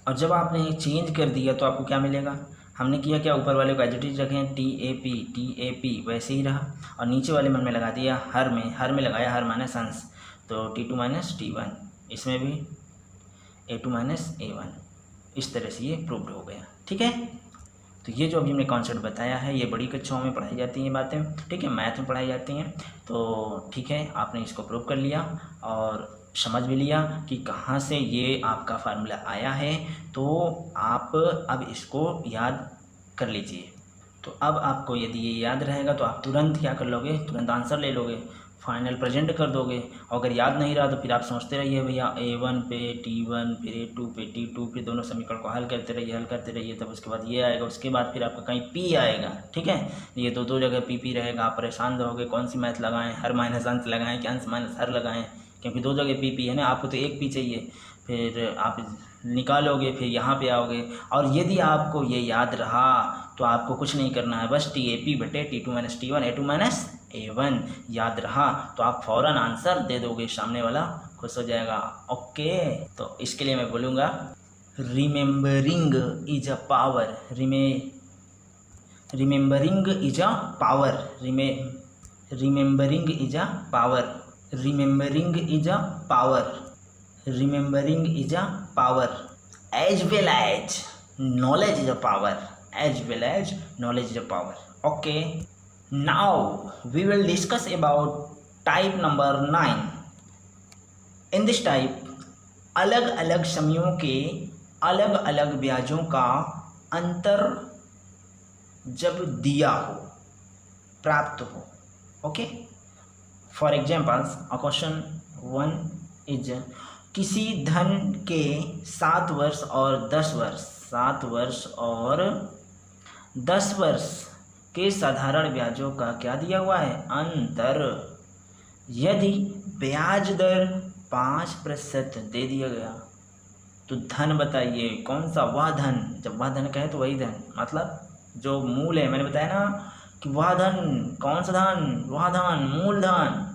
और जब आपने चेंज कर दिया तो आपको क्या मिलेगा, हमने किया क्या ऊपर वाले को एज इट इज रखें TAP वैसे ही रहा, और नीचे वाले में हमने लगा दिया हर में लगाया हर माइनस अंश, तो T2 - T1, इसमें भी A2 - A1, इस तरह से ये प्रूव्ड हो गया, ठीक है। तो ये जो अभी हमने कॉन्सेप्ट बताया है ये बड़ी कक्षाओं में पढ़ाई जाती हैं बातें, ठीक है, मैथ में पढ़ाई जाती हैं, तो ठीक है आपने इसको प्रूव कर लिया, और समझ भी लिया कि कहाँ से ये आपका फार्मूला आया है, तो आप अब इसको याद कर लीजिए। तो अब आपको यदि ये याद रहेगा तो आप तुरंत क्या कर लोगे, तुरंत आंसर ले लोगे, फाइनल प्रेजेंट कर दोगे। और अगर याद नहीं रहा तो फिर आप सोचते रहिए भैया A1 पे T1 फिर A2 पे T2, फिर दोनों समीकरण को हल करते रहिए, तब उसके बाद ये आएगा, उसके बाद फिर आपका कहीं P आएगा। ठीक है, ये दो जगह P रहेगा, आप परेशान रहोगे कौन सी मैथ लगाएं, हर माइनस अंश लगाएं कि अंश माइनस हर लगाएं, क्योंकि दो जगह P है ना, आपको तो एक P चाहिए। फिर आप निकालोगे, फिर यहाँ पे आओगे, और यदि आपको ये याद रहा तो आपको कुछ नहीं करना है, बस TAP बटे T2 minus T1 A2 minus A1 याद रहा तो आप फ़ौरन आंसर दे दोगे, सामने वाला खुश हो जाएगा। ओके, तो इसके लिए मैं बोलूँगा remembering is a power, remembering is a power, remembering is a power, remembering is a power, remembering is a power, as well as knowledge is a power, as well as knowledge is a power. Okay, now we will discuss about type number 9. In this type अलग अलग समयों के अलग अलग ब्याजों का अंतर जब दिया हो, प्राप्त हो। Okay, for examples a question 1 is किसी धन के 7 वर्ष और 10 वर्ष, 7 वर्ष और 10 वर्ष के साधारण ब्याजों का क्या दिया हुआ है, अंतर। यदि ब्याज दर 5% दे दिया गया तो धन बताइए कौन सा, वह धन, जब वह धन कहे तो वही धन, मतलब जो मूल है, मैंने बताया ना कि वह धन, कौन सा धन, वह धन, मूल धन।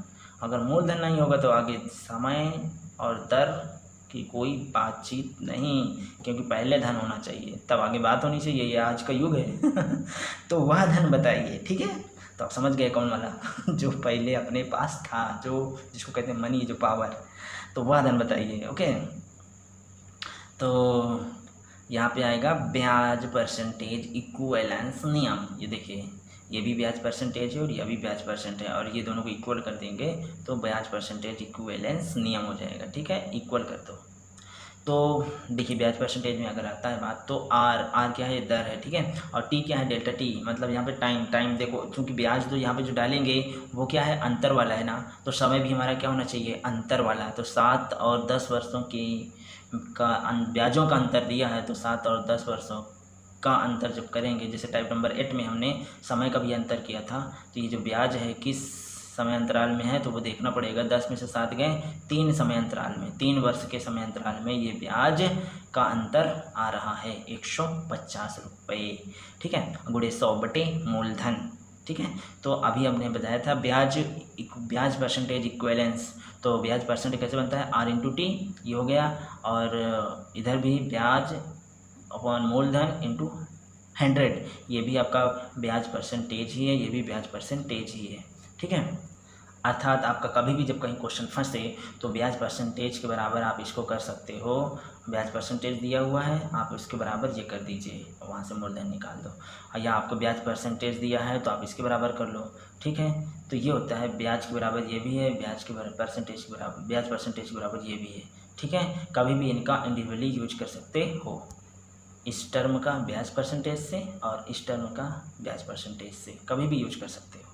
अगर मूल धन नहीं होगा तो आगे समय और दर की कोई बातचीत नहीं, क्योंकि पहले धन होना चाहिए तब आगे बात होनी चाहिए, ये आज का युग है। तो वह धन बताइए, ठीक है। तो आप समझ गए कौन वाला, जो पहले अपने पास था, जो जिसको कहते हैं मनी, जो पावर, तो वह धन बताइए। ओके, तो यहाँ पे आएगा ब्याज परसेंटेज इक्विवेलेंस नियम। ये देखिए, ये भी ब्याज परसेंटेज है और ये भी ब्याज परसेंट है, और ये दोनों को इक्वल कर देंगे तो ब्याज परसेंटेज इक्विवेलेंस नियम हो जाएगा। ठीक है, इक्वल कर दो। तो देखिए ब्याज परसेंटेज में अगर आता है बात तो आर क्या है, दर है। ठीक है, और टी क्या है, डेल्टा टी, मतलब यहाँ पे टाइम देखो, चूँकि ब्याज तो यहाँ पे जो डालेंगे वो क्या है, अंतर वाला है ना, तो समय भी हमारा क्या होना चाहिए, अंतर वाला है। तो 7 और 10 वर्षों की का ब्याजों का अंतर दिया है, तो 7 और 10 वर्षों का अंतर जब करेंगे, जैसे टाइप नंबर 8 में हमने समय का भी अंतर किया था, तो ये जो ब्याज है किस समय अंतराल में है तो वो देखना पड़ेगा। 10 में से 7 गए, 3 समय अंतराल में, 3 वर्ष के समय अंतराल में ये ब्याज का अंतर आ रहा है 150 रुपये। ठीक है, गुणे 100 बटे मूलधन। ठीक है, तो अभी हमने बताया था ब्याज परसेंटेज इक्विवेलेंस, तो ब्याज परसेंटेज कैसे बनता है, R इंटू टी, ये हो गया, और इधर भी ब्याज अपॉन मूलधन इंटू 100, ये भी आपका ब्याज परसेंटेज ही है, ये भी ब्याज परसेंटेज ही है। ठीक है, अर्थात आपका कभी भी जब कहीं क्वेश्चन फंसे तो ब्याज परसेंटेज के बराबर आप इसको कर सकते हो। ब्याज परसेंटेज दिया हुआ है, आप उसके बराबर ये कर दीजिए, वहाँ से मूलधन निकाल दो, या आपको ब्याज परसेंटेज दिया है तो आप इसके बराबर कर लो। ठीक है, तो ये होता है ब्याज के बराबर ये भी है, ब्याज के परसेंटेज के बराबर, ब्याज परसेंटेज के बराबर ये भी है। ठीक है, कभी भी इनका इंडिविजुअली यूज कर सकते हो, इस टर्म का ब्याज परसेंटेज से और इस टर्म का ब्याज परसेंटेज से कभी भी यूज कर सकते हो।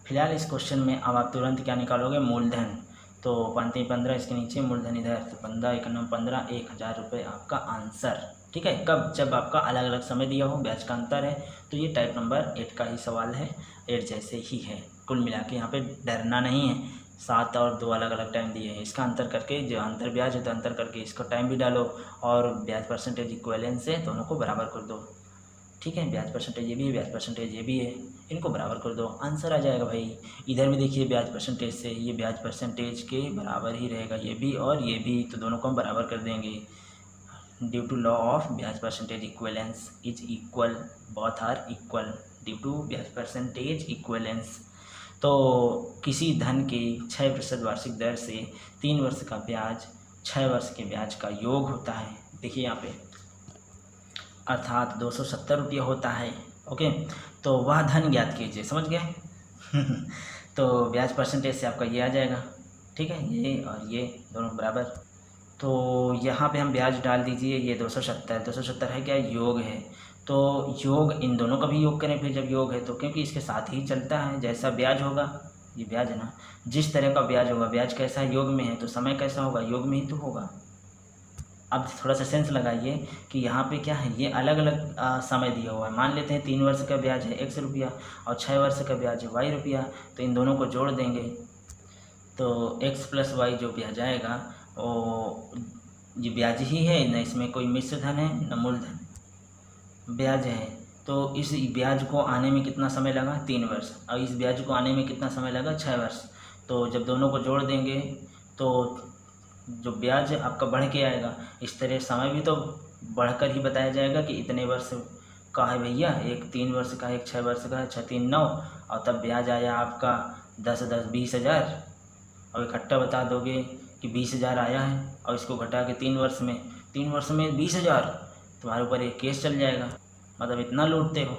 फिलहाल इस क्वेश्चन में अब आप तुरंत क्या निकालोगे, मूलधन। तो 15 इसके नीचे, मूलधन इधर, तो 15 1 9 15, 1000 रुपये आपका आंसर। ठीक है, कब, जब आपका अलग अलग समय दिया हो, ब्याज का अंतर है, तो ये टाइप नंबर 8 का ही सवाल है, 8 जैसे ही है। कुल मिला के यहाँ पे डरना नहीं है, 7 और 2 अलग अलग टाइम दिए हैं, इसका अंतर करके जो अंतर ब्याज है तो अंतर करके इसका टाइम भी डालो, और ब्याज परसेंटेज इक्विवेलेंस से दोनों को बराबर कर दो। ठीक है, ब्याज परसेंटेज ये भी है, ब्याज परसेंटेज ये भी है, इनको बराबर कर दो, आंसर आ जाएगा भाई। इधर भी देखिए ब्याज परसेंटेज से ये ब्याज परसेंटेज के बराबर ही रहेगा, ये भी और ये भी, तो दोनों को हम बराबर कर देंगे। Due to law of byaj percentage equivalence is equal, both are equal due to byaj percentage equivalence. तो किसी धन के 6% वार्षिक दर से 3 वर्ष का ब्याज 6 वर्ष के ब्याज का योग होता है। देखिए यहाँ पे, अर्थात 270 रुपये होता है। ओके, तो वह धन ज्ञात कीजिए, समझ गए। तो ब्याज परसेंटेज से आपका ये आ जाएगा, ठीक है, ये और ये दोनों बराबर। तो यहाँ पे हम ब्याज डाल दीजिए, ये 270 है क्या, योग है। तो योग इन दोनों का भी योग करें फिर, जब योग है तो, क्योंकि इसके साथ ही चलता है। जैसा ब्याज होगा, ये ब्याज है ना, जिस तरह का ब्याज होगा, ब्याज कैसा है, योग में है, तो समय कैसा होगा, योग में ही तो होगा। अब थोड़ा सा सेंस लगाइए कि यहाँ पे क्या है, ये अलग अलग समय दिया हुआ है। मान लेते हैं 3 वर्ष का ब्याज है X रुपया और 6 वर्ष का ब्याज है Y रुपया, तो इन दोनों को जोड़ देंगे तो x प्लस वाई जो ब्याज आएगा वो ये ब्याज ही है ना, इसमें कोई मिश्र धन है न मूलधन, ब्याज है। तो इस ब्याज को आने में कितना समय लगा, 3 वर्ष, और इस ब्याज को आने में कितना समय लगा, 6 वर्ष। तो जब दोनों को जोड़ देंगे तो जो ब्याज आपका बढ़ के आएगा, इस तरह समय भी तो बढ़कर ही बताया जाएगा कि इतने वर्ष का है भैया, एक 3 वर्ष का है, एक 6 वर्ष का है, 6 3 9, और तब ब्याज आया आपका 10 10 20,000। और इकट्ठा बता दोगे कि 20,000 आया है और इसको घटा के 3 वर्ष में 20,000, तुम्हारे ऊपर एक केस चल जाएगा। मतलब इतना लूटते हो।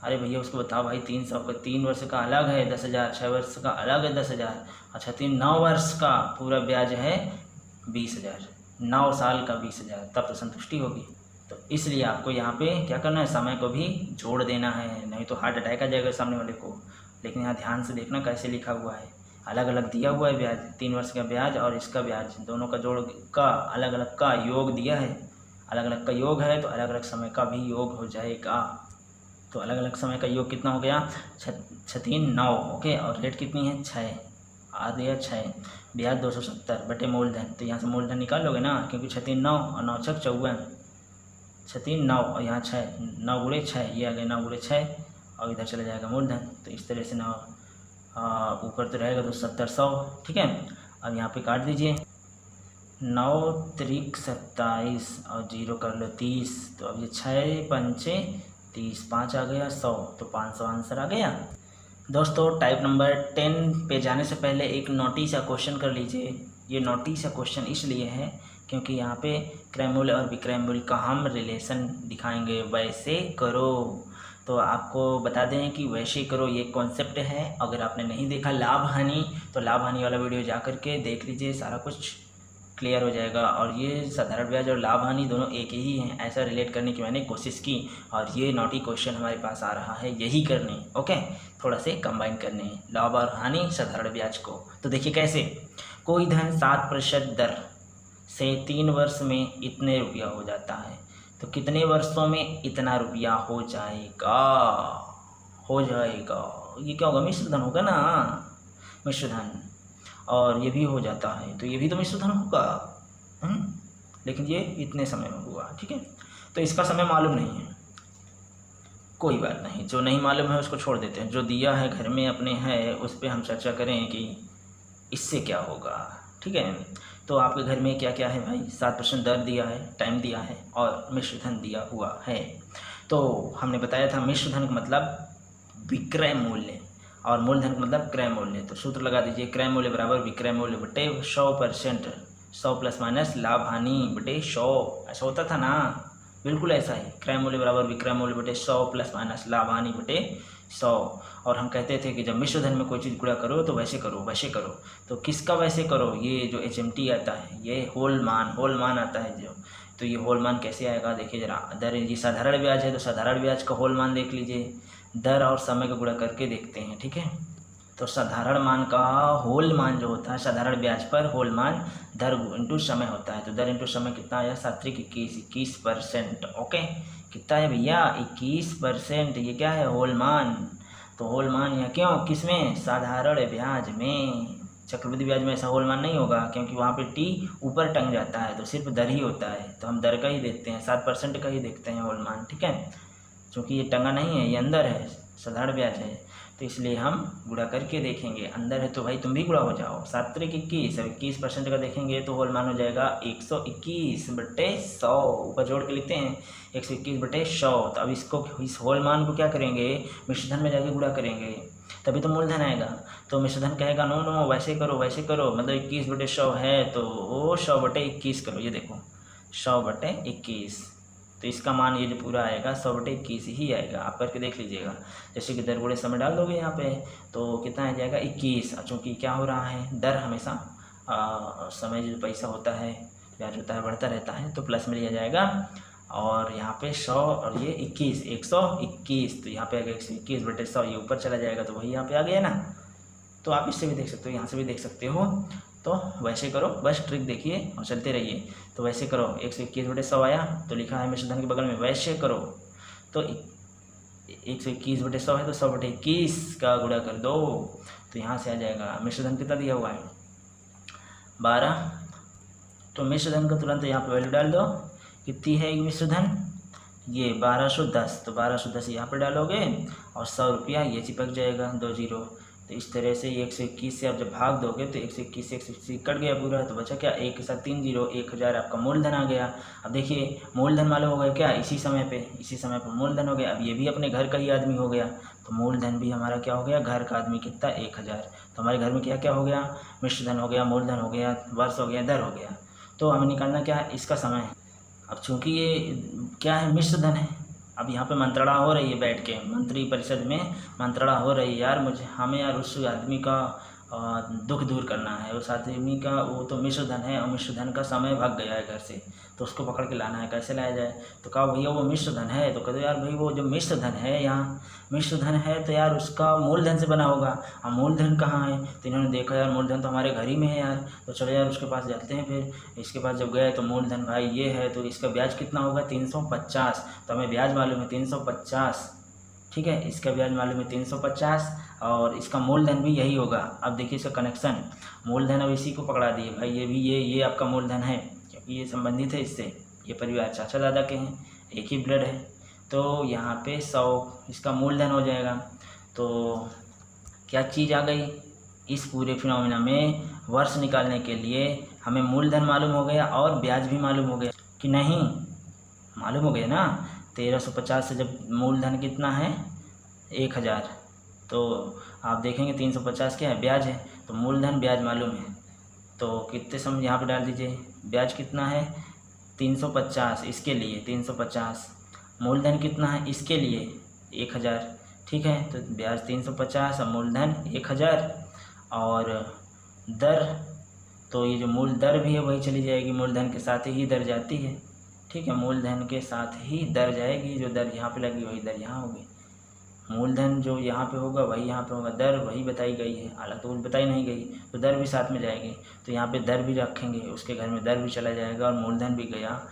अरे भैया उसको बताओ भाई, 300 का 3 वर्ष का अलग है 10,000, 6 वर्ष का अलग है 10,000, अच्छा 9 वर्ष का पूरा ब्याज है 20,000, 9 साल का 20,000, तब तो संतुष्टि होगी। तो इसलिए आपको यहाँ पे क्या करना है, समय को भी जोड़ देना है, नहीं तो हार्ट अटैक आ जाएगा सामने वाले को। लेकिन यहाँ ध्यान से देखना कैसे लिखा हुआ है, अलग अलग दिया हुआ है ब्याज, 3 वर्ष का ब्याज और इसका ब्याज, दोनों का जोड़ का अलग अलग का योग दिया है, अलग अलग का योग है तो अलग अलग समय का भी योग हो जाएगा। तो अलग अलग समय का योग कितना हो गया, 6 3 9, ओके। और रेट कितनी है, 6 आ गया 6, ब्याज 270 बटे मूलधन। तो यहाँ से मूलधन निकाल लोगे ना, क्योंकि 6 3 9 और 9 6 54, 6 3 9 और यहाँ 6, 9 गुणे 6, ये आ गया 9 गुणे 6 और इधर चला जाएगा मूलधन। तो इस तरह से 9 ऊपर तो रहेगा तो 70 100, ठीक है। अब यहाँ पे काट दीजिए, 9 त्रिक 27 और 0 कर लो 30, तो अब ये 6 पंचे 30, 5 आ गया 100, तो 500 आंसर आ गया। दोस्तों टाइप नंबर 10 पे जाने से पहले एक नोटी सा क्वेश्चन कर लीजिए। ये नोटी सा क्वेश्चन इसलिए है क्योंकि यहाँ पे क्रय मूल्य और विक्रय मूल्य का हम रिलेशन दिखाएंगे, वैसे करो। तो आपको बता दें कि वैसे करो ये कॉन्सेप्ट है। अगर आपने नहीं देखा लाभ हानि, तो लाभ हानि वाला वीडियो जा कर के देख लीजिए, सारा कुछ क्लियर हो जाएगा। और ये साधारण ब्याज और लाभ हानि दोनों एक ही हैं, ऐसा रिलेट करने की मैंने कोशिश की, और ये नोटी क्वेश्चन हमारे पास आ रहा है यही करने, ओके। थोड़ा से कंबाइन करने लाभ और हानि साधारण ब्याज को। तो देखिए कैसे, कोई धन 7% दर से 3 वर्ष में इतने रुपया हो जाता है, तो कितने वर्षों में इतना रुपया हो जाएगा, ये क्या होगा, मिश्र धन होगा ना, मिश्र धन। और ये भी हो जाता है तो ये भी तो मिश्र धन होगा, लेकिन ये इतने समय में हुआ, ठीक है। तो इसका समय मालूम नहीं है, कोई बात नहीं, जो नहीं मालूम है उसको छोड़ देते हैं, जो दिया है घर में अपने है उस पर हम चर्चा करें कि इससे क्या होगा, ठीक है। तो आपके घर में क्या क्या है भाई, 7% दर दिया है, टाइम दिया है और मिश्र धन दिया हुआ है। तो हमने बताया था मिश्र धन का मतलब विक्रय मूल्य और मूलधन का मतलब क्रय मूल्य। तो सूत्र लगा दीजिए, क्रय मूल्य बराबर विक्रय मूल्य बटे 100%, 100 प्लस माइनस लाभ हानि बटे 100, ऐसा होता था ना, बिल्कुल ऐसा ही, क्रय मूल्य बराबर विक्रय मूल्य बटे 100 प्लस माइनस लाभ हानि बटे 100। और हम कहते थे कि जब मिश्र धन में कोई चीज़ गुणा करो तो वैसे करो, वैसे करो। तो किसका वैसे करो, ये जो HMT आता है, ये होल मान आता है जो, तो ये होल मान कैसे आएगा, देखिए जरा, दर ये साधारण ब्याज है तो साधारण ब्याज का होल मान देख लीजिए, दर और समय का गुणा करके देखते हैं, ठीक है। तो साधारण मान का होल मान जो होता है, साधारण ब्याज पर होल मान दर इंटू समय होता है। तो दर इंटू समय कितना आया, 7 3 21, 21%, ओके। कितना है भैया, 21%, ये क्या है, होल मान। तो होल मान या क्यों, किस में, साधारण ब्याज में। चक्रवृद्धि ब्याज में ऐसा होल मान नहीं होगा, क्योंकि वहाँ पे टी ऊपर टंग जाता है, तो सिर्फ दर ही होता है, तो हम दर का ही देखते हैं, 7% का ही देखते हैं होल मान, ठीक है। क्योंकि ये टंगा नहीं है, ये अंदर है, साधारण ब्याज है, तो इसलिए हम गुणा करके देखेंगे। अंदर है तो भाई तुम भी गुणा हो जाओ, 7 3 21, अब 21% का देखेंगे तो होल मान हो जाएगा 121 बटे 100, ऊपर जोड़ के लिखते हैं 121 बटे 100। तो अब इसको, इस होल मान को क्या करेंगे, मिश्रधन में जाके गुणा करेंगे, तभी तो मूलधन आएगा। तो मिश्रधन कहेगा नो नो वैसे करो वैसे करो, मतलब 21 बटे 100 है तो 100 बटे 21 करो, ये देखो 100 बटे 21, तो तो इसका मान ये जो पूरा आएगा 100/21 ही आएगा। आप करके देख लीजिएगा। जैसे कि दर गुणे समय डाल दोगे यहाँ पे तो कितना आ जाएगा 21। चूँकि क्या हो रहा है, दर हमेशा समय जो पैसा होता है, ब्याज होता है, बढ़ता रहता है, तो प्लस में लिया जाएगा। और यहाँ पे 100 और ये 21, 121, तो यहाँ पे आएगा 121/100, ये ऊपर चला जाएगा तो वही यहाँ पे आ गया ना। तो आप इससे भी देख सकते हो, यहाँ से भी देख सकते हो। तो वैसे करो, बस ट्रिक देखिए और चलते रहिए। तो वैसे करो, 121/100 आया तो लिखा है मिश्रधन के बगल में वैसे करो, तो 121/100 है तो 100/21 का गुणा कर दो, तो यहाँ से आ जाएगा मिश्रधन कितना दिया हुआ है 12। तो मिश्रधन का तुरंत यहाँ पे वैल्यू डाल दो, कितनी है मिश्रधन, ये 1210, तो 1210 यहाँ पर डालोगे और 100 रुपया ये चिपक जाएगा 2 जीरो। तो इस तरह से 121 से आप जब भाग दोगे तो 121 से 121 कट गया पूरा, तो बचा क्या, 1 के साथ 3 जीरो, 1000 आपका मूलधन आ गया। अब देखिए मूलधन मालूम हो गया क्या, इसी समय पर मूलधन हो गया। अब ये भी अपने घर का ही आदमी हो गया, तो मूलधन भी हमारा क्या हो गया, घर का आदमी कितना 1000। तो हमारे घर में क्या क्या हो गया, मिश्रधन हो गया, मूलधन हो गया, वर्ष हो गया, दर हो गया। तो हमें निकालना क्या है, इसका समय। अब चूँकि ये क्या है, मिश्रधन है, अब यहाँ पे मंत्रणा हो रही है, बैठ के मंत्री परिषद में मंत्रणा हो रही है, यार हमें यार उस आदमी का दुख दूर करना है, उस आदमी का वो तो मिश्रधन है और मिश्रधन का समय भाग गया है घर से, तो उसको पकड़ के लाना है, कैसे लाया जाए। तो कहा भैया वो मिश्रधन है, तो कहते यार भाई वो जो मिश्रधन है, यहाँ मिश्रधन है तो यार उसका मूलधन से बना होगा, अब मूलधन कहाँ है। तो इन्होंने देखा यार मूलधन तो हमारे घर ही में है यार, तो चलो यार उसके पास जाते हैं। फिर इसके पास जब गए तो मूलधन भाई ये है, तो इसका ब्याज कितना होगा 350, तो हमें ब्याज मालूम है 350, ठीक है, इसका ब्याज मालूम है 350 और इसका मूलधन भी यही होगा। अब देखिए इसका कनेक्शन, मूलधन अब इसी को पकड़ा दिए भाई, ये भी ये आपका मूलधन है, क्योंकि ये संबंधित है इससे, ये परिवार चाचा दादा के हैं, एक ही ब्लड है। तो यहाँ पे 100 इसका मूलधन हो जाएगा। तो क्या चीज़ आ गई, इस पूरे फिनोमिना में वर्ष निकालने के लिए हमें मूलधन मालूम हो गया और ब्याज भी मालूम हो गया कि नहीं, मालूम हो गया ना। 1350 से जब मूलधन कितना है 1000, तो आप देखेंगे 350 क्या है, ब्याज है, तो मूलधन ब्याज मालूम है। तो कितने सम यहाँ पे डाल दीजिए, ब्याज कितना है 350, इसके लिए 350, मूलधन कितना है इसके लिए 1000, ठीक है। तो ब्याज 350 और मूलधन 1000 और दर, तो ये जो मूल दर भी है वही चली जाएगी, मूलधन के साथ ही दर जाती है, ठीक है, मूलधन के साथ ही दर जाएगी, जो दर यहाँ पे लगी वही दर यहाँ होगी, मूलधन जो यहाँ पे होगा वही यहाँ पे होगा, दर वही बताई गई है, अलग तो बताई नहीं गई, तो दर भी साथ में जाएगी। तो यहाँ पे दर भी रखेंगे, उसके घर में दर भी चला जाएगा और मूलधन भी गया,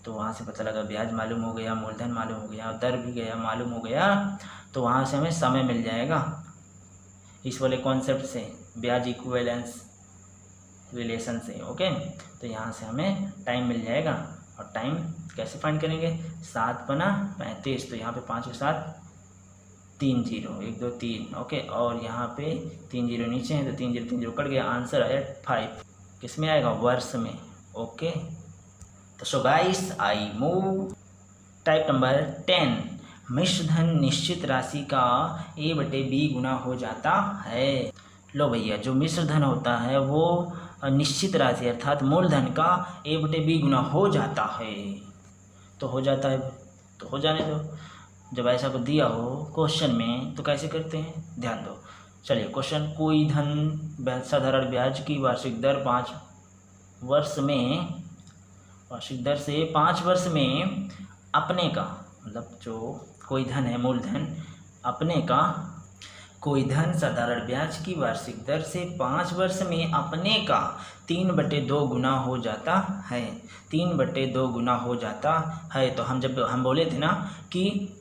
तो वहाँ से पता लगा ब्याज मालूम हो गया, मूलधन मालूम हो गया, दर भी गया मालूम हो गया, तो वहाँ से हमें समय मिल जाएगा इस वाले कॉन्सेप्ट से, ब्याज इक्विवेलेंस रिलेशन से। ओके, तो यहाँ से हमें टाइम मिल जाएगा। और टाइम कैसे फाइंड करेंगे, 7 पना 35, तो यहाँ पे 5 के साथ 3 जीरो, 1 2 3, ओके, और यहाँ पे 3 जीरो नीचे हैं, तो 3 जीरो कट गया, आंसर आया 5, किस में आएगा, वर्ष में। ओके, तो so guys I move type number 10, मिश्रधन निश्चित राशि का A/B गुना हो जाता है। लो भैया, जो मिश्रधन होता है वो निश्चित राशि अर्थात मूलधन का A/B गुना हो जाता है, तो हो जाता है, तो हो जाने दो। जब ऐसा को दिया हो क्वेश्चन में तो कैसे करते हैं, ध्यान दो। चलिए क्वेश्चन, कोई धन साधारण ब्याज की वार्षिक दर 5 वर्ष में, वार्षिक दर से 5 वर्ष में अपने का, मतलब जो कोई धन है मूलधन, अपने का कोई धन साधारण ब्याज की वार्षिक दर से 5 वर्ष में अपने का 3/2 गुना हो जाता है, 3/2 गुना हो जाता है। तो हम बोले थे ना कि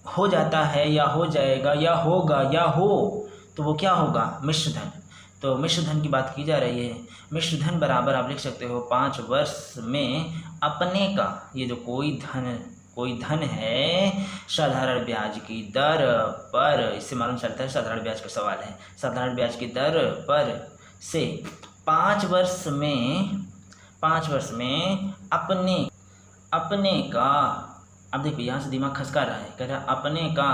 हो जाता है या हो जाएगा या होगा या हो, तो वो क्या होगा, मिश्रधन। तो मिश्रधन की बात की जा रही है, मिश्रधन बराबर आप लिख सकते हो 5 वर्ष में अपने का, ये जो कोई धन है साधारण ब्याज की दर पर, इससे मालूम चलता है साधारण ब्याज का सवाल है, साधारण ब्याज की दर पर से 5 वर्ष में अपने का, अब देखो यहाँ से दिमाग खसका रहा है, कह रहा है अपने का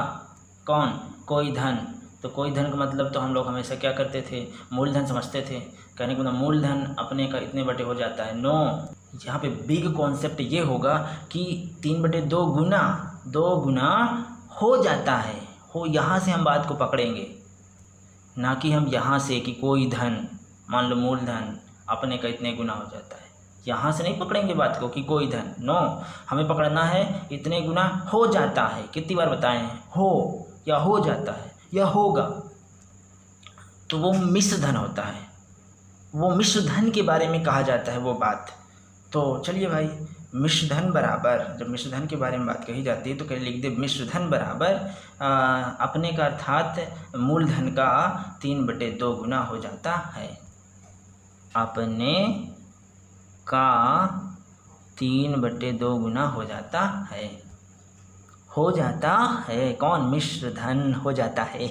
कौन, कोई धन। तो कोई धन का मतलब तो हम लोग हमेशा क्या करते थे, मूलधन समझते थे, कहने का मतलब मूलधन अपने का इतने बटे हो जाता है 9, यहाँ पे बिग कॉन्सेप्ट ये होगा कि 3/2 गुना हो जाता है, हो यहाँ से हम बात को पकड़ेंगे, ना कि हम यहाँ से कि कोई धन, मान लो मूलधन अपने का इतने गुना हो जाता है, यहाँ से नहीं पकड़ेंगे बात को कि कोई धन, नो, हमें पकड़ना है इतने गुना हो जाता है। कितनी बार बताएं, हो या हो जाता है या होगा, तो वो मिश्र धन होता है, वो मिश्र धन के बारे में कहा जाता है वो बात। तो चलिए भाई, मिश्र धन बराबर, जब मिश्र धन के बारे में बात कही जाती है तो कहीं लिख दे मिश्र धन बराबर अपने का अर्थात मूलधन का 3/2 गुना हो जाता है, अपने का 3/2 गुना हो जाता है, हो जाता है, कौन, मिश्र धन हो जाता है।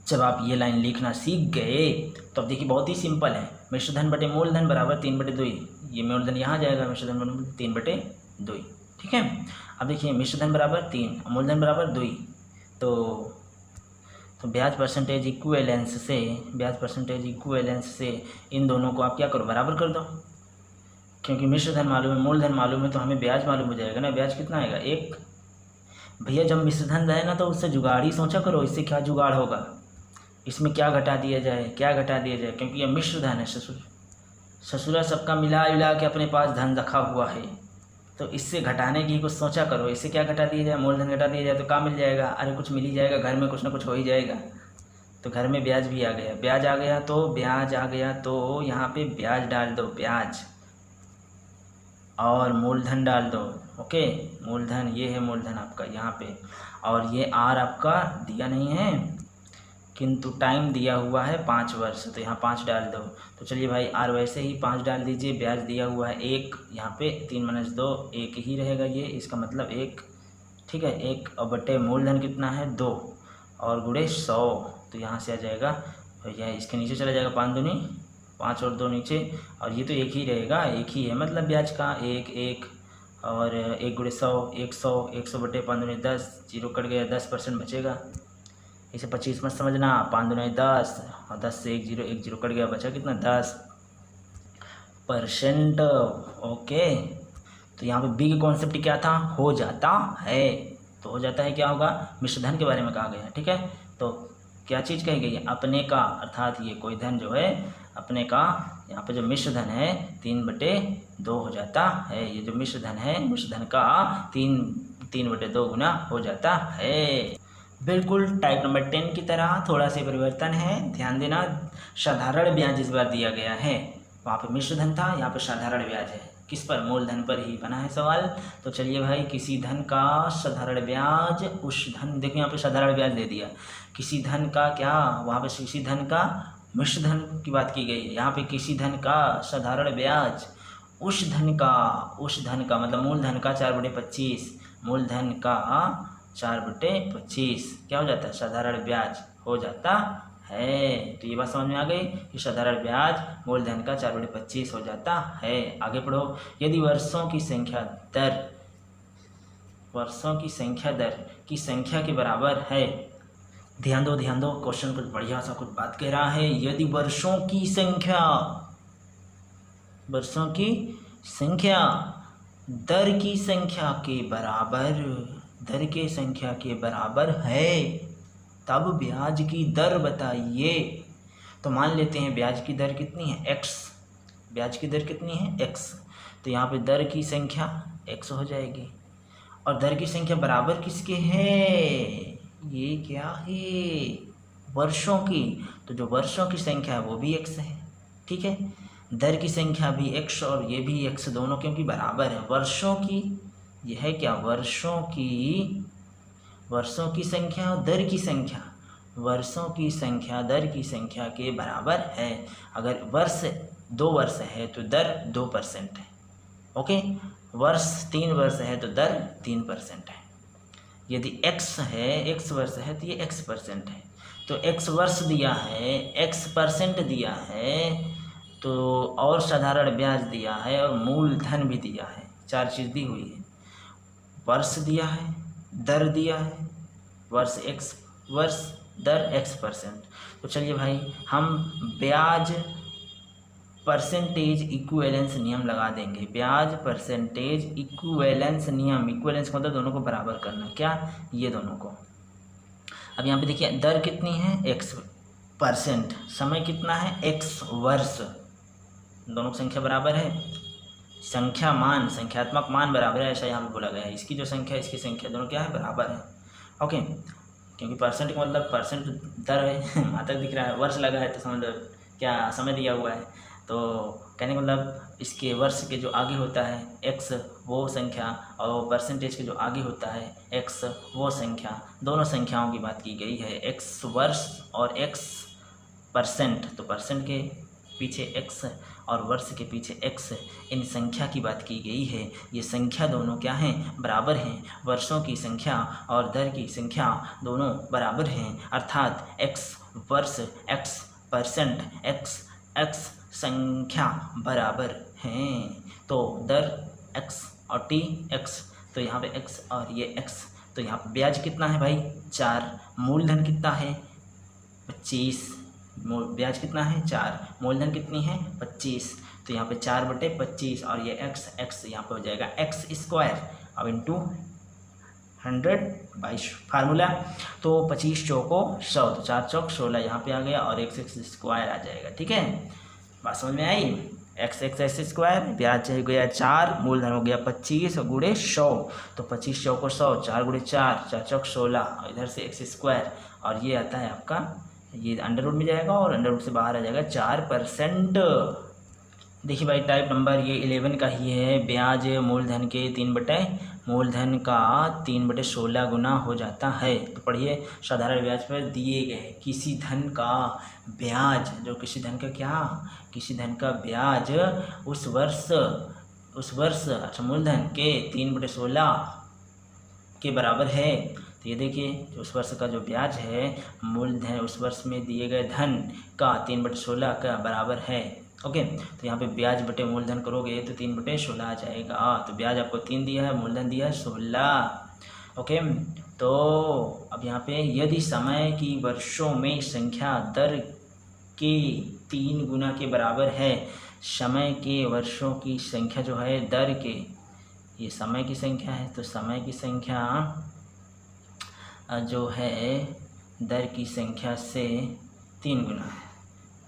जब आप ये लाइन लिखना सीख गए तो अब देखिए बहुत ही सिंपल है, मिश्र धन बटे मूलधन बराबर 3/2, ये मूलधन यहाँ जाएगा, मिश्र धन बराबर 3/2, ठीक है। अब देखिए मिश्र धन बराबर 3, मूलधन बराबर 2, तो ब्याज परसेंटेज इक्विवेलेंस से इन दोनों को आप क्या करो, बराबर कर दो, क्योंकि मिश्र धन मालूम है, मूलधन मालूम है, तो हमें ब्याज मालूम हो जाएगा ना, ब्याज कितना आएगा 1। भैया जब मिश्र धन रहे ना तो उससे जुगाड़ ही सोचा करो, इससे क्या जुगाड़ होगा, इसमें क्या घटा दिया जाए, क्योंकि यह मिश्र धन है, ससुरा सबका मिला के अपने पास धन रखा हुआ है, तो इससे घटाने की कुछ सोचा करो, इससे क्या घटा दिया जाए, मूलधन घटा दिया जाए तो क्या मिल जाएगा, अरे कुछ मिल ही जाएगा, घर में कुछ ना कुछ हो ही जाएगा। तो घर में ब्याज भी आ गया, ब्याज आ गया तो यहाँ पे ब्याज डाल दो, ब्याज, और मूलधन डाल दो, ओके, मूलधन, ये है मूलधन आपका यहाँ पे, और ये आर आपका दिया नहीं है किंतु टाइम दिया हुआ है 5 वर्ष, तो यहाँ 5 डाल दो। तो चलिए भाई आर वैसे ही 5 डाल दीजिए, ब्याज दिया हुआ है 1, यहाँ पे 3 - 2 1 ही रहेगा, ये इसका मतलब 1, ठीक है, 1 और बटे मूलधन कितना है 2 और गुणे 100, तो यहाँ से आ जाएगा भैया, इसके नीचे चला जाएगा 5 दूनी 5 और 2 नीचे, और ये तो 1 ही रहेगा, 1 ही है मतलब ब्याज का 1 और 1 गुणे 100 100 बटे 5 दूनी 10, 0 कट गया, 10% बचेगा, इसे 25 मत समझना, 5 दूनी 10 और 10 से 1 0 कट गया, बचा कितना 10%, ओके। तो यहाँ पे बिग कॉन्सेप्ट क्या था, हो जाता है, तो हो जाता है क्या होगा, मिश्र धन के बारे में कहा गया, ठीक है। तो क्या चीज़ कही गई है, अपने का, अर्थात ये कोई धन जो है अपने का, यहाँ पे जो मिश्र धन है 3/2 हो जाता है, ये जो मिश्र धन है, मिश्र धन का 3/2 गुना हो जाता है। बिल्कुल टाइप नंबर 10 की तरह थोड़ा सा परिवर्तन है, ध्यान देना, साधारण ब्याज इस बार दिया गया है, वहाँ पे मिश्र धन था, यहाँ पे साधारण ब्याज है, किस पर, मूलधन पर ही बना है सवाल। तो चलिए भाई, किसी धन का साधारण ब्याज उस धन, देखिए यहाँ पे साधारण ब्याज दे दिया, किसी धन का क्या, वहाँ पे किसी धन का मिश्र धन की बात की गई है, यहाँ पे किसी धन का साधारण ब्याज उस धन का मतलब मूलधन का 4/25, मूलधन का 4/25 क्या हो जाता है, साधारण ब्याज हो जाता है। तो ये बात समझ में आ गई कि साधारण ब्याज मूलधन का 4/25 हो जाता है। आगे पढ़ो, यदि वर्षों की संख्या दर की संख्या के बराबर है, ध्यान दो क्वेश्चन कुछ बढ़िया सा कुछ बात कह रहा है, यदि वर्षों की संख्या दर की संख्या के बराबर है, तब ब्याज की दर बताइए। तो मान लेते हैं ब्याज की दर कितनी है, x, ब्याज की दर कितनी है x, तो यहाँ पे दर की संख्या x हो जाएगी, और दर की संख्या बराबर किसके है, ये क्या है, वर्षों की, तो जो वर्षों की संख्या है वो भी x है, ठीक है, दर की संख्या भी x और ये भी x, दोनों क्योंकि बराबर है, वर्षों की, यह है क्या, वर्षों की संख्या और दर की संख्या, वर्षों की संख्या दर की संख्या के बराबर है। अगर 2 वर्ष है तो दर 2% है, ओके, वर्ष 3 वर्ष है तो दर 3% है। यदि x वर्ष है तो ये x% है, तो x वर्ष दिया है, x% दिया है, तो और साधारण ब्याज दिया है और मूलधन भी दिया है, 4 चीज़ दी हुई है, वर्ष दिया है, दर दिया है, वर्ष दर x%। तो चलिए भाई, हम ब्याज परसेंटेज इक्विवेलेंस नियम लगा देंगे। ब्याज परसेंटेज इक्विवेलेंस नियम, इक्विवेलेंस मतलब दोनों को बराबर करना, क्या, ये दोनों को। अब यहाँ पे देखिए दर कितनी है x%, समय कितना है x वर्ष, दोनों की संख्या बराबर है, संख्या मान, संख्यात्मक मान बराबर है, ऐसा यहाँ पे बोला गया है। इसकी जो संख्या इसकी संख्या दोनों क्या है, बराबर है। ओके, क्योंकि परसेंट का मतलब परसेंट दर है मात्रक दिख रहा है, वर्ष लगा है तो समझ लो क्या समय दिया हुआ है, तो कहने का मतलब इसके वर्ष के जो आगे होता है x वो संख्या और परसेंटेज के जो आगे होता है x वो संख्या, दोनों संख्याओं की बात की गई है, x वर्ष और x परसेंट, तो परसेंट के पीछे x और वर्ष के पीछे x, इन संख्या की बात की गई है। ये संख्या दोनों क्या हैं, बराबर हैं, वर्षों की संख्या और दर की संख्या दोनों बराबर हैं, अर्थात x वर्ष x परसेंट x संख्या बराबर हैं। तो दर x और t x, तो यहाँ पे x और ये x, तो यहाँ पे ब्याज कितना है भाई 4, मूलधन कितना है 25, ब्याज कितना है 4, मूलधन कितनी है 25, तो यहाँ पे 4/25 और ये x यहाँ पे हो जाएगा x², अब इंटू 100 बाई फार्मूला, तो 25 चौको 100, तो 4 चौक 16 यहाँ पे आ गया और x² आ जाएगा। ठीक है, बात समझ में आई। x² ब्याज हो गया 4, मूलधन हो गया 25 और गुणे 100, तो 25 चौको 100, 4 गुणे 4, 4 चौक 16 और इधर से x², और ये आता है आपका, ये अंडर रूट में जाएगा और अंडर रूट से बाहर आ जाएगा 4%। देखिए भाई टाइप नंबर ये 11 का ही है, ब्याज मूलधन के 3/16 गुना हो जाता है। तो पढ़िए, साधारण ब्याज पर दिए गए किसी धन का ब्याज, जो किसी धन का क्या, किसी धन का ब्याज उस वर्ष अच्छा मूलधन के 3/16 के बराबर है। तो ये देखिए उस वर्ष का जो ब्याज है मूलधन उस वर्ष में दिए गए धन का 3/16 का बराबर है। ओके, तो यहाँ पे ब्याज बटे मूलधन करोगे तो 3/16 आ जाएगा। तो ब्याज आपको 3 दिया है, मूलधन दिया है 16। ओके, तो अब यहाँ पे यदि समय की वर्षों में संख्या दर के 3 गुना के बराबर है, समय के वर्षों की संख्या जो है दर के, ये समय की संख्या है, तो समय की संख्या जो है दर की संख्या से 3 गुना है।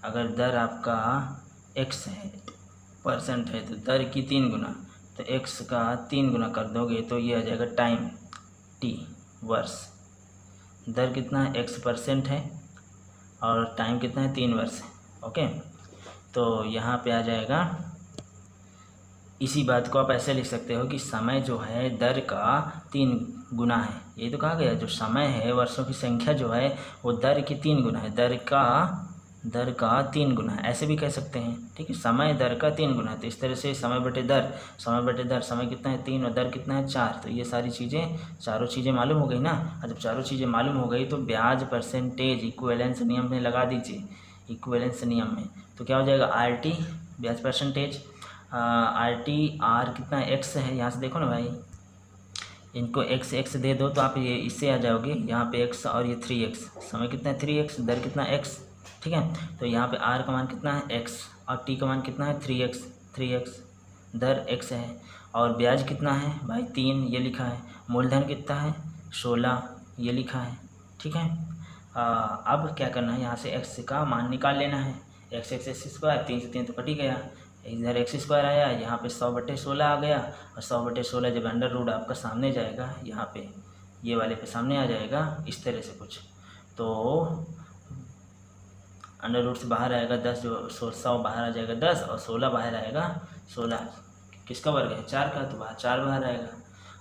अगर दर आपका x है, परसेंट है, तो दर की 3 गुना, तो x का 3 गुना कर दोगे तो ये आ जाएगा टाइम t, वर्ष। दर कितना है x परसेंट है और टाइम कितना है 3 वर्ष है। ओके, तो यहाँ पे आ जाएगा, इसी बात को आप ऐसे लिख सकते हो कि समय जो है दर का 3 गुना है। ये तो कहा गया जो समय है वर्षों की संख्या जो है वो दर की 3 गुना है, दर का 3 गुना है, ऐसे भी कह सकते हैं। ठीक है, समय दर का 3 गुना है, तो इस तरह से समय बटे दर, समय कितना है 3 और दर कितना है 4, तो ये सारी चीज़ें, चारों चीज़ें मालूम हो गई ना। और जब चारों चीज़ें मालूम हो गई तो ब्याज परसेंटेज इक्विवेलेंस नियम में लगा दीजिए, इक्विवेलेंस नियम में, तो क्या हो जाएगा RT ब्याज परसेंटेज, RT R कितना है x है, यहाँ से देखो ना भाई, इनको x दे दो तो आप ये इससे आ जाओगे, यहाँ पे x और ये 3x, समय कितना है 3x, दर कितना है x। ठीक है, तो यहाँ पे R का मान कितना है x और T का मान कितना है 3x, दर x है, और ब्याज कितना है भाई 3, ये लिखा है, मूलधन कितना है 16, ये लिखा है। ठीक है, अब क्या करना है, यहाँ से x का मान निकाल लेना है, x स्क्वायर, 3 से 3 तो कट ही गया, इधर x² आया, यहाँ पे 100/16 आ गया, और 100/16 जब अंडर रूट आपका सामने जाएगा, यहाँ पे ये वाले पे सामने आ जाएगा इस तरह से कुछ, तो अंडर रूट से बाहर आएगा 10, जो 100 बाहर आ जाएगा 10 और 16 बाहर आएगा 16, किसका वर्ग है 4 का, तो बाहर 4 बाहर आएगा,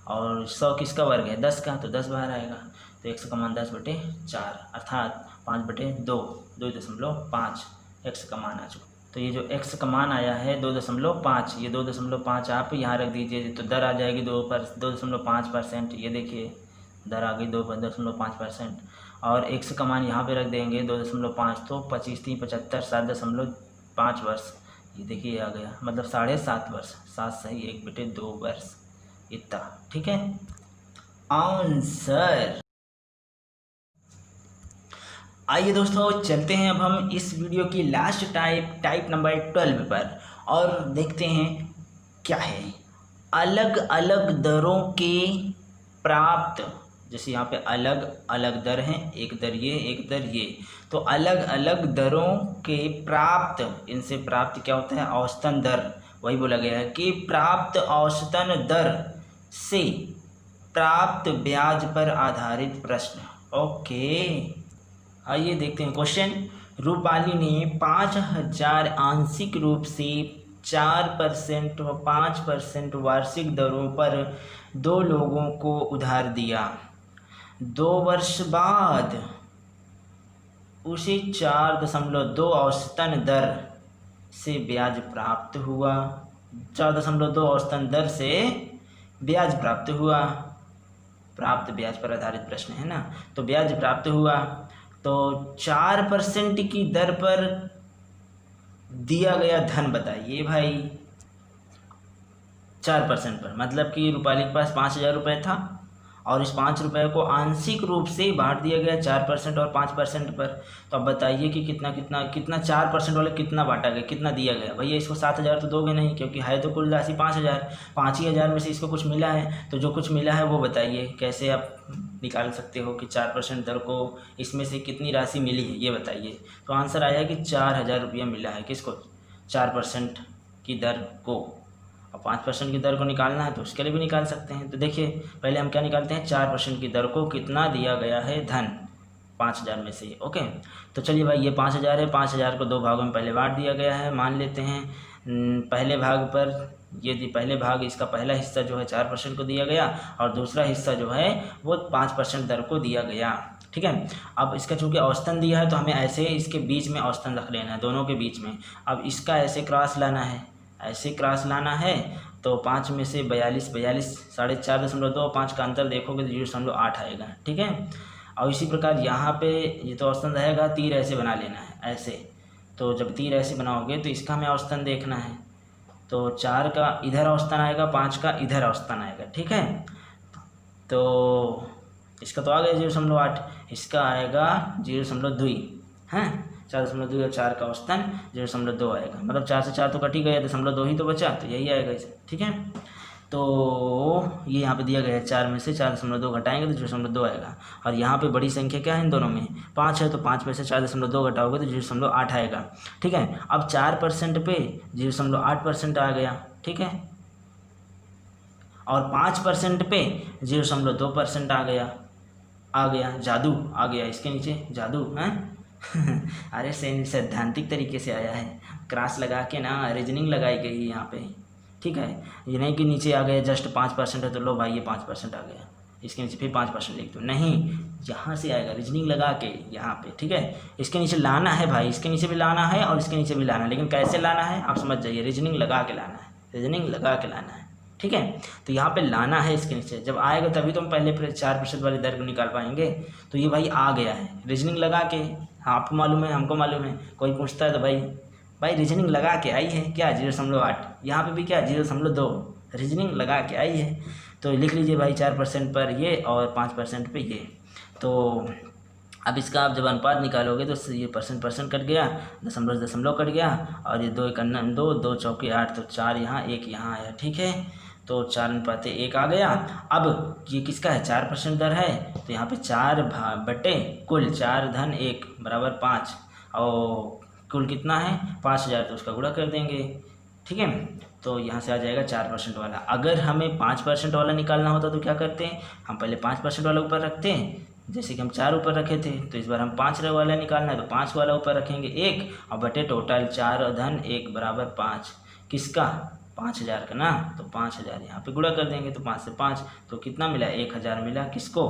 और 100 किसका वर्ग है 10 का, तो 10 बाहर आएगा, तो x का मान 10/4 अर्थात 5/2, 2.5 x का मान आ चुका। तो ये जो x का मान आया है 2.5, ये 2.5 आप यहाँ रख दीजिए, तो दर आ जाएगी 2.5%। ये देखिए दर आ गई 2.5%, और x का मान यहाँ पे रख देंगे 2.5, तो 25 3 75, 7.5 वर्ष, ये देखिए आ गया, मतलब 7.5 वर्ष, 7 सही 1/2 वर्ष इतना। ठीक है, आंसर आइए दोस्तों चलते हैं अब हम इस वीडियो की लास्ट टाइप नंबर 12 पर और देखते हैं क्या है। अलग अलग दरों के प्राप्त, जैसे यहाँ पे अलग अलग दर हैं, एक दर ये एक दर ये, तो अलग अलग दरों के प्राप्त, इनसे प्राप्त क्या होता है, औसतन दर, वही बोला गया है कि प्राप्त औसतन दर से प्राप्त ब्याज पर आधारित प्रश्न। ओके, आइए देखते हैं क्वेश्चन। रूपाली ने 5,000 आंशिक रूप से 4% व 5% वार्षिक दरों पर 2 लोगों को उधार दिया। 2 वर्ष बाद उसे 4.2 औसतन दर से ब्याज प्राप्त हुआ। 4.2 औसतन दर से ब्याज प्राप्त हुआ। प्राप्त ब्याज पर आधारित प्रश्न है ना, तो ब्याज प्राप्त हुआ। तो 4% की दर पर दिया गया धन बताइए भाई। 4% पर मतलब कि रूपाली के पास 5,000 रुपये था और इस 5 रुपये को आंशिक रूप से बांट दिया गया 4% और 5% पर। तो अब बताइए कि कितना कितना कितना 4% वाले कितना बांटा गया, कितना दिया गया। भैया इसको 7,000 तो दोगे नहीं, क्योंकि है तो कुल राशि 5,000, 5,000 में से इसको कुछ मिला है, तो जो कुछ मिला है वो बताइए। कैसे आप निकाल सकते हो कि 4% दर को इसमें से कितनी राशि मिली है, ये बताइए। तो आंसर आया कि 4,000 रुपया मिला है। किसको? 4% की दर को। और 5% की दर को निकालना है तो उसके लिए भी निकाल सकते हैं। तो देखिए पहले हम क्या निकालते हैं, 4% की दर को कितना दिया गया है धन 5,000 में से। ओके, तो चलिए भाई ये 5,000 है, 5,000 को 2 भागों में पहले बांट दिया गया है। मान लेते हैं पहले भाग पर यदि पहले भाग इसका पहला हिस्सा जो है 4% को दिया गया और दूसरा हिस्सा जो है वो 5% दर को दिया गया। ठीक है, अब इसका चूँकि औसतन दिया है तो हमें ऐसे इसके बीच में औसतन रख लेना है, दोनों के बीच में। अब इसका ऐसे क्रॉस लाना है, ऐसे क्रॉस लाना है। तो 5 में से 42 4.2 5 का अंतर देखोगे तो 0.8 आएगा। ठीक है, और इसी प्रकार यहाँ पे ये तो औसतन रहेगा, तीर ऐसे बना लेना है ऐसे। तो जब तीर ऐसे बनाओगे तो इसका हमें औसतन देखना है। तो 4 का इधर औसतन आएगा, 5 का इधर औसतन आएगा। ठीक है, तो इसका तो आ गया 0.8, इसका आएगा 0.2 है। 4.2 और 4 का औसतन 0.2 आएगा, मतलब 4 से 4 तो कट ही गया, 0.2 ही तो बचा, तो यही आएगा इसे। ठीक है, तो ये यहाँ पे दिया गया है 4 में से 4.2 घटाएंगे तो 0.2 आएगा। और यहाँ पे बड़ी संख्या क्या है इन दोनों में, 5 है, तो 5 में से 4.2 घटाओगे तो 0.8 आएगा। ठीक है, अब 4% पे 0.8% आ गया। ठीक है, और 5% पे 0.2% आ गया। जादू आ गया इसके नीचे, जादू है। अरे सैद्धांतिक तरीके से आया है, क्रॉस लगा के ना रीजनिंग लगाई गई है यहाँ पे। ठीक है, ये नहीं कि नीचे आ गया जस्ट 5% है तो लो भाई ये 5% आ गया, इसके नीचे फिर 5% लिख दो, नहीं, यहाँ से आएगा रीजनिंग लगा के यहाँ पे। ठीक है, इसके नीचे लाना है भाई, इसके नीचे भी लाना है और इसके नीचे भी लाना है, लेकिन कैसे लाना है आप समझ जाइए, रीजनिंग लगा के लाना है, रीजनिंग लगा के लाना है। ठीक है, तो यहाँ पे लाना है इसके नीचे, जब आएगा तभी तो हम पहले 4% वाली दर को निकाल पाएंगे। तो ये भाई आ गया है रीजनिंग लगा के, आपको मालूम है हमको मालूम है, कोई पूछता है तो भाई रीजनिंग लगा के आई है क्या 0.8, यहाँ पे भी क्या 0.2 रीजनिंग लगा के आई है। तो लिख लीजिए भाई 4% पर ये और 5% पे ये। तो अब इसका आप जब अनुपात निकालोगे तो ये परसेंट कट गया, दशमलव कट गया, और ये 2 1 2 2 चौके 8, तो 4 यहाँ 1 यहाँ आया। ठीक है, तो 4:1 आ गया। अब ये किसका है, 4% दर है, तो यहाँ पे 4 बटे कुल 4 धन 1 बराबर 5, और कुल कितना है 5,000, तो उसका गुणा कर देंगे। ठीक है, तो यहाँ से आ जाएगा 4% वाला। अगर हमें 5% वाला निकालना होता तो क्या करते हैं, हम पहले 5% वाला ऊपर रखते हैं, जैसे कि हम 4 ऊपर रखे थे, तो इस बार हम 5 वाला निकालना है तो 5 वाला ऊपर रखेंगे 1, और बटे टोटल 4 धन 1 बराबर 5, किसका 5,000 का ना, तो 5,000 यहाँ पे गुणा कर देंगे, तो 5 से 5 तो कितना मिला 1,000 मिला, किसको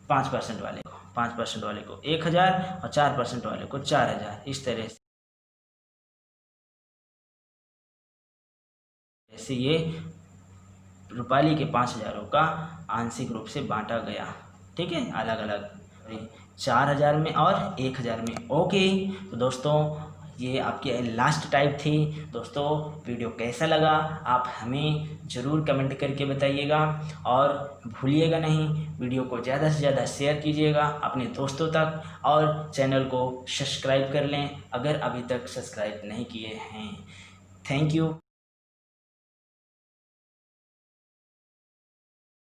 5% वाले को, 5% वाले को 1,000 और 4% वाले को 4,000। इस तरह से ये रूपाली के 5,000 का आंशिक रूप से बांटा गया। ठीक है, अलग अलग 4,000 में और 1,000 में। ओके, तो दोस्तों ये आपकी लास्ट टाइप थी। दोस्तों वीडियो कैसा लगा आप हमें ज़रूर कमेंट करके बताइएगा, और भूलिएगा नहीं वीडियो को ज़्यादा से ज़्यादा शेयर कीजिएगा अपने दोस्तों तक, और चैनल को सब्सक्राइब कर लें अगर अभी तक सब्सक्राइब नहीं किए हैं। Thank you.